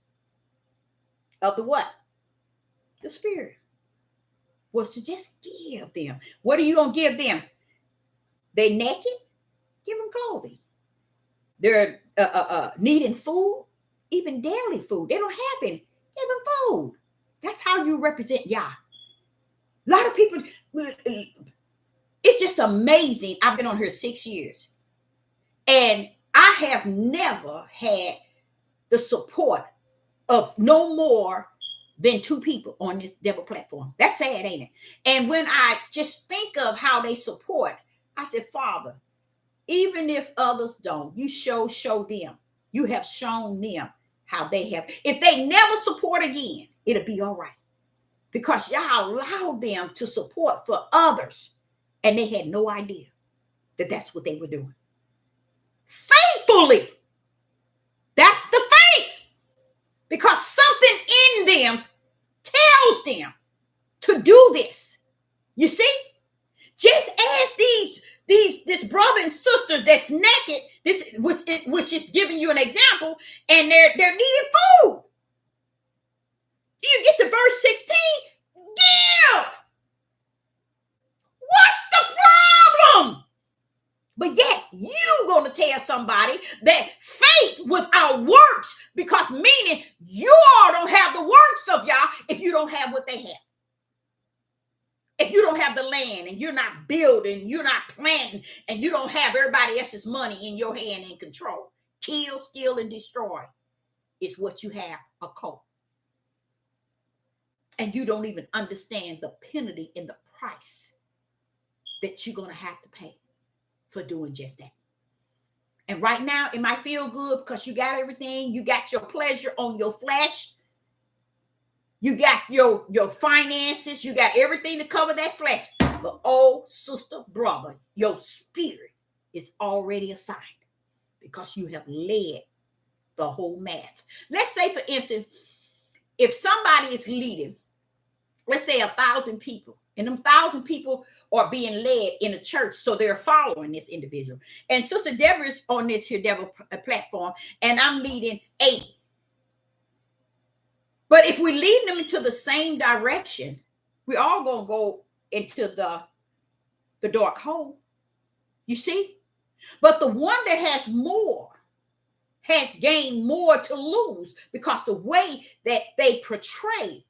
of the what? The Spirit. Was to just give them. What are you going to give them? They naked? Give them clothing. They're needing food, even daily food. They don't have any. Give them food. That's how you represent Yah. A lot of people, it's just amazing. I've been on here 6 years. And I have never had the support of no more than 2 people on this devil platform. That's sad, ain't it? And when I just think of how they support, I said, Father, even if others don't, you show them. You have shown them how they have. If they never support again, it'll be all right. Because y'all allowed them to support for others. And they had no idea that that's what they were doing. Faithfully. That's the faith. Because something in them tells them to do this. You see? Just as this brother and sister that's naked, this which is giving you an example, and they're needing food. You get to verse 16, give. What's the problem? But yet you gonna tell somebody that faith without works, because meaning you all don't have the works of Yah if you don't have what they have. If you don't have the land and you're not building, you're not planting, and you don't have everybody else's money in your hand and control. Kill, steal, and destroy is what you have, a cult. And you don't even understand the penalty and the price that you're going to have to pay for doing just that. And right now, it might feel good because you got everything. You got your pleasure on your flesh. You got your finances. You got everything to cover that flesh. But oh, sister, brother, your spirit is already assigned because you have led the whole mass. Let's say, for instance, if somebody is leading, let's say 1,000 people, and them 1,000 people are being led in a church, so they're following this individual. And Sister Deborah is on this here devil platform, and I'm leading 80. But if we lead them into the same direction, we all gonna go into the dark hole. You see? But the one that has more has gained more to lose because the way that they portray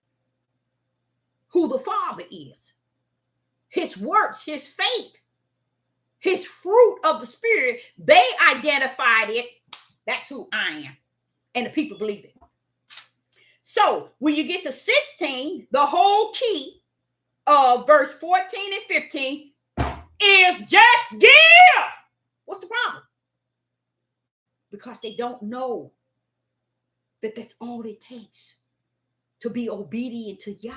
who the Father is, his works, his faith, his fruit of the Spirit, they identified it. That's who I am. And the people believe it. So when you get to 16, the whole key of verse 14 and 15 is just give. What's the problem? Because they don't know that that's all it takes to be obedient to Yah,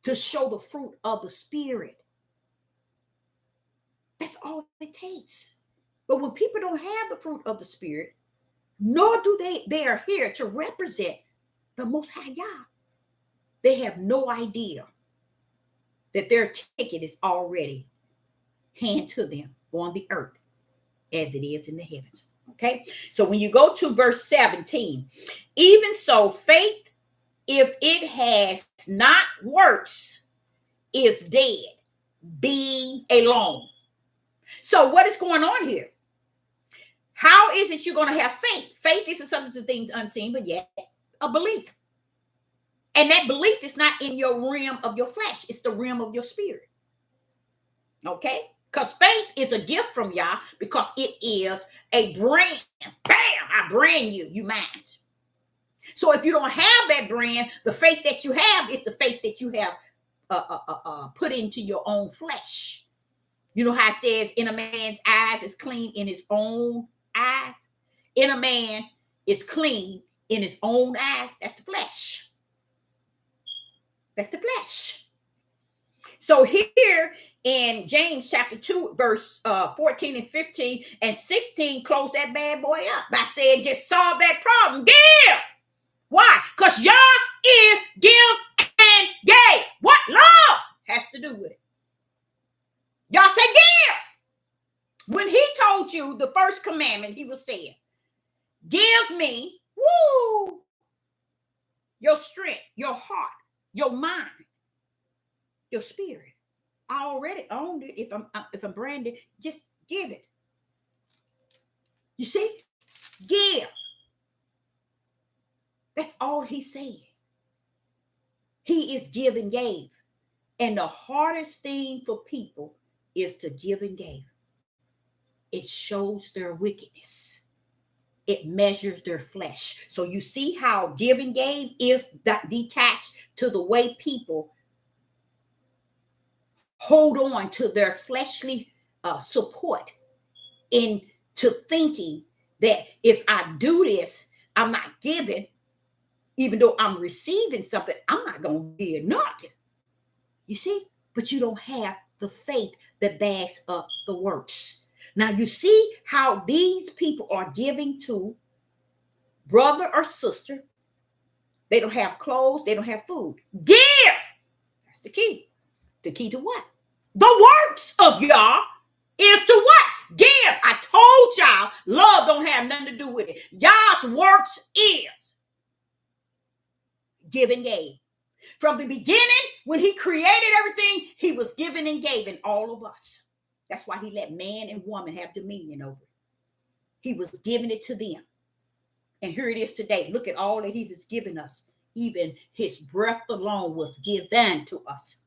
to show the fruit of the Spirit. That's all it takes. But when people don't have the fruit of the Spirit, nor do they are here to represent the Most High Yah, they have no idea that their ticket is already handed to them on the earth as it is in the heavens. Okay, so when you go to verse 17, even so, faith, if it has not works, is dead, being alone. So what is going on here? How is it you're going to have faith? Faith is the substance of things unseen, but yet a belief. And that belief is not in your realm of your flesh. It's the realm of your spirit. Okay? Because faith is a gift from Yah because it is a brand. Bam! I brand you. You mine. So if you don't have that brand, the faith that you have is the faith that you have put into your own flesh. You know how it says in a man's eyes is clean in his own eyes in a man is clean in his own eyes, that's the flesh. That's the flesh. So here in James chapter 2, verse 14 and 15 and 16, close that bad boy up by saying, just solve that problem. Give. Why? Because Yah is give and gave. What love has to do with it? Y'all say give. When he told you the first commandment, he was saying, give me, your strength, your heart, your mind, your spirit. I already owned it. If I'm branded, just give it. You see? Give. That's all he said. He is give and gave. And the hardest thing for people is to give and give. It shows their wickedness. It measures their flesh. So you see how give and gave is detached to the way people hold on to their fleshly support into thinking that if I do this, I'm not giving, even though I'm receiving something, I'm not going to give nothing. You see? But you don't have the faith that backs up the works. Now you see how these people are giving to brother or sister. They don't have clothes. They don't have food. Give. That's the key. The key to what? The works of Yah is to what? Give. I told y'all love don't have nothing to do with it. Yah's works is give and gave. From the beginning, when he created everything, he was giving and giving all of us. That's why he let man and woman have dominion over it. He was giving it to them. And here it is today. Look at all that he has given us. Even his breath alone was given to us.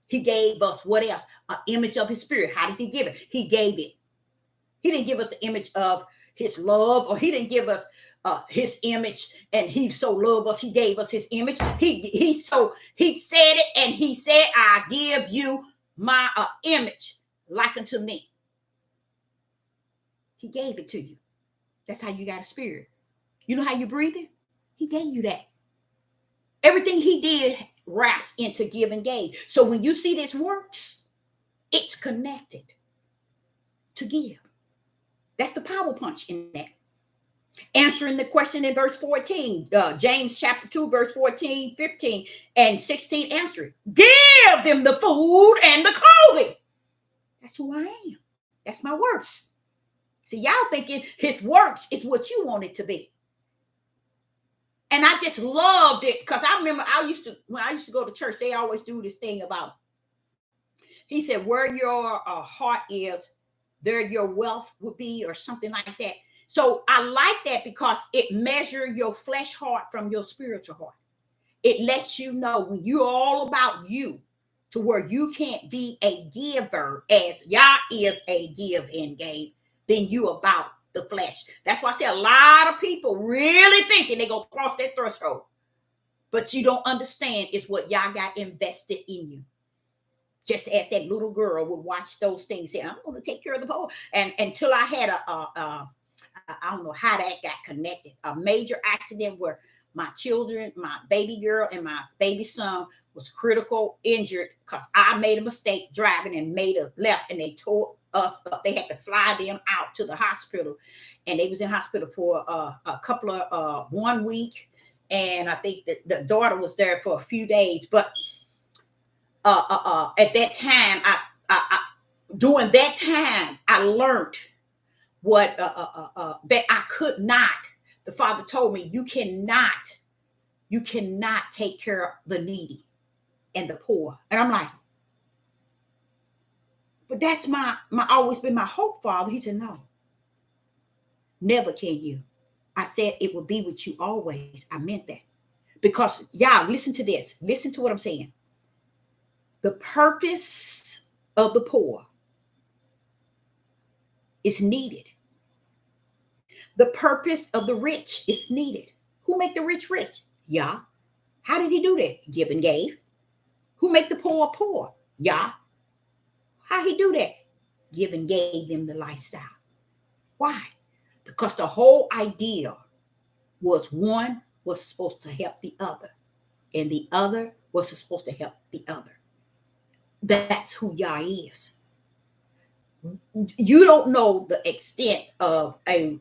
He gave us what else? An image of his spirit. How did he give it? He gave it. He didn't give us the image of his love, or he didn't give us his image and he so loved us. He gave us his image. He said it and he said, I give you my image like unto me. He gave it to you. That's how you got a spirit. You know how you breathe it? He gave you that. Everything he did wraps into give and gave. So when you see this works, it's connected to give. That's the power punch in that. Answering the question in verse 14, James chapter 2, verse 14, 15, and 16, answer it. Give them the food and the clothing. That's who I am. That's my works. See, y'all thinking his works is what you want it to be. And I just loved it because I remember when I used to go to church, they always do this thing about, he said, where your heart is, there your wealth would be, or something like that. So I like that because it measures your flesh heart from your spiritual heart. It lets you know when you're all about you to where you can't be a giver as Yah is a give and gave, then you about the flesh. That's why I say a lot of people really thinking they're going to cross that threshold. But you don't understand it's what Yah got invested in you. Just as that little girl would watch those things, say, I'm going to take care of the poor. And until I had I don't know how that got connected, a major accident where my children, my baby girl and my baby son was critical injured because I made a mistake driving and made a left, and they tore us up. They had to fly them out to the hospital, and they was in hospital for a couple of 1 week, and I think that the daughter was there for a few days. But at that time, during that time, I learned what that I could not. The Father told me, you cannot take care of the needy and the poor. And I'm like, but that's my always been my hope, Father. He said, no, never can you. I said it will be with you always. I meant that. Because y'all, listen to this. Listen to what I'm saying. The purpose of the poor is needed. The purpose of the rich is needed. Who make the rich rich? Yah. How did he do that? Give and gave. Who make the poor poor? Yah. How he do that? Give and gave them the lifestyle. Why? because the whole idea was one was supposed to help the other, and the other was supposed to help the other. That's who Yah is. You don't know the extent of a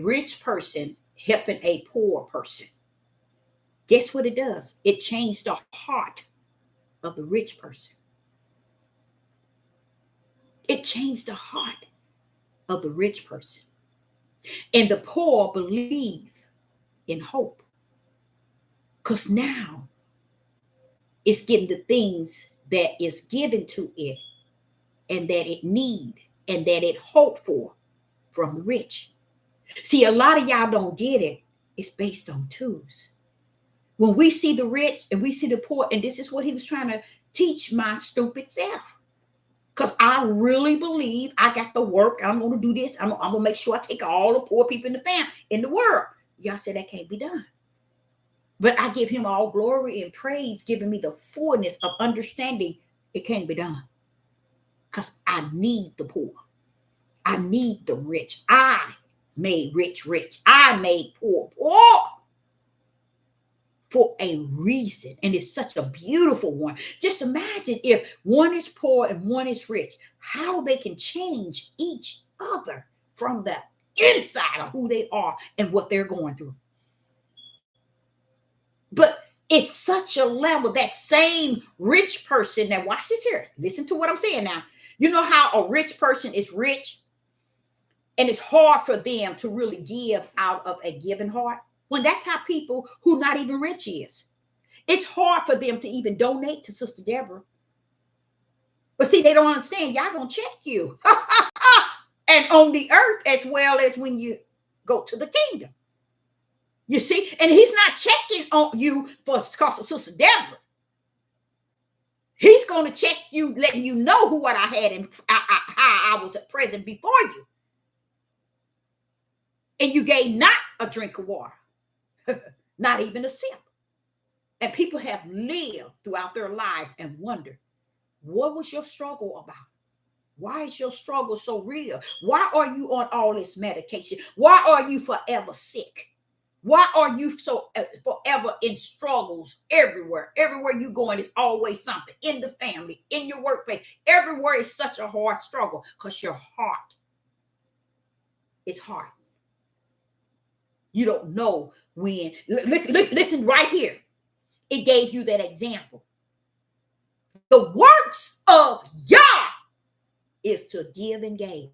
rich person helping a poor person. Guess what it does? It changed the heart of the rich person. It changed the heart of the rich person. And the poor believe in hope. Because now it's getting the things that is given to it and that it need and that it hope for from the rich. See, a lot of y'all don't get it. It's based on twos. When we see the rich and we see the poor, and this is what he was trying to teach my stupid self. Because I really believe I got the work. I'm going to do this. I'm going to make sure I take all the poor people in the family, in the world. Y'all say that can't be done. But I give him all glory and praise, giving me the fullness of understanding it can't be done. Because I need the poor. I need the rich. I made rich rich. I made poor poor. For a reason. And it's such a beautiful one. Just imagine if one is poor and one is rich, how they can change each other from the inside of who they are and what they're going through. But it's such a level, that same rich person, now watch this here. Listen to what I'm saying now. You know how a rich person is rich and it's hard for them to really give out of a given heart? When that's how people who not even rich is. It's hard for them to even donate to Sister Deborah. But see, they don't understand. Y'all gonna check you. And on the earth as well as when you go to the kingdom. You see? And he's not checking on you for because of Sister Deborah. He's going to check you, letting you know what I had and how I was present before you. And you gave not a drink of water. Not even a sip. And people have lived throughout their lives and wondered, what was your struggle about? Why is your struggle so real? Why are you on all this medication? Why are you forever sick? Why are you so forever in struggles everywhere? Everywhere you going is always something. In the family, in your workplace, everywhere is such a hard struggle because your heart is hard. You don't know when. Listen right here. It gave you that example. The works of Yah is to give and give.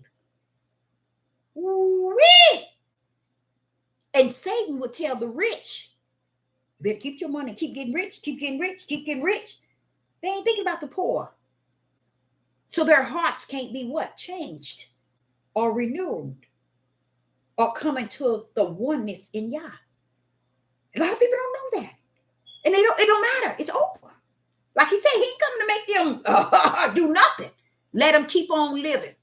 Wee! And Satan would tell the rich, you better keep your money, keep getting rich, keep getting rich, keep getting rich. They ain't thinking about the poor. So their hearts can't be what? Changed or renewed. Or coming to the oneness in Yah. A lot of people don't know that. And it don't matter. It's over. Like he said, he ain't coming to make them do nothing. Let them keep on living.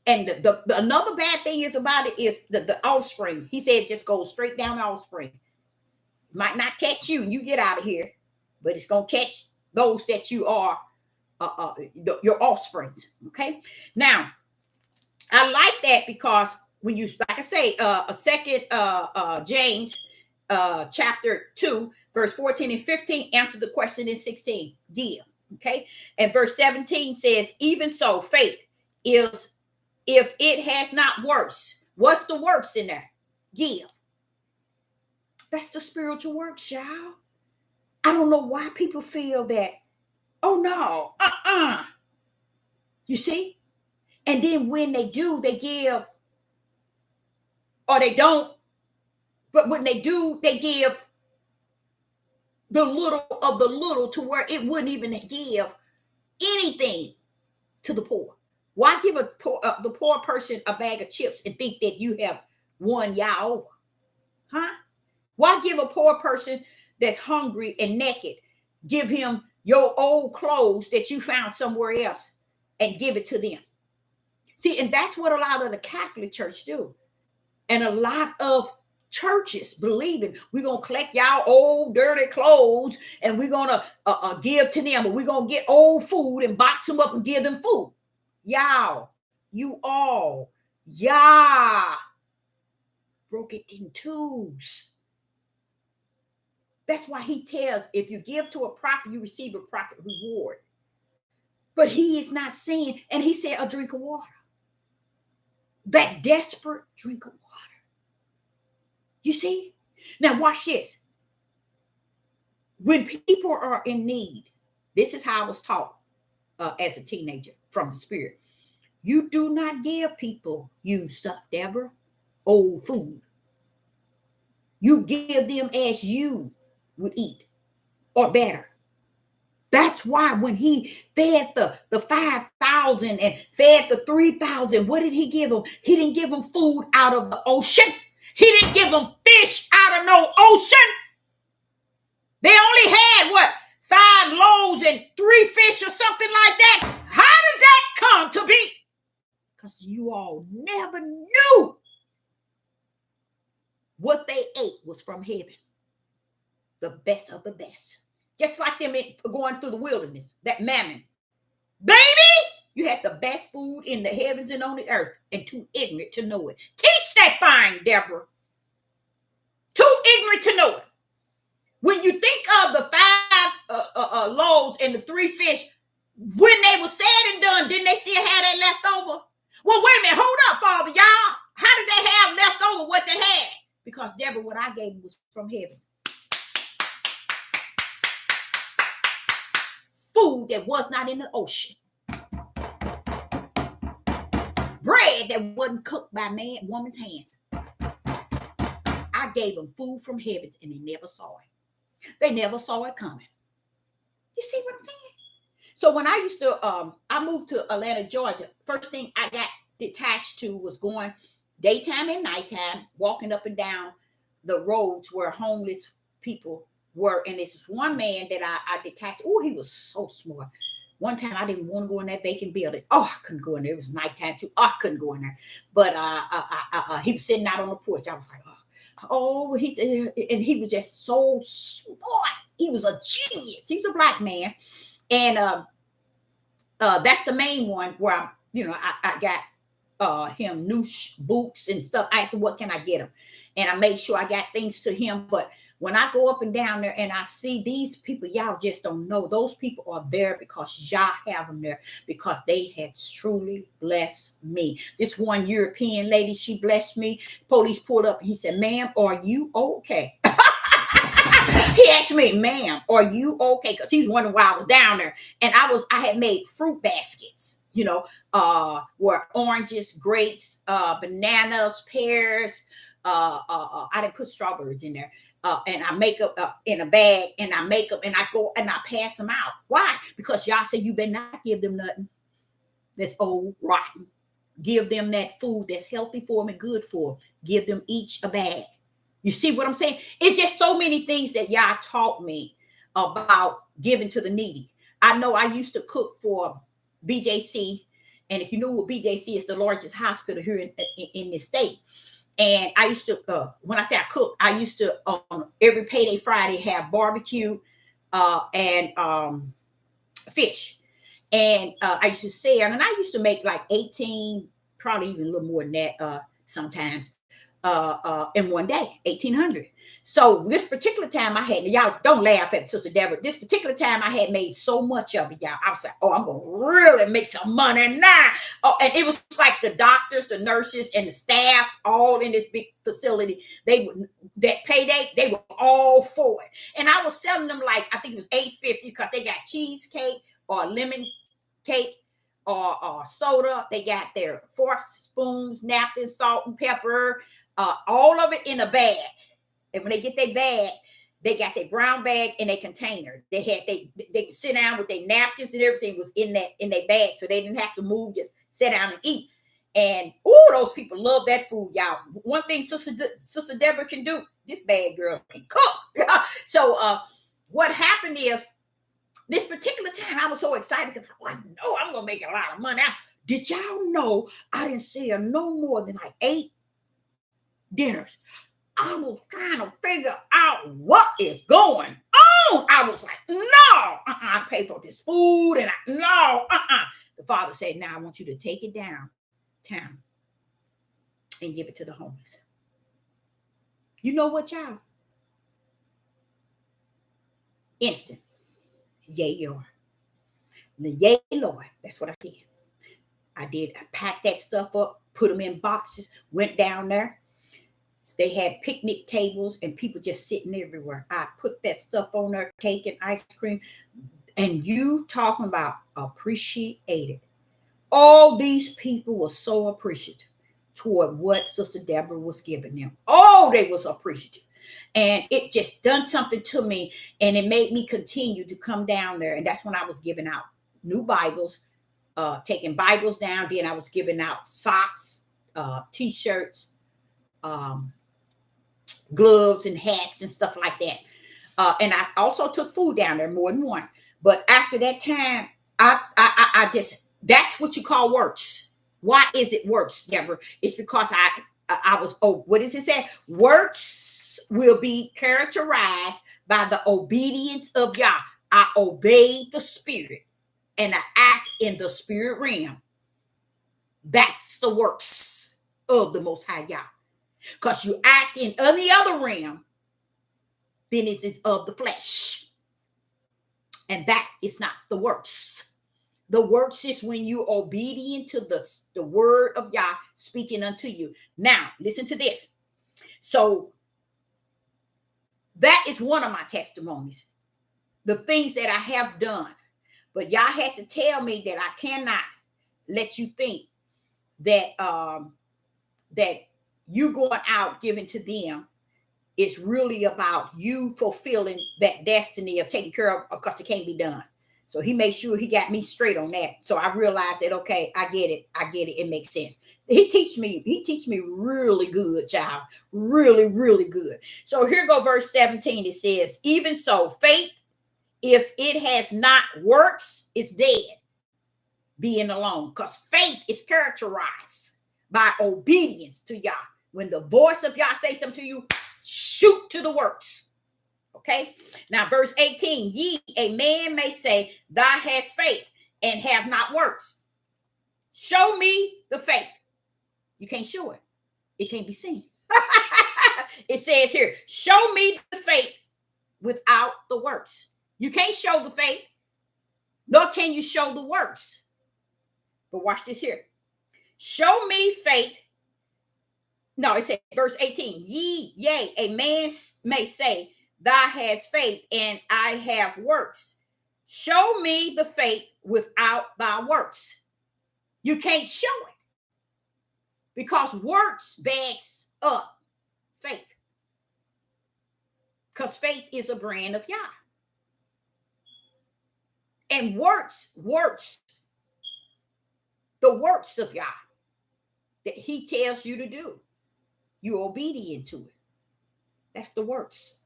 And the another bad thing is about it is the offspring. He said just go straight down the offspring. Might not catch you and you get out of here, but it's going to catch those that you are, your offsprings. Okay? Now, I like that because when you, like I say, a second James chapter 2, verse 14 and 15 answer the question in 16. Give. Okay. And verse 17 says, even so, faith is if it has not works. What's the works in there? Give. That's the spiritual works, y'all. I don't know why people feel that, oh no, You see? And then when they do, they give. Or they don't. But when they do, they give the little of the little to where it wouldn't even give anything to the poor. Why give the poor person a bag of chips and think that you have won Yah over? Huh? Why give a poor person that's hungry and naked, give him your old clothes that you found somewhere else and give it to them? See, and that's what a lot of the Catholic Church do. And a lot of churches believing we're going to collect y'all old dirty clothes and we're going to give to them, or we're going to get old food and box them up and give them food. Y'all, you all, Yah broke it in twos. That's why he tells, if you give to a prophet, you receive a prophet reward. But he is not saying, and he said, a drink of water. That desperate drink of water. You see? Now watch this. When people are in need, this is how I was taught as a teenager from the Spirit. You do not give people used stuff, Deborah, old food. You give them as you would eat or better. That's why when he fed the 5,000 and fed the 3,000, what did he give them? He didn't give them food out of the ocean. He didn't give them fish out of no ocean. They only had, what, 5 loaves and 3 fish or something like that. How did that come to be? Because you all never knew what they ate was from heaven. The best of the best. Just like them going through the wilderness, that mammon. Baby, you had the best food in the heavens and on the earth, and too ignorant to know it. Teach that thing, Deborah. Too ignorant to know it. When you think of the 5 loaves and the 3 fish, when they were said and done, didn't they still have that left over? Well, wait a minute. Hold up, Father, y'all. How did they have left over what they had? Because, Deborah, what I gave them was from heaven. Food that was not in the ocean. Bread that wasn't cooked by woman's hands. I gave them food from heaven, and they never saw it. They never saw it coming. You see what I'm saying? So when I used to, I moved to Atlanta, Georgia. First thing I got detached to was going daytime and nighttime, walking up and down the roads where homeless people were. And this is one man that I detached. Oh, he was so smart. One time I didn't want to go in that vacant building. Oh, I couldn't go in there. It was nighttime too. Oh, I couldn't go in there. But he was sitting out on the porch. I was like, and he was just so smart. He was a genius. He was a black man. And that's the main one where I got him new boots and stuff. I said, what can I get him? And I made sure I got things to him. But when I go up and down there and I see these people, y'all just don't know. Those people are there because y'all have them there because they had truly blessed me. This one European lady, she blessed me. Police pulled up and he said, ma'am, are you okay? He asked me, ma'am, are you okay? Because he was wondering why I was down there. And I had made fruit baskets, where oranges, grapes, bananas, pears. I didn't put strawberries in there. And I make up in a bag, and I make up, and I go and I pass them out. Why? Because y'all say you better not give them nothing that's old, rotten. Give them that food that's healthy for them and good for them. Give them each a bag. You see what I'm saying? It's just so many things that y'all taught me about giving to the needy. I know I used to cook for BJC. And if you know what BJC is, the largest hospital here in this state. And I used to, when I say I cook, I used to on every payday Friday have barbecue and fish. And I used to sell, and I used to make like 18, probably even a little more than that sometimes. In one day, 1,800. So this particular time I had, y'all don't laugh at Sister Deborah. This particular time I had made so much of it, y'all. I was like, oh, I'm gonna really make some money now. Oh, and it was like the doctors, the nurses, and the staff all in this big facility. That payday, they were all for it. And I was selling them like, I think it was $8.50 because they got cheesecake or lemon cake or soda. They got their forks, spoons, napkins, salt and pepper. All of it in a bag. And when they get their bag, they got their brown bag in a container. They could sit down with their napkins and everything was in their bag, so they didn't have to move, just sit down and eat. And those people love that food, y'all. One thing Sister Deborah can do, this bad girl can cook. So what happened is, this particular time I was so excited because I know I'm gonna make a lot of money. Did y'all know I didn't sell no more than like 8 dinners? I was trying to figure out what is going on. I was like, no, I pay for this food, and The Father said, now I want you to take it downtown and give it to the homeless. You know what, y'all? Instant. Yea, you are. Yea, Lord. That's what I said. I did. I packed that stuff up, put them in boxes, went down there. They had picnic tables and people just sitting everywhere. I put that stuff on there, cake and ice cream. And you talking about appreciated. All these people were so appreciative toward what Sister Deborah was giving them. Oh, they was appreciative. And it just done something to me. And it made me continue to come down there. And that's when I was giving out new Bibles, taking Bibles down. Then I was giving out socks, t-shirts, gloves and hats and stuff like that. And I also took food down there more than once. But after that time, I just, that's what you call works. Why is it works, Deborah? It's because I was, what does it say? Works will be characterized by the obedience of Yah. I obeyed the Spirit and I act in the spirit realm. That's the works of the Most High Yah. Because you act in any other realm, then it is of the flesh. And that is not the works. The works is when you obedient to the word of Yah speaking unto you. Now, listen to this. So that is one of my testimonies. The things that I have done. But Yah had to tell me that I cannot let you think that that you going out giving to them is really about you fulfilling that destiny of taking care of, because it can't be done. So he made sure he got me straight on that. So I realized that, okay, I get it. It makes sense. He teach me really good, child. Really, really good. So here go verse 17. It says, even so, faith, if it has not works, it's dead, being alone. Because faith is characterized by obedience to Yah. When the voice of Yah says something to you, shoot to the works. Okay. Now, verse 18, a man may say, thou hast faith and have not works. Show me the faith. You can't show it. It can't be seen. It says here, show me the faith without the works. You can't show the faith, nor can you show the works. But watch this here. Show me faith. No, it says verse 18, yea, a man may say, thou hast faith and I have works. Show me the faith without thy works. You can't show it because works backs up faith. Because faith is a brand of Yah. And works, the works of Yah that he tells you to do. You're obedient to it. That's the works.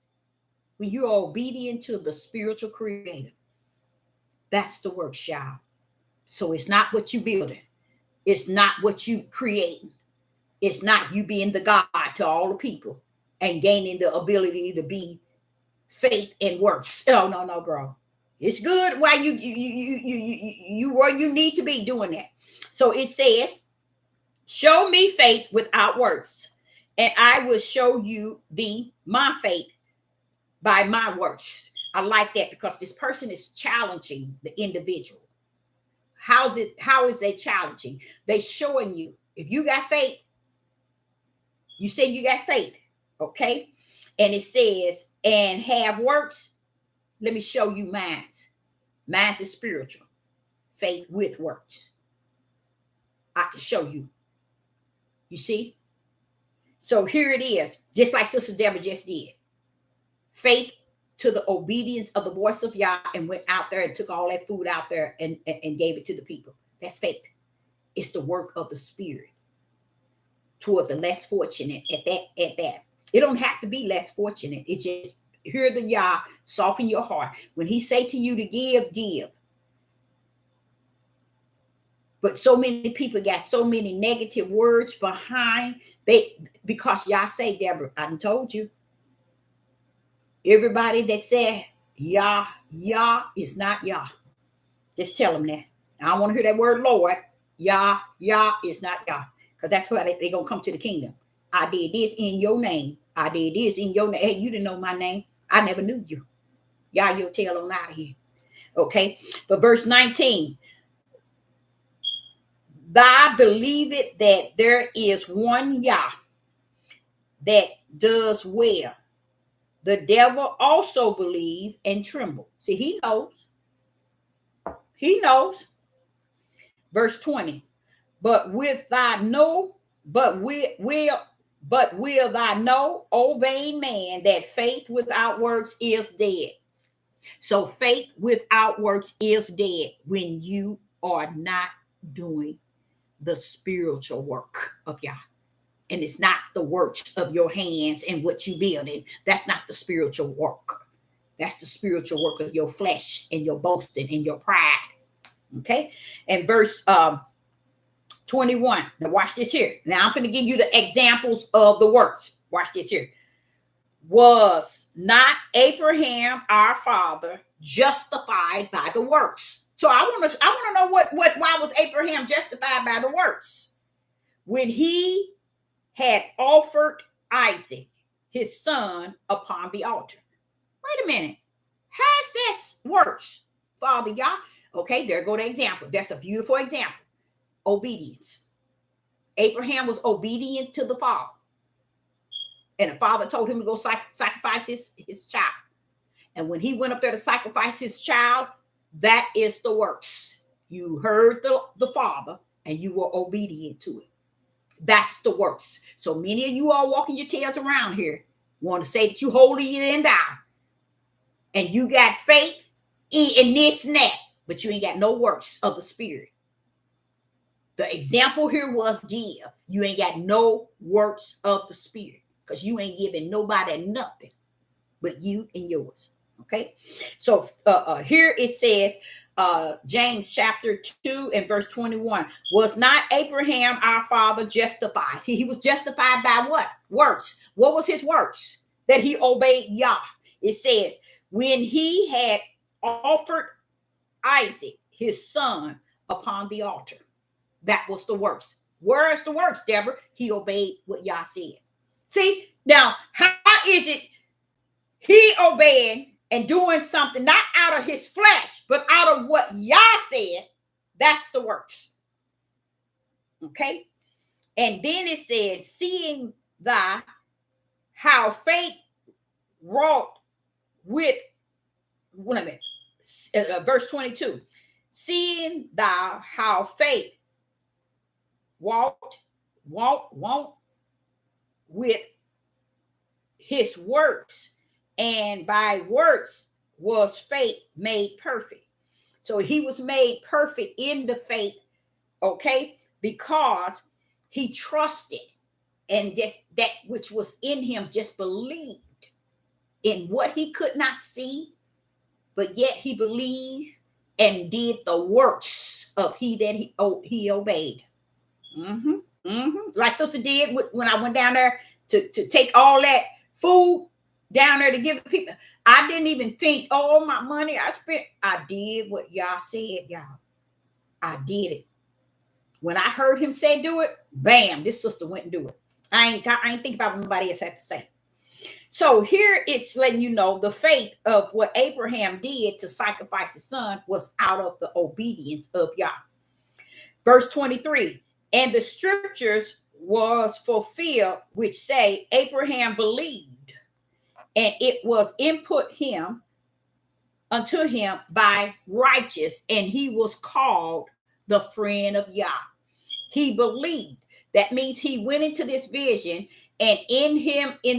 When you're obedient to the spiritual creator, that's the works, y'all. So it's not what you building. It's not what you creating. It's not you being the God to all the people and gaining the ability to be faith and works. No, bro. It's good while you where you need to be doing that. So it says, show me faith without works, and I will show you my faith by my works. I like that because this person is challenging the individual. How is they challenging? They showing you, if you got faith, you say you got faith, okay? And it says, and have works. Let me show you mine. Mine is spiritual. Faith with works. I can show you. You see? So here it is, just like Sister Deborah just did. Faith to the obedience of the voice of Yah and went out there and took all that food out there and gave it to the people. That's faith. It's the work of the Spirit toward the less fortunate at that. It don't have to be less fortunate. It just hear the Yah, soften your heart. When he say to you to give. But so many people got so many negative words behind because Yah say, Deborah, I done told you. Everybody that said Yah is not Yah. Just tell them that. I don't want to hear that word Lord. Yah is not Yah. Because that's why they're going to come to the kingdom. I did this in your name. I did this in your name. Hey, you didn't know my name. I never knew you. Yah your tail on out of here. Okay. For verse 19. Thou believe it that there is one Yah that does well. The devil also believe and tremble. See, he knows. He knows. Verse 20. But with thy know, but will thy know, O vain man, that faith without works is dead. So faith without works is dead when you are not doing the spiritual work of Yah. And it's not the works of your hands and what you building. That's not the spiritual work. That's the spiritual work of your flesh and your boasting and your pride. Okay. And verse 21. Now watch this here. Now I'm going to give you the examples of the works. Watch this here. Was not Abraham our father justified by the works? So I want to know why was Abraham justified by the works? When he had offered Isaac, his son, upon the altar. Wait a minute. How's that works, Father Yah? Okay, there go the example. That's a beautiful example. Obedience. Abraham was obedient to the father. And the father told him to go sacrifice his child. And when he went up there to sacrifice his child, that is the works. You heard the father and you were obedient to it. That's the works. So many of you all walking your tails around here want to say that you holy and thou. And you got faith in this and that, but you ain't got no works of the spirit. The example here was give. You ain't got no works of the spirit because you ain't giving nobody nothing but you and yours. Okay. So here it says, James chapter 2 and verse 21, was not Abraham our father justified? He was justified by what? Works. What was his works? That he obeyed Yah. It says, when he had offered Isaac, his son, upon the altar. That was the works. Where is the works, Deborah? He obeyed what Yah said. See, now, how is it he obeying and doing something not out of his flesh, but out of what Yah said? That's the works. Okay? And then it says, seeing thy how faith wrought with, wait a minute, verse 22. Seeing thou how faith walked with his works, and by works was faith made perfect. So he was made perfect in the faith, okay, because he trusted, and just that which was in him just believed in what he could not see, but yet he believed and did the works of he that he obeyed. Like sister did when I went down there to take all that food down there to give the people. I didn't even think, oh, my money I spent. I did what Yah said, y'all. I did it. When I heard him say do it, bam, this sister went and do it. I ain't think about what nobody else had to say. So here it's letting you know the faith of what Abraham did to sacrifice his son was out of the obedience of Yah. Verse 23, and the scriptures was fulfilled, which say Abraham believed, and it was input him unto him by righteous, and he was called the friend of Yah. He believed. That means he went into this vision, and in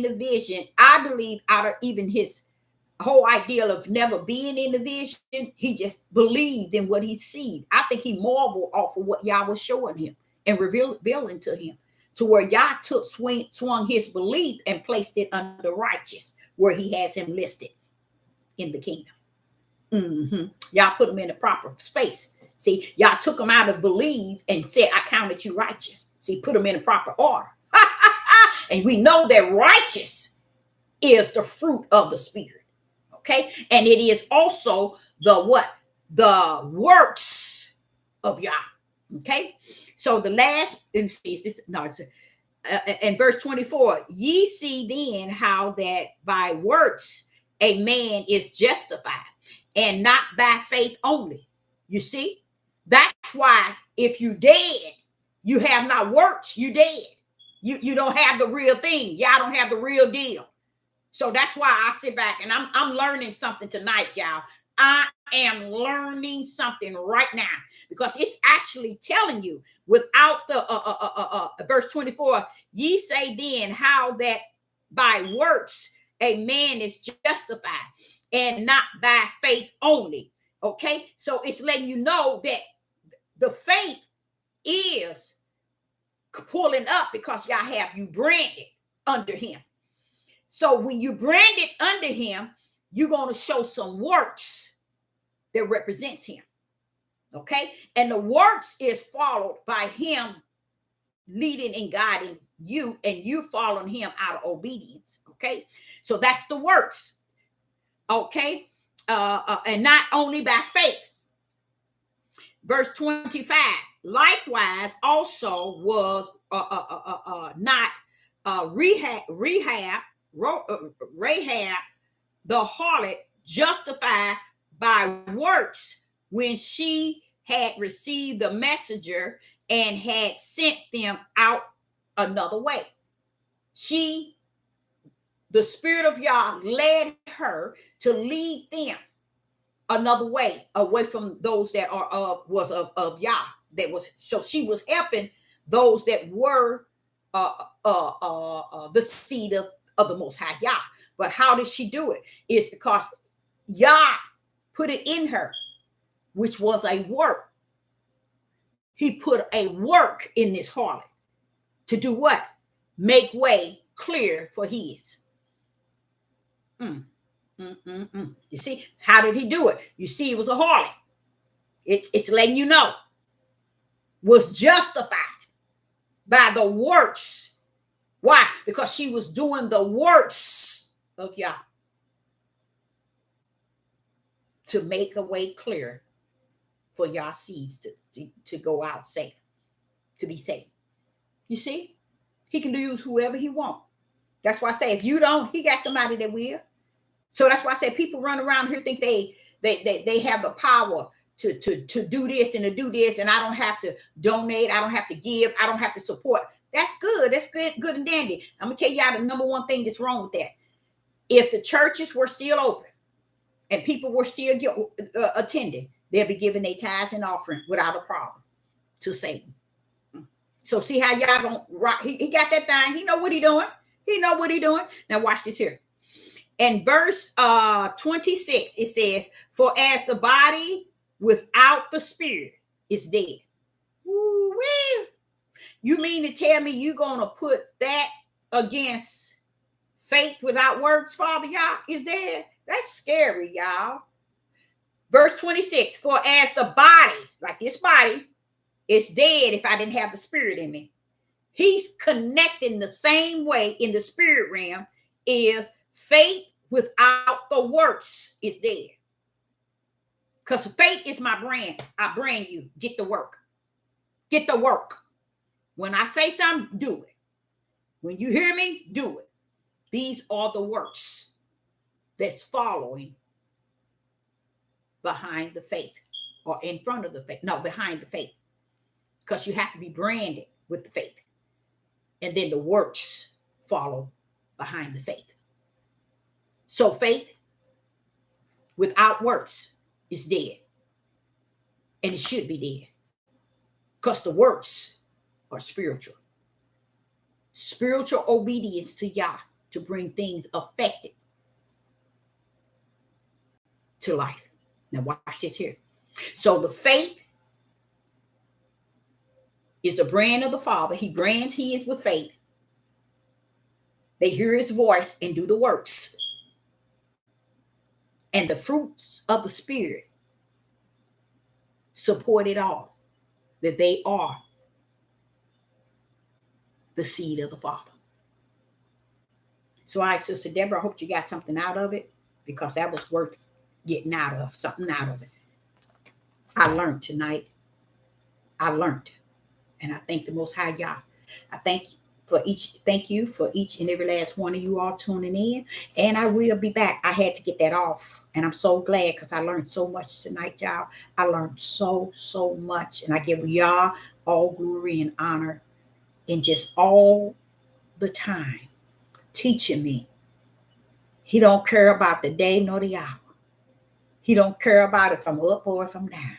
the vision, I believe out of even his whole ideal of never being in the vision, he just believed in what he seen. I think he marveled off of what Yah was showing him and revealing to him, to where Yah swung his belief and placed it under righteous, where he has him listed in the kingdom. Y'all put him in the proper space. See, y'all took him out of believe and said, I counted you righteous. See, put him in the proper order. And we know that righteous is the fruit of the spirit. Okay. And it is also the works of Yah. Okay. So the last, in verse 24, ye see then how that by works a man is justified, and not by faith only. You see, that's why if you dead, you have not works, you dead. You don't have the real thing. Y'all don't have the real deal. So that's why I sit back and I'm learning something tonight, y'all. I am learning something right now because it's actually telling you without the verse 24, ye say then how that by works a man is justified and not by faith only. Okay, so it's letting you know that the faith is pulling up because y'all have you branded under him. So when you brand it under him, you're going to show some works that represents him. Okay. And the works is followed by him leading and guiding you and you following him out of obedience. Okay. So that's the works. Okay. And not only by faith. Verse 25, likewise also was not Rahab, the harlot, justified by works when she had received the messenger and had sent them out another way. The Spirit of Yah led her to lead them another way, away from those that are of Yah. So she was helping those that were the seed of the Most High Yah. But how did she do it? It's because Yah put it in her, which was a work. He put a work in this harlot to do what? Make way clear for his. You see, how did he do it? You see, it was a harlot. It's letting you know. Was justified by the works. Why? Because she was doing the works of Yah to make a way clear for Yah seeds to go out safe, to be safe. You see, he can use whoever he wants. That's why I say if you don't, he got somebody that will. So that's why I say people run around here think they have the power to do this and to do this, and I don't have to donate, I don't have to give, I don't have to support. That's good. That's good and dandy. I'm gonna tell y'all the number one thing that's wrong with that. If the churches were still open and people were still attending, they'll be giving their tithes and offering without a problem to Satan. So see how y'all gonna rock? He got that thing. He know what he doing. He know what he doing. Now watch this here. In verse 26, it says, for as the body without the spirit is dead. Woo-wee. You mean to tell me you're going to put that against faith without works, Father, y'all, is dead? That's scary, y'all. Verse 26, for as the body, like this body, is dead if I didn't have the spirit in me. He's connecting the same way in the spirit realm is faith without the works is dead. Because faith is my brand. I brand you. Get the work. Get the work. When I say something, do it. When you hear me, do it. These are the works that's following behind the faith or in front of the faith. No, behind the faith. Because you have to be branded with the faith. And then the works follow behind the faith. So faith without works is dead. And it should be dead. Because the works are spiritual. Spiritual obedience to Yah to bring things affected to life. Now watch this here. So the faith is the brand of the Father. He brands his with faith. They hear his voice and do the works. And the fruits of the Spirit support it all. That they are the seed of the Father. So, all right, Sister Deborah, I hope you got something out of it because that was worth getting something out of it. I learned tonight. I learned. And I thank the Most High Yah. I thank Thank you for each and every last one of you all tuning in. And I will be back. I had to get that off. And I'm so glad because I learned so much tonight, y'all. I learned so much. And I give y'all all glory and honor in just all the time teaching me. He don't care about the day nor the hour. He don't care about if I'm up or if I'm down.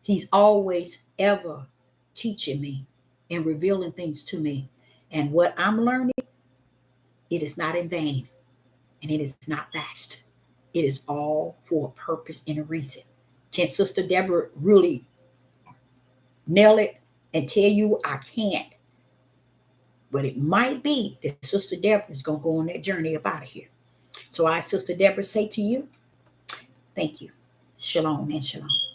He's always ever teaching me and revealing things to me. And what I'm learning, it is not in vain and it is not vast. It is all for a purpose and a reason. Can Sister Deborah really nail it and tell you I can't? But it might be that Sister Deborah is going to go on that journey up out of here. So I, Sister Deborah, say to you, thank you. Shalom and shalom.